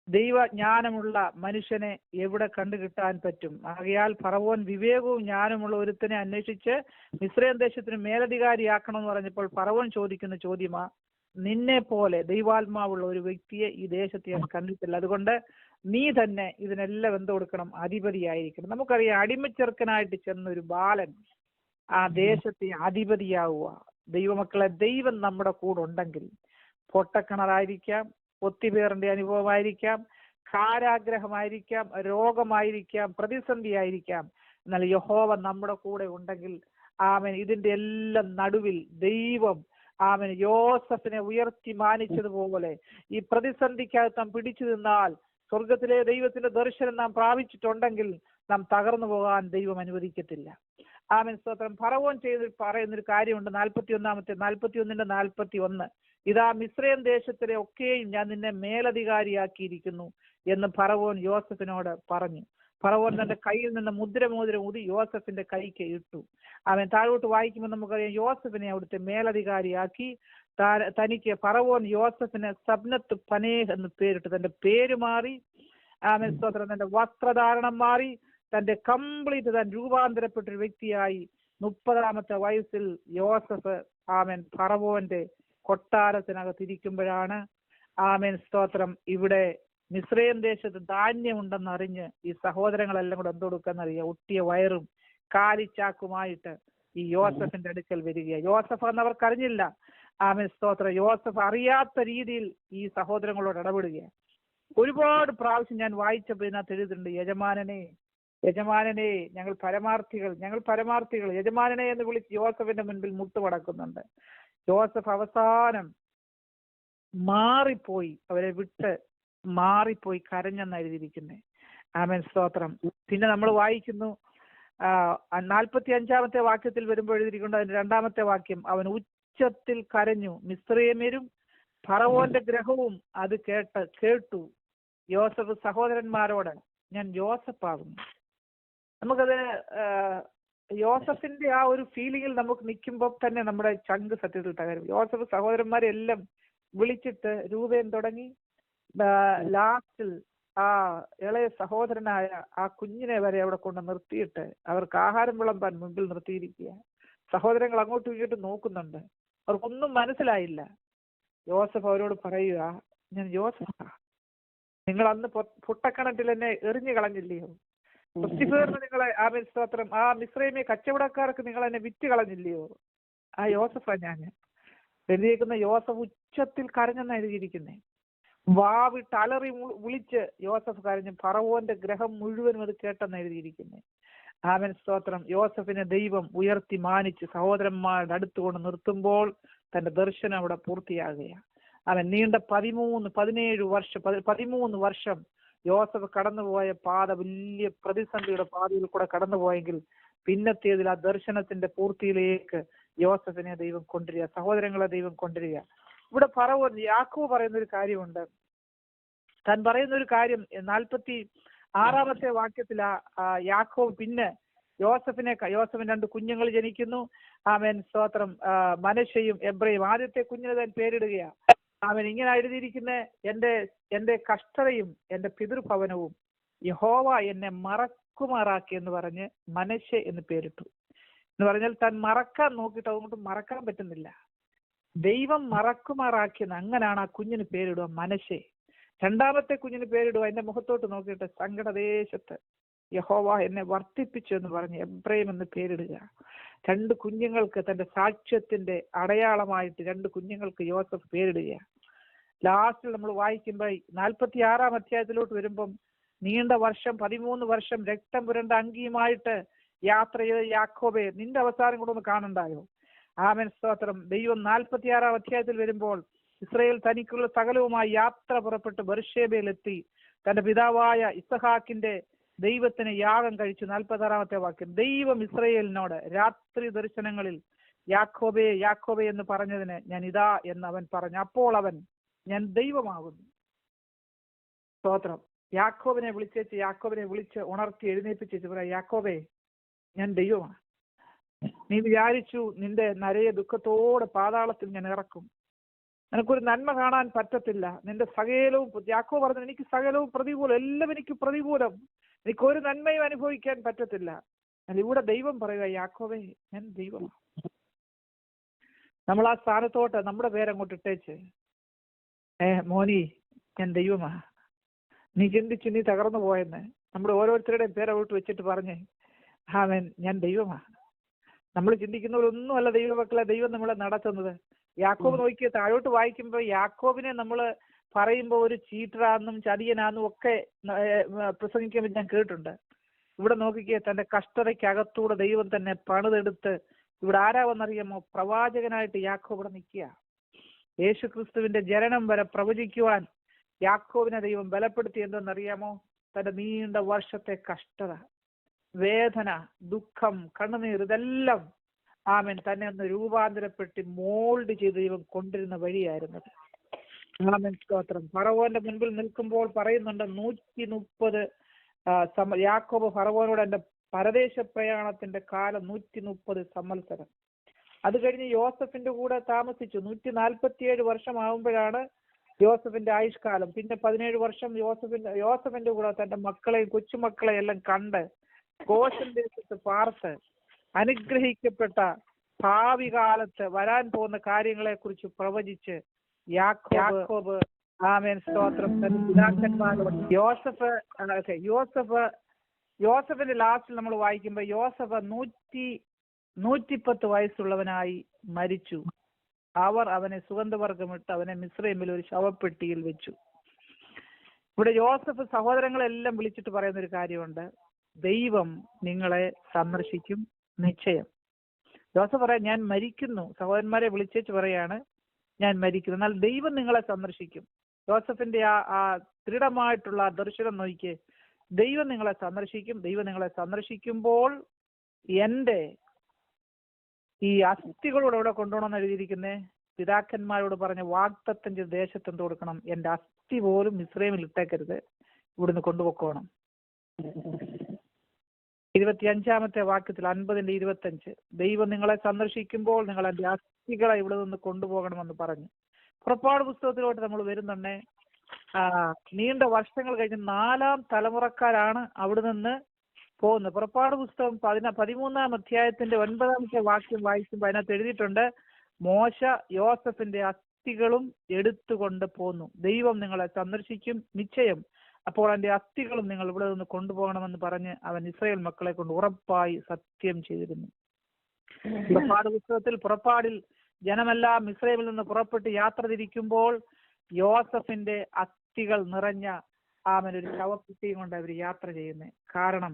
ദൈവജ്ഞാനമുള്ള മനുഷ്യനെ എവിടെ കണ്ടുകിട്ടാൻ പറ്റും? ആകയാൽ ഫറവോൻ വിവേകവും ജ്ഞാനമുള്ള ഒരുത്തനെ അന്വേഷിച്ച് മിസ്രൈം ദേശത്തിന് മേലധികാരിയാക്കണം എന്ന് പറഞ്ഞപ്പോൾ ഫറവോൻ ചോദിക്കുന്ന ചോദ്യമാ, നിന്നെ പോലെ ദൈവാത്മാവുള്ള ഒരു വ്യക്തിയെ ഈ ദേശത്ത് ഞാൻ കണ്ടിട്ടില്ല. അതുകൊണ്ട് നീ തന്നെ ഇതിനെല്ലാം എന്ത് കൊടുക്കണം? അധിപതിയായിരിക്കണം. നമുക്കറിയാം, അടിമച്ചെറുക്കനായിട്ട് ചെന്നൊരു ബാലൻ ആ ദേശത്തെ അധിപതിയാവുക. ദൈവമക്കളെ, ദൈവം നമ്മുടെ കൂടെ ഉണ്ടെങ്കിൽ പൊട്ടക്കിണറായിരിക്കാം, പൊത്തിഫേറിന്റെ അനുഭവമായിരിക്കാം, കാരാഗ്രഹമായിരിക്കാം, രോഗമായിരിക്കാം, പ്രതിസന്ധിയായിരിക്കാം, എന്നാൽ യഹോവ നമ്മുടെ കൂടെ ഉണ്ടെങ്കിൽ ആമൻ ഇതിന്റെ എല്ലാം നടുവിൽ ദൈവം ആമൻ യോസഫിനെ ഉയർത്തി മാനിച്ചതുപോലെ ഈ പ്രതിസന്ധിക്കകത്ത് നാം പിടിച്ചു നിന്നാൽ, സ്വർഗത്തിലെ ദൈവത്തിന്റെ ദർശനം നാം പ്രാപിച്ചിട്ടുണ്ടെങ്കിൽ നാം തകർന്നു പോകാൻ ദൈവം അനുവദിക്കത്തില്ല. ആമൻ സ്തോത്രം. ഫറവോൻ പറയുന്നൊരു കാര്യമുണ്ട്, 41:41 ഇതാ മിസ്രൈം ദേശത്തിലെ ഒക്കെയും ഞാൻ നിന്നെ മേലധികാരിയാക്കിയിരിക്കുന്നു എന്ന് ഫറവോൻ യോസഫിനോട് പറഞ്ഞു. ഫറവോൻ തന്റെ കയ്യിൽ നിന്ന് മുദ്രമോതിരം ഊതി യോസഫിന്റെ കൈക്ക് ഇട്ടു. അവൻ താഴോട്ട് വായിക്കുമ്പോൾ നമുക്കറിയാം യോസഫിനെ അവിടുത്തെ മേലധികാരിയാക്കി. തനിക്ക് ഫറവോൻ യോസഫിന് സബ്നത്ത് പനേഹ് എന്ന് പേരിട്ടു. തന്റെ പേര് മാറി. ആമൻ സ്തോത്രം. തന്റെ വസ്ത്രധാരണം മാറി. തന്റെ കംപ്ലീറ്റ് താൻ രൂപാന്തരപ്പെട്ടൊരു വ്യക്തിയായി 30-ാമത്തെ വയസ്സിൽ യോസഫ് ആമൻ ഫറവോന്റെ കൊട്ടാരത്തിനകത്തിരിക്കുമ്പോഴാണ് ആമേൻ സ്തോത്രം ഇവിടെ മിസ്രൈം ദേശത്ത് ധാന്യമുണ്ടെന്ന് അറിഞ്ഞ് ഈ സഹോദരങ്ങളെല്ലാം കൂടെ എന്തുകൊടുക്കാന്നറിയാം, ഒട്ടിയ വയറും കാലിച്ചാക്കുമായിട്ട് ഈ യോസഫിന്റെ അടുക്കൽ വരികയാണ്. യോസഫ് എന്നവർക്ക് അറിഞ്ഞില്ല. ആമേൻ സ്തോത്രം. യോസഫ് അറിയാത്ത രീതിയിൽ ഈ സഹോദരങ്ങളോട് ഇടപെടുകയാണ്. ഒരുപാട് പ്രാവശ്യം ഞാൻ വായിച്ചപ്പോൾ ഇതിനകത്ത് എഴുതുന്നുണ്ട്, യജമാനനെ യജമാനനെ ഞങ്ങൾ പരമാർത്ഥികൾ യജമാനനെ എന്ന് വിളിച്ച് യോസഫിന്റെ മുൻപിൽ മുട്ടുമടക്കുന്നുണ്ട്. യോസഫ് അവസാനം മാറിപ്പോയി, അവരെ വിട്ട് മാറിപ്പോയി കരഞ്ഞെന്ന് എഴുതിയിരിക്കുന്നത്. ആമേൻ, സ്തോത്രം. പിന്നെ നമ്മൾ വായിക്കുന്നു 45-ാമത്തെ വാക്യത്തിൽ വരുമ്പോൾ എഴുതിയിരിക്കുന്നത്, അതിന്റെ 2-ാമത്തെ വാക്യം, അവൻ ഉച്ചത്തിൽ കരഞ്ഞു, മിസ്രയീമ്യരും ഫറവോന്റെ ഗ്രഹവും അത് കേട്ടു. യോസഫ് സഹോദരന്മാരോട്, ഞാൻ യോസഫാകുന്നു. നമുക്കത് യോസഫിന്റെ ആ ഒരു ഫീലിംഗിൽ നമുക്ക് നിൽക്കുമ്പോൾ തന്നെ നമ്മുടെ ചങ്ക് സത്യത്തിൽ തകരും. യോസഫ് സഹോദരന്മാരെല്ലാം വിളിച്ചിട്ട് രൂപേൻ തുടങ്ങി ലാസ്റ്റിൽ ആ ഇളയ സഹോദരനായ ആ കുഞ്ഞിനെ വരെ അവിടെ കൊണ്ട് നിർത്തിയിട്ട് അവർക്ക് ആഹാരം വിളമ്പാൻ മുമ്പിൽ നിർത്തിയിരിക്കുക. സഹോദരങ്ങൾ അങ്ങോട്ടും ഇങ്ങോട്ടും നോക്കുന്നുണ്ട്, അവർക്കൊന്നും മനസ്സിലായില്ല. യോസഫ് അവരോട് പറയുക, ഞാൻ യോസഫാ, നിങ്ങൾ അന്ന് പൊട്ടക്കണറ്റിൽ എന്നെ എറിഞ്ഞു കളഞ്ഞില്ലയോ? ക്രിസ്തുഫേറിന് നിങ്ങളെ ആമേൻ സ്തോത്രം, ആ മിസ്രൈമി കച്ചവടക്കാർക്ക് നിങ്ങൾ എന്നെ വിറ്റ് കളഞ്ഞില്ലയോ? ആ യോസഫാ ഞാൻ. എഴുതിയിരിക്കുന്ന യോസഫ് ഉച്ചത്തിൽ കരഞ്ഞെന്ന് എഴുതിയിരിക്കുന്നേ. വാവിട്ട് അലറി വിളിച്ച് യോസഫ് കരഞ്ഞു. ഫറവോന്റെ ഗ്രഹം മുഴുവനും അത് കേട്ടെന്ന് എഴുതിയിരിക്കുന്നേ. ആമേൻ സ്തോത്രം. യോസഫിനെ ദൈവം ഉയർത്തി മാനിച്ച് സഹോദരന്മാരുടെ അടുത്തുകൊണ്ട് നിർത്തുമ്പോൾ തന്റെ ദർശനം അവിടെ പൂർത്തിയാകുകയാണ്. അവൻ നീണ്ട 13 വർഷം യോസഫ് കടന്നുപോയ പാത വലിയ പ്രതിസന്ധിയുടെ പാതയിൽ കൂടെ കടന്നുപോയെങ്കിൽ പിന്നത്തേതിൽ ആ ദർശനത്തിന്റെ പൂർത്തിയിലേക്ക് യോസഫിനെ ദൈവം കൊണ്ടുവരിക, സഹോദരങ്ങളെ ദൈവം കൊണ്ടുവരിക. ഇവിടെ ഫറവോൻ യാക്കോബ് പറയുന്ന ഒരു കാര്യമുണ്ട്. താൻ പറയുന്ന ഒരു കാര്യം 46-ാമത്തെ വാക്യത്തിൽ യാക്കോബ് പിന്നെ യോസഫിന് 2 കുഞ്ഞുങ്ങൾ ജനിക്കുന്നു. ആമേൻ സ്തോത്രം. മനശ്ശയും എബ്രയും. ആദ്യത്തെ കുഞ്ഞിന് താൻ പേരിടുകയാണ്. അവൻ ഇങ്ങനെ എഴുതിയിരിക്കുന്ന, എന്റെ കഷ്ടതയും എന്റെ പിതൃഭവനവും യഹോവ എന്നെ മറക്കുമാറാക്കി എന്ന് പറഞ്ഞ് മനശ്ശെ എന്ന് പേരിട്ടു. എന്ന് പറഞ്ഞാൽ താൻ മറക്കാൻ നോക്കിയിട്ട് അതുകൊണ്ട് മറക്കാൻ പറ്റുന്നില്ല. ദൈവം മറക്കുമാറാക്കിയെന്ന്, അങ്ങനെയാണ് ആ കുഞ്ഞിന് പേരിടുക, മനശ്ശെ. 2-ാമത്തെ കുഞ്ഞിന് പേരിടുക, എന്റെ മുഖത്തോട്ട് നോക്കിയിട്ട് സങ്കടദേശത്ത് യഹോവ എന്നെ വർദ്ധിപ്പിച്ചു എന്ന് പറഞ്ഞ് എബ്രയും എന്ന് പേരിടുക. 2 കുഞ്ഞുങ്ങൾക്ക് തന്റെ സാക്ഷ്യത്തിന്റെ അടയാളമായിട്ട് 2 കുഞ്ഞുങ്ങൾക്ക് യോസഫ് പേരിടുക. ലാസ്റ്റിൽ നമ്മൾ വായിക്കുമ്പോൾ 46-ാം അധ്യായത്തിലോട്ട് വരുമ്പം നീണ്ട വർഷം 13 വർഷം രക്തം പുരണ്ട അങ്കിയുമായിട്ട് യാത്ര ചെയ്ത യാക്കോബെ, നിന്റെ അവസാനം കൂടെ ഒന്ന് കാണണ്ടായോ? ആമേൻ സ്തോത്രം. ദൈവം 46-ാം അധ്യായത്തിൽ വരുമ്പോൾ ഇസ്രായേൽ തനിക്കുള്ള സകലവുമായി യാത്ര പുറപ്പെട്ട് ബർശേബയിലെത്തി തന്റെ പിതാവായ ഇസഹാക്കിന്റെ ദൈവത്തിന് യാഗം കഴിച്ചു. 46-ാമത്തെ വാക്യം, ദൈവം ഇസ്രായേലിനോട് രാത്രി ദർശനങ്ങളിൽ യാക്കോബേ യാക്കോബേ എന്ന് പറഞ്ഞതിന് ഞാൻ ഇതാ എന്ന് അവൻ പറഞ്ഞു. അപ്പോൾ അവൻ, ഞാൻ ദൈവമാകുന്നു. സ്തോത്രം. യാക്കോബിനെ വിളിച്ച് ഉണർത്തി എഴുന്നേൽപ്പിച്ചു പറയാം, യാക്കോബേ ഞാൻ ദൈവമാണ്. നീ വിചാരിച്ചു നിന്റെ നരയെ ദുഃഖത്തോടെ പാതാളത്തിൽ ഞാൻ ഇറക്കും, നിനക്കൊരു നന്മ കാണാൻ പറ്റത്തില്ല, നിന്റെ സകലവും, യാക്കോബ് പറഞ്ഞു, എനിക്ക് സകലവും പ്രതികൂലം, എല്ലാം എനിക്ക് പ്രതികൂലം, എനിക്കൊരു നന്മയും അനുഭവിക്കാൻ പറ്റത്തില്ല. എന്നാൽ ഇവിടെ ദൈവം പറയുക, യാക്കോബേ ഞാൻ ദൈവമാണ്. നമ്മൾ ആ സ്ഥാനത്തോട്ട് നമ്മുടെ പേരങ്ങോട്ട് ഇട്ടേച്ച്, മോനി ഞാൻ ദൈവമാ, നീ ചിന്തിച്ചു നീ തകർന്നു പോയെന്ന് നമ്മുടെ ഓരോരുത്തരുടെയും പേരങ്ങോട്ട് വെച്ചിട്ട് പറഞ്ഞേ, ആമേൻ ഞാൻ ദൈവമാ. നമ്മൾ ചിന്തിക്കുന്നവരൊന്നും അല്ല ദൈവമക്കളെ ദൈവം നമ്മളെ നടത്തുന്നത്. യാക്കോബ് നോക്കിയ താഴോട്ട് വായിക്കുമ്പോൾ യാക്കോബിനെ നമ്മൾ പറയുമ്പോൾ ഒരു ചീറ്ററാന്നും ചതിയനാന്നും ഒക്കെ പ്രസംഗിക്കുമ്പോൾ ഞാൻ കേട്ടിട്ടുണ്ട്. ഇവിടെ നോക്കിക്കേ, തന്റെ കഷ്ടതയ്ക്കകത്തൂടെ ദൈവം തന്നെ പണിതെടുത്ത് ഇവിടെ ആരാവെന്നറിയാമോ? പ്രവാചകനായിട്ട് യാക്കോബ് ഇവിടെ നിൽക്കുക. യേശു ക്രിസ്തുവിന്റെ ജനനം വരെ പ്രവചിക്കുവാൻ യാക്കോബിനെ ദൈവം ബലപ്പെടുത്തി. എന്തെന്നറിയാമോ? തന്റെ നീണ്ട വർഷത്തെ കഷ്ടത, വേദന, ദുഃഖം, കണ്ണുനീർ, ഇതെല്ലാം ആമേൻ തന്നെ ഒന്ന് രൂപാന്തരപ്പെട്ട് മോൾഡ് ചെയ്ത് ദൈവം കൊണ്ടിരുന്ന വഴിയായിരുന്നത്. ആമേൻ സ്തോത്രം. ഫറവോന്റെ മുൻപിൽ നിൽക്കുമ്പോൾ പറയുന്നുണ്ട് 130 യാക്കോബ് ഫറവോനോട് എന്റെ പരദേശ പ്രയാണത്തിന്റെ കാലം 130 സംവത്സരം. അത് കഴിഞ്ഞ് യോസഫിന്റെ കൂടെ താമസിച്ചു. 147 വർഷമാകുമ്പോഴാണ് യോസഫിന്റെ ആയുഷ്കാലം. പിന്നെ 17 വർഷം യോസഫിന്റെ കൂടെ തന്റെ മക്കളെയും കൊച്ചുമക്കളെയും എല്ലാം കണ്ട് ഗോശൻ ദേശത്ത് പാർത്ത് അനുഗ്രഹിക്കപ്പെട്ട ഭാവി കാലത്ത് വരാൻ പോകുന്ന കാര്യങ്ങളെ കുറിച്ച് പ്രവചിച്ച് യാക്കോബ് ആമേൻ സ്തോത്രം യോസഫിന്റെ ലാസ്റ്റിൽ നമ്മൾ വായിക്കുമ്പോൾ യോസഫ് 110 വയസ്സുള്ളവനായി മരിച്ചു. അവർ അവനെ സുഗന്ധവർഗമിട്ട് അവനെ മിസ്രയീമിൽ ഒരു ശവപ്പെട്ടിയിൽ വെച്ചു. ഇവിടെ യോസഫ് സഹോദരങ്ങളെല്ലാം വിളിച്ചിട്ട് പറയുന്ന ഒരു കാര്യമുണ്ട്, ദൈവം നിങ്ങളെ സന്ദർശിക്കും നിശ്ചയം. യോസഫ് പറയാം, ഞാൻ മരിക്കുന്നു. സഹോദരന്മാരെ വിളിച്ചേച്ച് പറയാണ്, ഞാൻ മരിക്കുന്നു, എന്നാൽ ദൈവം നിങ്ങളെ സന്ദർശിക്കും. യോസഫിന്റെ ആ ദൃഢമായിട്ടുള്ള ദർശനം നോക്കിയേ, ദൈവം നിങ്ങളെ സന്ദർശിക്കും. ദൈവം നിങ്ങളെ സന്ദർശിക്കുമ്പോൾ എൻ്റെ ഈ അസ്ഥികളോട് എവിടെ കൊണ്ടുപോകണമെന്ന് എഴുതിയിരിക്കുന്നേ? പിതാക്കന്മാരോട് പറഞ്ഞ വാഗ്ദത്തം ചെയ്ത് ദേശത്ത് എന്ത് കൊടുക്കണം? എൻ്റെ അസ്ഥി പോലും മിസ്രൈമിൽ ഇട്ടേക്കരുത്, ഇവിടുന്ന് കൊണ്ടുപോക്കണം. 25-ാമത്തെ വാക്യത്തിൽ 50-25, ദൈവം നിങ്ങളെ സന്ദർശിക്കുമ്പോൾ നിങ്ങൾ എൻ്റെ അസ്ഥികളെ ഇവിടെ നിന്ന് കൊണ്ടുപോകണമെന്ന് പറഞ്ഞു. പുറപ്പാട് പുസ്തകത്തിലോട്ട് നമ്മൾ വരുന്നുണ്ടേ, നീണ്ട വർഷങ്ങൾ കഴിഞ്ഞ് 4-ാം തലമുറക്കാരാണ് അവിടെ നിന്ന് പോകുന്നത്. പുറപ്പാട് പുസ്തകം 13-ാം അധ്യായത്തിന്റെ 9-ാമത്തെ വാക്യം വായിക്കുമ്പോൾ അതിനകത്ത് എഴുതിയിട്ടുണ്ട്, മോശ യോസഫിന്റെ അസ്ഥികളും എടുത്തുകൊണ്ട് പോന്നു, ദൈവം നിങ്ങളെ സന്ദർശിക്കും നിശ്ചയം, അപ്പോൾ എൻ്റെ അസ്ഥികളും നിങ്ങൾ ഇവിടെ നിന്ന് കൊണ്ടുപോകണമെന്ന് പറഞ്ഞ് അവൻ ഇസ്രായേൽ മക്കളെ കൊണ്ട് ഉറപ്പായി സത്യം ചെയ്തിരുന്നു. പുറപ്പാട് പുസ്തകത്തിൽ പുറപ്പാടിൽ ജനമെല്ലാം ഇസ്രായേലിൽ നിന്ന് പുറപ്പെട്ട് യാത്ര തിരിക്കുമ്പോൾ യോസഫിന്റെ അസ്ഥികൾ നിറഞ്ഞ ഒരു ശവക്കുട്ടിയും കൊണ്ട് അവർ യാത്ര ചെയ്യുന്നത്. കാരണം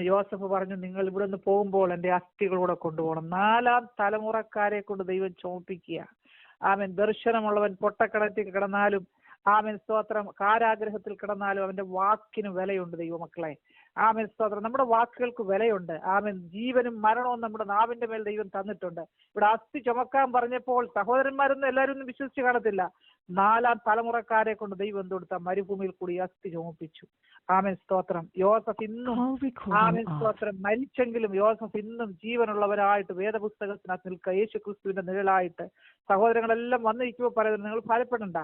യോസഫ് പറഞ്ഞു, നിങ്ങൾ ഇവിടെ നിന്ന് പോകുമ്പോൾ എൻ്റെ അസ്ഥികളൂടെ കൊണ്ടുപോകണം. 4-ാം തലമുറക്കാരെ കൊണ്ട് ദൈവം ചോപ്പിക്കുക. ദർശനമുള്ളവൻ പൊട്ടക്കടത്തിൽ കിടന്നാലും സ്തോത്രം, കാരാഗ്രഹത്തിൽ കിടന്നാലും അവന്റെ വാക്കിന് വിലയുണ്ട് ദൈവമക്കളെ. സ്തോത്രം, നമ്മുടെ വാക്കുകൾക്ക് വിലയുണ്ട്. ജീവനും മരണവും നമ്മുടെ നാവിന്റെ മേൽ ദൈവം തന്നിട്ടുണ്ട്. ഇവിടെ അസ്ഥി ചുമക്കാൻ പറഞ്ഞപ്പോൾ സഹോദരന്മാരൊന്നും എല്ലാവരും ഒന്നും വിശ്വസിച്ച് കാണത്തില്ല. 4-ാം തലമുറക്കാരെ കൊണ്ട് ദൈവം എന്തെടുത്ത മരുഭൂമിയിൽ കൂടി അസ്ഥി ചുമപ്പിച്ചു. സ്തോത്രം. യോസഫ് ഇന്നും സ്തോത്രം മരിച്ചെങ്കിലും യോസഫ് ഇന്നും ജീവനുള്ളവരായിട്ട് വേദപുസ്തകത്തിനകത്ത് നിൽക്കുക, യേശു ക്രിസ്തുവിന്റെ നിഴലായിട്ട്. സഹോദരങ്ങളെല്ലാം വന്നിരിക്കുമ്പോൾ പറയുന്നത്, നിങ്ങൾ ഭയപ്പെടണ്ട,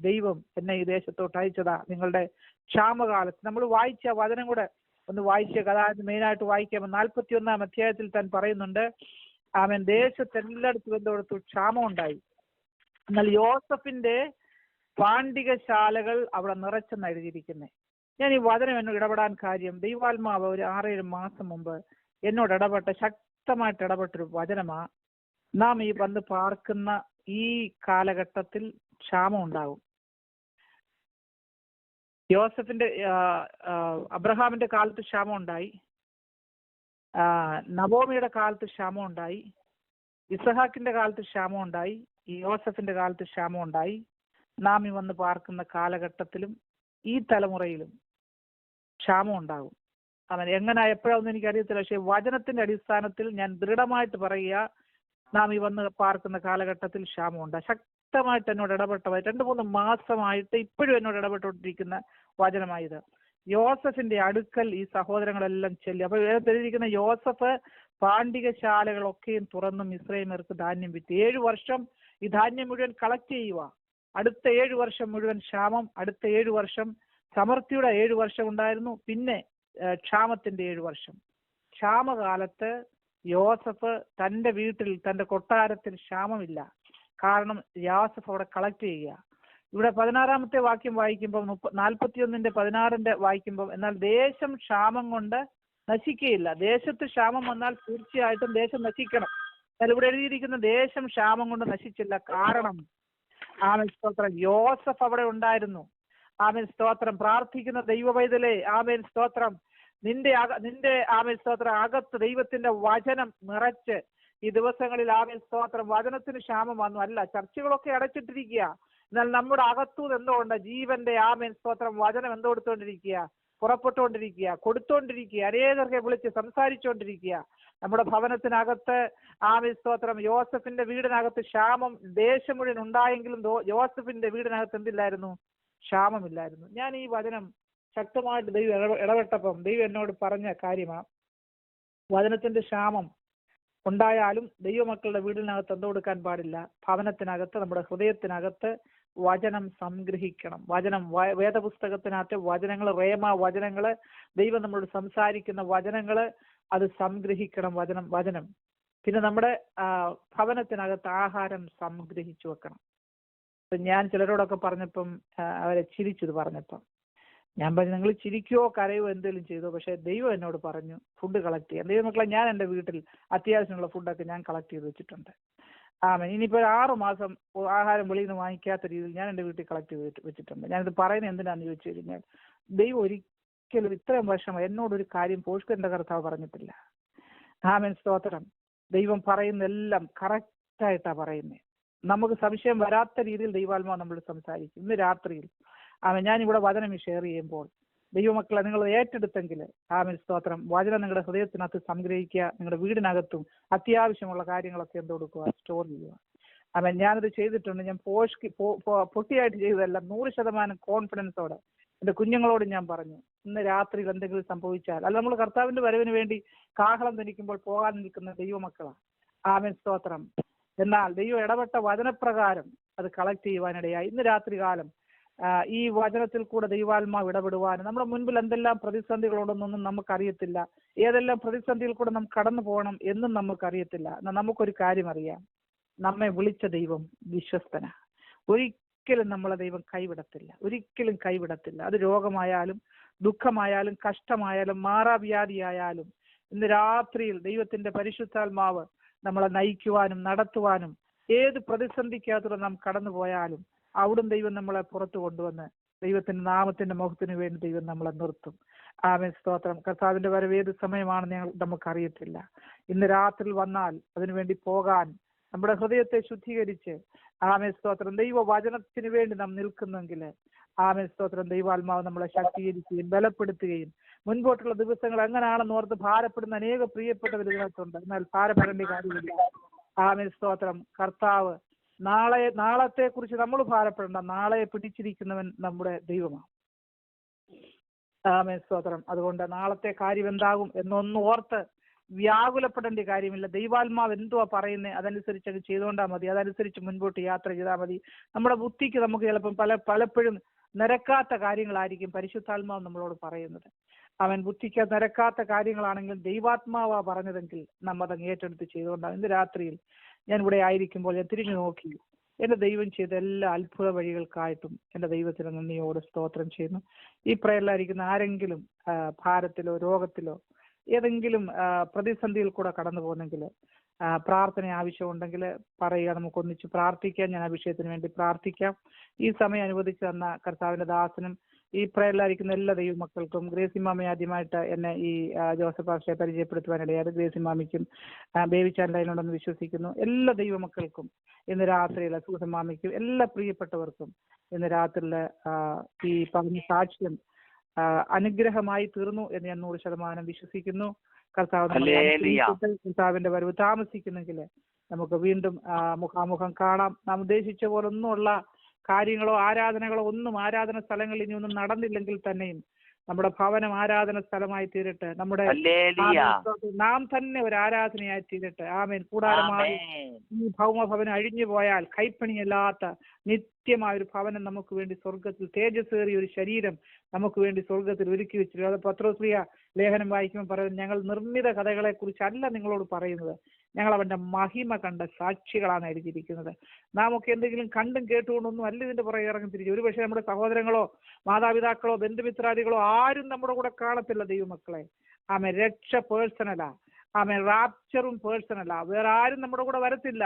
ദൈവം എന്നെ ഈ ദേശത്തോട്ട് അയച്ചതാ. നിങ്ങളുടെ ക്ഷാമകാലത്ത് നമ്മൾ വായിച്ച വചനം കൂടെ ഒന്ന് വായിച്ച കഥ മെയിനായിട്ട് വായിക്കാമെന്ന് 41-ാം അധ്യായത്തിൽ താൻ പറയുന്നുണ്ട്, ദേശത്തെല്ലായിടത്തും എന്തെടുത്തു? ക്ഷാമം ഉണ്ടായി. എന്നാൽ യോസഫിന്റെ പാണ്ഡികശാലകൾ അവിടെ നിറച്ചെന്ന് എഴുതിയിരിക്കുന്നത്. ഞാൻ ഈ വചനം എന്നോട് ഇടപെടാൻ കാര്യം, ദൈവാത്മാവ് ഒരു 6-7 മാസം മുമ്പ് എന്നോട് ശക്തമായിട്ട് ഇടപെട്ടൊരു വചനമാ. നാം ഈ വന്ന് പാർക്കുന്ന ഈ കാലഘട്ടത്തിൽ ക്ഷാമം ഉണ്ടാകും. യോസഫിന്റെ അബ്രഹാമിന്റെ കാലത്ത് ക്ഷാമം ഉണ്ടായി, നവോമിയുടെ കാലത്ത് ക്ഷാമം ഉണ്ടായി, ഇസഹാക്കിന്റെ കാലത്ത് ക്ഷാമം ഉണ്ടായി, യോസഫിന്റെ കാലത്ത് ക്ഷാമം ഉണ്ടായി. നാം ഈ വന്ന് പാർക്കുന്ന കാലഘട്ടത്തിലും ഈ തലമുറയിലും ക്ഷാമം ഉണ്ടാകും. എങ്ങനെ എപ്പോഴാണെന്ന് എനിക്കറിയത്തില്ല, പക്ഷെ വചനത്തിന്റെ അടിസ്ഥാനത്തിൽ ഞാൻ ദൃഢമായിട്ട് പറയുക, നാം ഈ വന്ന് പാർക്കുന്ന കാലഘട്ടത്തിൽ ക്ഷാമമുണ്ട്. ശക്തമായിട്ട് എന്നോട് ഇടപെട്ട 2-3 മാസമായിട്ട് ഇപ്പോഴും എന്നോട് ഇടപെട്ടുകൊണ്ടിരിക്കുന്ന വചനമായത്. യോസഫിന്റെ അടുക്കൽ ഈ സഹോദരങ്ങളെല്ലാം ചെല്ലി. അപ്പൊ എഴുതിയിരിക്കുന്ന യോസഫ് പാണ്ഡികശാലകളൊക്കെയും തുറന്നും ഇസ്രായേൽയർക്ക് ധാന്യം വിറ്റ്. 7 വർഷം ഈ ധാന്യം മുഴുവൻ കളക്ട് ചെയ്യുക. അടുത്ത 7 വർഷം മുഴുവൻ ക്ഷാമം, അടുത്ത 7 വർഷം സമൃദ്ധിയുടെ 7 വർഷം ഉണ്ടായിരുന്നു, പിന്നെ ക്ഷാമത്തിന്റെ 7 വർഷം. ക്ഷാമകാലത്ത് യോസഫ് തന്റെ വീട്ടിൽ, തന്റെ കൊട്ടാരത്തിൽ ക്ഷാമമില്ല. കാരണം യോസഫ് അവിടെ കളക്ട് ചെയ്യുക. ഇവിടെ 16-ാമത്തെ വാക്യം വായിക്കുമ്പോൾ 41-ന്റെ വായിക്കുമ്പോൾ, എന്നാൽ ദേശം ക്ഷാമം കൊണ്ട് നശിക്കുകയില്ല. ദേശത്ത് ക്ഷാമം വന്നാൽ തീർച്ചയായിട്ടും ദേശം നശിക്കണം. എന്നാൽ ഇവിടെ എഴുതിയിരിക്കുന്ന ദേശം ക്ഷാമം കൊണ്ട് നശിച്ചില്ല. കാരണം സ്തോത്രം, യോസഫ് അവിടെ ഉണ്ടായിരുന്നു. സ്തോത്രം. പ്രാർത്ഥിക്കുന്ന ദൈവ പൈതലേ, സ്തോത്രം, നിന്റെ സ്തോത്രം അകത്ത് ദൈവത്തിന്റെ വചനം നിറച്ച് ഈ ദിവസങ്ങളിൽ സ്തോത്രം വചനത്തിന് ക്ഷാമം വന്നു അല്ല. ചർച്ചകളൊക്കെ അടച്ചിട്ടിരിക്കുക, എന്നാൽ നമ്മുടെ അകത്തൂന്ന് എന്തുകൊണ്ട് ജീവന്റെ സ്തോത്രം വചനം എന്തുകൊടുത്തോണ്ടിരിക്കുക? പുറപ്പെട്ടുകൊണ്ടിരിക്കുക, കൊടുത്തോണ്ടിരിക്കുക, അനേകർക്ക് വിളിച്ച് സംസാരിച്ചുകൊണ്ടിരിക്കുക. നമ്മുടെ ഭവനത്തിനകത്ത് സ്തോത്രം യോസഫിന്റെ വീടിനകത്ത് ക്ഷാമം ദേശം മുഴുവൻ ഉണ്ടായെങ്കിലും യോസഫിന്റെ വീടിനകത്ത് എന്തില്ലായിരുന്നു? ക്ഷാമമില്ലായിരുന്നു. ഞാൻ ഈ വചനം ശക്തമായിട്ട് ദൈവം ഇടപെട്ടപ്പം ദൈവം എന്നോട് പറഞ്ഞ കാര്യമാണ്, വചനത്തിന്റെ ക്ഷാമം ഉണ്ടായാലും ദൈവമക്കളുടെ വീടിനകത്ത് എന്ത് കൊടുക്കാൻ പാടില്ല? ഭവനത്തിനകത്ത്, നമ്മുടെ ഹൃദയത്തിനകത്ത് വചനം സംഗ്രഹിക്കണം. വചനം, വേദപുസ്തകത്തിനകത്ത് വചനങ്ങൾ, റേമ വചനങ്ങള്, ദൈവം നമ്മളോട് സംസാരിക്കുന്ന വചനങ്ങള്, അത് സംഗ്രഹിക്കണം. വചനം. പിന്നെ നമ്മുടെ ഭവനത്തിനകത്ത് ആഹാരം സംഗ്രഹിച്ചു വെക്കണം. ഞാൻ ചിലരോടൊക്കെ പറഞ്ഞപ്പം അവരെ ചിരിച്ചത് പറഞ്ഞപ്പം ഞാൻ പറഞ്ഞു, നിങ്ങൾ ചിരിക്കുകയോ കരയോ എന്തെങ്കിലും ചെയ്തോ, പക്ഷെ ദൈവം എന്നോട് പറഞ്ഞു ഫുഡ് കളക്ട് ചെയ്യാം. ദൈവമക്കളെ, ഞാൻ എൻ്റെ വീട്ടിൽ അത്യാവശ്യമുള്ള ഫുഡൊക്കെ ഞാൻ കളക്ട് ചെയ്ത് വെച്ചിട്ടുണ്ട്. ആമേൻ. ഇനിയിപ്പോൾ 6 മാസം ആഹാരം വെളിയിൽ നിന്ന് വാങ്ങിക്കാത്ത രീതിയിൽ ഞാൻ എൻ്റെ വീട്ടിൽ കളക്ട് ചെയ്ത് വെച്ചിട്ടുണ്ട്. ഞാനിത് പറയുന്നത് എന്തിനാന്ന് ചോദിച്ചു കഴിഞ്ഞാൽ, ദൈവം ഒരിക്കലും ഇത്രയും വർഷം എന്നോടൊരു കാര്യം പോഷ്കന്റെ കർത്താവ് പറഞ്ഞിട്ടില്ല. ആമേൻ, സ്തോത്രം. ദൈവം പറയുന്നെല്ലാം കറക്റ്റായിട്ടാണ് പറയുന്നത്. നമുക്ക് സംശയം വരാത്ത രീതിയിൽ ദൈവാത്മാവ് നമ്മൾ സംസാരിക്കും. ഇന്ന് രാത്രിയിൽ ഞാനിവിടെ വചനം ഷെയർ ചെയ്യുമ്പോൾ ദൈവമക്കളെ നിങ്ങൾ ഏറ്റെടുത്തെങ്കിൽ ആമേൻ, സ്തോത്രം, വചനം നിങ്ങളുടെ ഹൃദയത്തിനകത്ത് സംഗ്രഹിക്കുക. നിങ്ങളുടെ വീടിനകത്തും അത്യാവശ്യമുള്ള കാര്യങ്ങളൊക്കെ എന്തെടുക്കുക, സ്റ്റോർ ചെയ്യുക. ആമേൻ. ഞാനത് ചെയ്തിട്ടുണ്ട്. ഞാൻ പൊട്ടിയായിട്ട് ചെയ്തതല്ല, 100% കോൺഫിഡൻസോടെ എൻ്റെ കുഞ്ഞുങ്ങളോട് ഞാൻ പറഞ്ഞു, ഇന്ന് രാത്രിയിൽ എന്തെങ്കിലും സംഭവിച്ചാൽ, അല്ല, നമ്മൾ കർത്താവിൻ്റെ വരവിന് വേണ്ടി കാഹളം ധനിക്കുമ്പോൾ പോകാൻ നിൽക്കുന്ന ദൈവമക്കളാണ്. ആമേൻ, സ്തോത്രം. എന്നാൽ ദൈവം ഇടപെട്ട വചനപ്രകാരം അത് കളക്ട് ചെയ്യുവാനിടയായി. ഇന്ന് രാത്രി കാലം ഈ വചനത്തിൽ കൂടെ ദൈവാത്മാവ് ഇടപെടുവാനും, നമ്മുടെ മുൻപിൽ എന്തെല്ലാം പ്രതിസന്ധികളുണ്ടെന്നൊന്നും നമുക്കറിയത്തില്ല. ഏതെല്ലാം പ്രതിസന്ധിയിൽ കൂടെ നമുക്ക് കടന്നു പോകണം എന്നും നമുക്കറിയത്തില്ല. എന്നാൽ നമുക്കൊരു കാര്യം അറിയാം, നമ്മെ വിളിച്ച ദൈവം വിശ്വസ്തന. ഒരിക്കലും നമ്മളെ ദൈവം കൈവിടത്തില്ല, ഒരിക്കലും കൈവിടത്തില്ല. അത് രോഗമായാലും ദുഃഖമായാലും കഷ്ടമായാലും മാറാവ്യാധിയായാലും ഇന്ന് രാത്രിയിൽ ദൈവത്തിന്റെ പരിശുദ്ധാത്മാവ് നമ്മളെ നയിക്കുവാനും നടത്തുവാനും, ഏത് പ്രതിസന്ധിക്കകത്തൂടെ നാം കടന്നു പോയാലും അവിടുന്ന് ദൈവം നമ്മളെ പുറത്തു കൊണ്ടുവന്ന് ദൈവത്തിന്റെ നാമത്തിന്റെ മുഖത്തിന് വേണ്ടി ദൈവം നമ്മളെ നിർത്തും. ആമേൻ, സ്തോത്രം. കർത്താവിന്റെ വരവ് ഏത് സമയമാണെന്ന് നമുക്കറിയത്തില്ല. ഇന്ന് രാത്രി വന്നാൽ അതിനുവേണ്ടി പോകാൻ നമ്മുടെ ഹൃദയത്തെ ശുദ്ധീകരിച്ച്, ആമേൻ, സ്തോത്രം, ദൈവ വചനത്തിന് വേണ്ടി നാം നിൽക്കുന്നെങ്കിൽ, ആമേൻ, സ്തോത്രം, ദൈവാത്മാവ് നമ്മളെ ശക്തീകരിക്കുകയും ബലപ്പെടുത്തുകയും മുൻപോട്ടുള്ള ദിവസങ്ങൾ എങ്ങനെയാണെന്ന് ഓർത്ത് ഭാരപ്പെടുന്ന അനേക പ്രിയപ്പെട്ടവർ ഇതിനകത്തുണ്ട്. എന്നാൽ ഭാരപ്പെടേണ്ട കാര്യമില്ല. ആമേൻ, സ്തോത്രം. കർത്താവ് നാളത്തെ കുറിച്ച് നമ്മൾ ഭാരപ്പെടേണ്ട. നാളെ പിടിച്ചിരിക്കുന്നവൻ നമ്മുടെ ദൈവമാണ്. ആമേൻ, സ്തോത്രം. അതുകൊണ്ട് നാളത്തെ കാര്യം എന്താകും എന്നൊന്നും ഓർത്ത് വ്യാകുലപ്പെടേണ്ട കാര്യമില്ല. ദൈവാത്മാവ് എന്തുവാ പറയുന്നത് അതനുസരിച്ച് അത് ചെയ്തുകൊണ്ടാൽ മതി. അതനുസരിച്ച് മുൻപോട്ട് യാത്ര ചെയ്താൽ മതി. നമ്മുടെ ബുദ്ധിക്ക് നമുക്ക് ചിലപ്പം പലപ്പോഴും നിരക്കാത്ത കാര്യങ്ങളായിരിക്കും പരിശുദ്ധാത്മാവ് നമ്മളോട് പറയുന്നത്. അവൻ ബുദ്ധിക്ക് നിരക്കാത്ത കാര്യങ്ങളാണെങ്കിലും ദൈവാത്മാവാ പറഞ്ഞതെങ്കിൽ നമ്മ അതങ്ങ് ഏറ്റെടുത്ത് ചെയ്തുകൊണ്ടാണ്. ഇന്ന് രാത്രിയിൽ ഞാൻ ഇവിടെ ആയിരിക്കുമ്പോൾ ഞാൻ തിരിഞ്ഞു നോക്കി എൻ്റെ ദൈവം ചെയ്ത എല്ലാ അത്ഭുത വഴികൾക്കായിട്ടും എൻ്റെ ദൈവത്തിന് നന്ദിയോട് സ്തോത്രം ചെയ്യുന്നു. ഈ പ്രയറിലായിരിക്കുന്ന ആരെങ്കിലും ഭാരത്തിലോ രോഗത്തിലോ ഏതെങ്കിലും പ്രതിസന്ധിയിൽ കൂടെ കടന്നു പോകുന്നെങ്കിൽ, പ്രാർത്ഥന ആവശ്യമുണ്ടെങ്കിൽ പറയുക, നമുക്കൊന്നിച്ച് പ്രാർത്ഥിക്കാം. ഞാൻ ആ വിഷയത്തിന് വേണ്ടി പ്രാർത്ഥിക്കാം. ഈ സമയം അനുവദിച്ചു തന്ന കർത്താവിന്റെ ദാസനും ഈ പ്രയറിലായിരിക്കുന്ന എല്ലാ ദൈവമക്കൾക്കും, ഗ്രേസിമാമി ആദ്യമായിട്ട് എന്നെ ഈ ജോസഫ് പാസ്റ്ററെ പരിചയപ്പെടുത്തുവാനിടയായത് ഗ്രേസിമാമിക്കും ബേബി ചാൻഡൈനുണ്ടെന്ന് വിശ്വസിക്കുന്നു. എല്ലാ ദൈവമക്കൾക്കും ഇന്ന് രാത്രിയിലെ സൂസമാമിക്കും എല്ലാ പ്രിയപ്പെട്ടവർക്കും ഇന്ന് രാത്രിയിലെ ഈ പറഞ്ഞ സാക്ഷ്യം അനുഗ്രഹമായി തീർന്നു എന്ന് ഞാൻ 100% വിശ്വസിക്കുന്നു. കർത്താവിന്റെ വരവ് താമസിക്കുന്നെങ്കിൽ നമുക്ക് വീണ്ടും മുഖാമുഖം കാണാം. നാം ഉദ്ദേശിച്ച പോലൊന്നുമുള്ള കാര്യങ്ങളോ ആരാധനകളോ ഒന്നും ആരാധന സ്ഥലങ്ങളിൽ ഇനി ഒന്നും നടന്നില്ലെങ്കിൽ തന്നെയും നമ്മുടെ ഭവനം ആരാധന സ്ഥലമായി തീരട്ടെ. നമ്മുടെ നാം തന്നെ ഒരു ആരാധനയായി തീരട്ടെ. ആമേൻ. കൂടാരമായി ഈ ഭൗമഭവനം അഴിഞ്ഞു പോയാൽ കൈപ്പണിയല്ലാത്ത നിത്യമായ ഒരു ഭവനം നമുക്ക് വേണ്ടി സ്വർഗത്തിൽ, തേജസ്സേറിയ ഒരു ശരീരം നമുക്ക് വേണ്ടി സ്വർഗത്തിൽ ഒരുക്കി വെച്ചിരിക്കും. അത് പത്രോസ്ലിയ ലേഖനം വായിക്കുമ്പോൾ പറയുന്നത്, ഞങ്ങൾ നിർമ്മിത കഥകളെ കുറിച്ചല്ല നിങ്ങളോട് പറയുന്നത്, ഞങ്ങൾ അവന്റെ മഹിമ കണ്ട സാക്ഷികളാണ് എഴുതിയിരിക്കുന്നത്. നാം ഒക്കെ എന്തെങ്കിലും കണ്ടും കേട്ടുകൊണ്ടൊന്നും അല്ല ഇതിന്റെ പുറകെ ഇറങ്ങി തിരിച്ചു. ഒരുപക്ഷെ നമ്മുടെ സഹോദരങ്ങളോ മാതാപിതാക്കളോ ബന്ധുമിത്രാദികളോ ആരും നമ്മുടെ കൂടെ കാണത്തില്ല ദൈവമക്കളെ. ആമേൻ. രക്ഷ പേഴ്സണലാ. ആമേൻ. റാപ്ചറും പേഴ്സണലാ. വേറെ ആരും നമ്മുടെ കൂടെ വരത്തില്ല.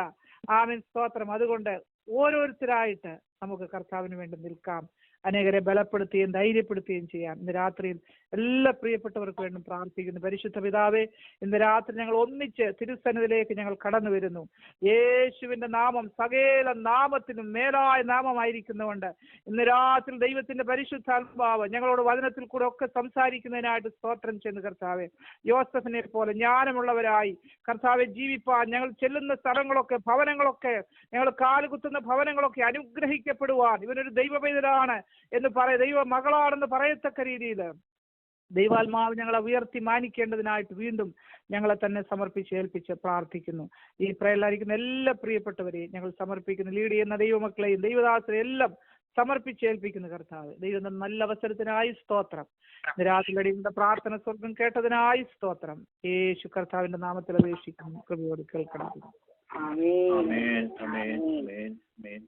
ആമേൻ, സ്തോത്രം. അതുകൊണ്ട് ഓരോരുത്തരായിട്ട് നമുക്ക് കർത്താവിന് വേണ്ടി നിൽക്കാം. അനേകരെ ബലപ്പെടുത്തുകയും ധൈര്യപ്പെടുത്തുകയും ചെയ്യാം. ഇന്ന് രാത്രിയിൽ എല്ലാ പ്രിയപ്പെട്ടവർക്ക് വേണ്ടി പ്രാർത്ഥിക്കുന്നു. പരിശുദ്ധ പിതാവേ, ഇന്ന് രാത്രി ഞങ്ങൾ ഒന്നിച്ച് തിരുസന്നിധിയിലേക്ക് ഞങ്ങൾ കടന്നു വരുന്നു. യേശുവിന്റെ നാമം സകല നാമത്തിനും മേലായ നാമമായിരിക്കുന്നതുകൊണ്ട് ഇന്ന് രാത്രി ദൈവത്തിന്റെ പരിശുദ്ധാത്മാവ് ഞങ്ങളോട് വചനത്തിൽ കൂടെ ഒക്കെ സംസാരിക്കുന്നതിനായിട്ട് സ്തോത്രം ചെയ്യുന്നു. കർത്താവെ, യോസഫിനെ പോലെ ജ്ഞാനമുള്ളവരായി കർത്താവെ ജീവിപ്പാൻ ഞങ്ങൾ ചെല്ലുന്ന സ്ഥലങ്ങളൊക്കെ, ഭവനങ്ങളൊക്കെ, ഞങ്ങൾ കാലുകുത്തുന്ന ഭവനങ്ങളൊക്കെ അനുഗ്രഹിക്കപ്പെടുവാൻ ഇവനൊരു ദൈവപൈതലാണ് എന്ന് ദൈവ മകളാണെന്ന് പറയത്തക്ക രീതിയിൽ ദൈവാത്മാവ് ഞങ്ങളെ ഉയർത്തി മാനിക്കേണ്ടതിനായിട്ട് വീണ്ടും ഞങ്ങളെ തന്നെ സമർപ്പിച്ച് ഏൽപ്പിച്ച് പ്രാർത്ഥിക്കുന്നു. ഈ പ്രയറിലായിരിക്കുന്ന എല്ലാ പ്രിയപ്പെട്ടവരെയും ഞങ്ങൾ സമർപ്പിക്കുന്നു. ലീഡ് ചെയ്യുന്ന ദൈവമക്കളെയും ദൈവദാസരെയും എല്ലാം സമർപ്പിച്ചേൽപ്പിക്കുന്നു. കർത്താവ്, ദൈവം നല്ല അവസരത്തിനായി സ്തോത്രം. രാത്രിയുടെ പ്രാർത്ഥന സ്വർഗം കേട്ടതിനായി സ്തോത്രം. യേശു കർത്താവിന്റെ നാമത്തിൽ അപേക്ഷിക്കുന്നു. കൃപയോട് കേൾക്കണം. ആമേൻ. ആമേൻ. ആമേൻ. ആമേൻ.